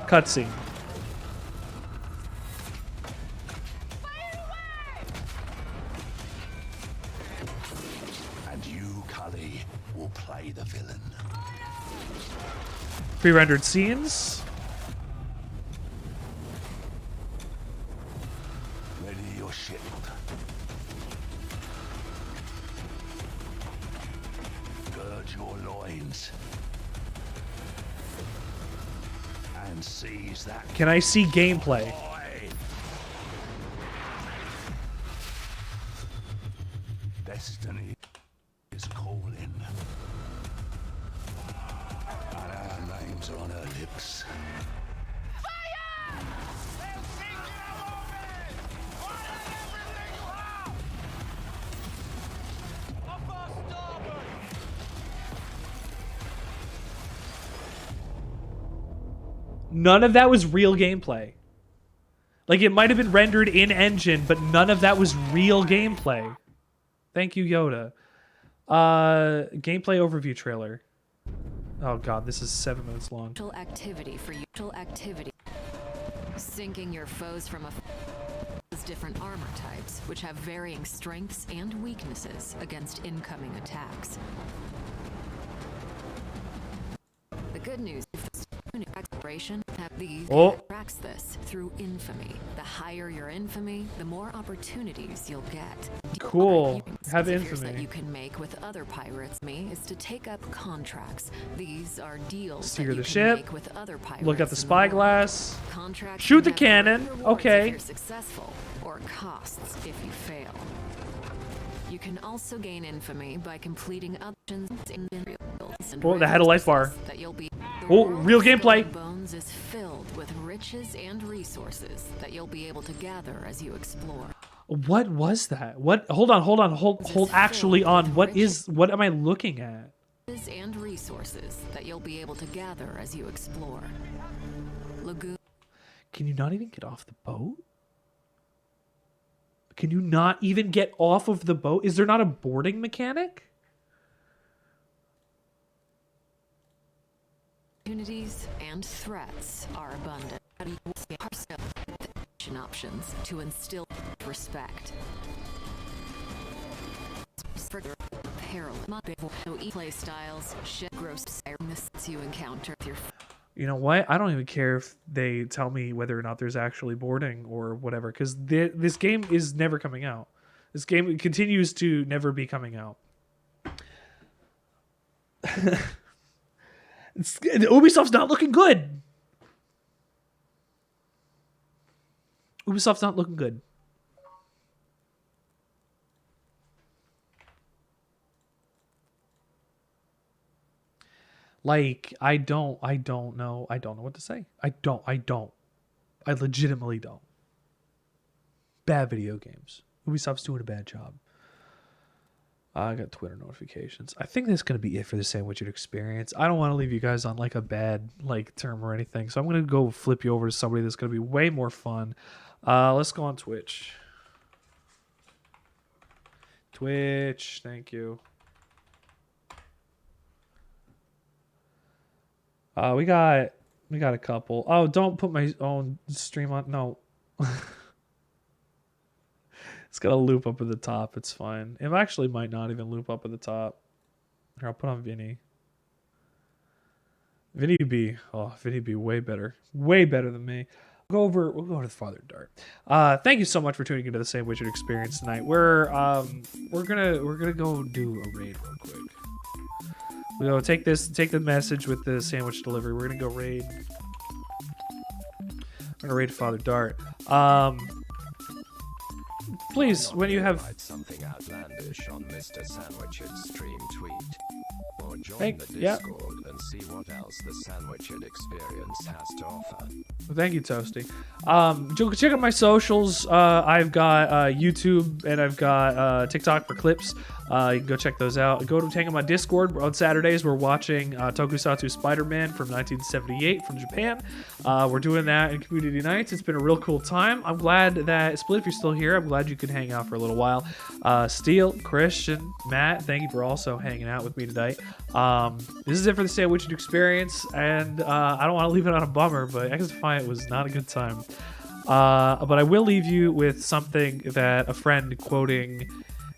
Cutscene. And you, Cully, will play the villain. Pre-rendered scenes. Ready your ship. Gird your loins. And seize that. Can I see gameplay? Boy. Destiny is calling. And our names are on her lips. None of that was real gameplay. Like, it might have been rendered in engine, but none of that was real gameplay. Thank you, Yoda. Gameplay overview trailer. Oh god, this is 7 minutes long. Activity for activity. Sinking your foes from different armor types, which have varying strengths and weaknesses against incoming attacks. The good news is exploration have these tracks this through infamy. The higher your infamy, the more opportunities you'll get. Cool. Have infamy. That you can make with other pirates is to take up contracts. These are deals Steer that the you ship. can make with other pirates. Look at the spyglass. Contracts Shoot the have cannon. rewards Okay. If you're successful, or costs if you fail. You can also gain infamy by completing options in real and Oh, that had a life bar. that you'll be. Oh, real gameplay. Bones is filled with riches and resources that you'll be able to gather as you explore. What was that? What? Hold actually on. What am I looking at? And resources that you'll be able to gather as you explore. Lagoon. Can you not even get off the boat? Can you not even get off of the boat? Is there not a boarding mechanic? Opportunities and threats are abundant. Options to instill respect. Peril, play styles, ship gross you encounter your. You know what? I don't even care if they tell me whether or not there's actually boarding or whatever, because this game is never coming out. This game continues to never be coming out. Ubisoft's not looking good. Ubisoft's not looking good. Like, I don't know. I don't know what to say. I legitimately don't. Bad video games. Ubisoft's doing a bad job. I got Twitter notifications. I think that's going to be it for the Sandwichard experience. I don't want to leave you guys on like a bad like term or anything. So I'm going to go flip you over to somebody that's going to be way more fun. Let's go on Twitch. Twitch, thank you. We got a couple. Oh, don't put my own stream on. No. It's gonna loop up at the top. It's fine. It actually might not even loop up at the top. Here, I'll put on Vinny. Vinny B. Oh, Vinny B. Way better. Way better than me. We'll go to the Father Dart. Thank you so much for tuning into the Sandwichard experience tonight. We're gonna go do a raid real quick. We go take the message with the sandwich delivery. We're gonna go raid. We're gonna raid Father Dart. Please, when you have something outlandish on Mr. Sandwichard's stream tweet, or join the yeah. Discord and see what else the Sandwichard experience has to offer. Well, thank you, Toasty. Check out my socials. I've got YouTube and I've got TikTok for clips. You can go check those out. Go to take on my Discord. On Saturdays, we're watching Tokusatsu Spider-Man from 1978 from Japan. We're doing that in community nights. It's been a real cool time. I'm glad that, Split, if you're still here, I'm glad you could hang out for a little while. Steele, Christian, Matt, thank you for also hanging out with me tonight. This is it for the Sandwichard experience, and I don't want to leave it on a bummer, but XDefiant was not a good time. But I will leave you with something that a friend quoting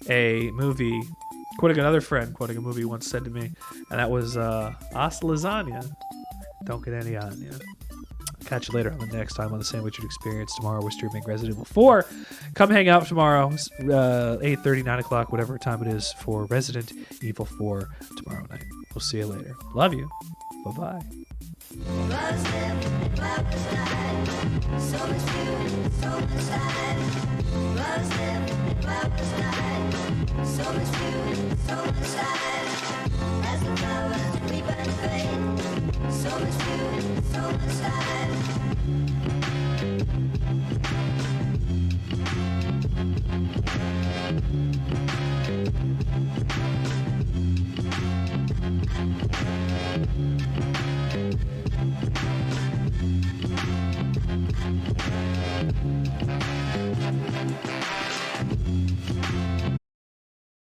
another friend quoting a movie once said to me, and that was hasta lasagna, don't get any on you. Catch you later on the next time on the Sandwichard experience. Tomorrow we're streaming Resident Evil 4. Come hang out tomorrow, 8:30, 9 o'clock, whatever time it is, for Resident Evil 4 tomorrow night. We'll see you later. Love you. Bye-bye. So much food, so much time.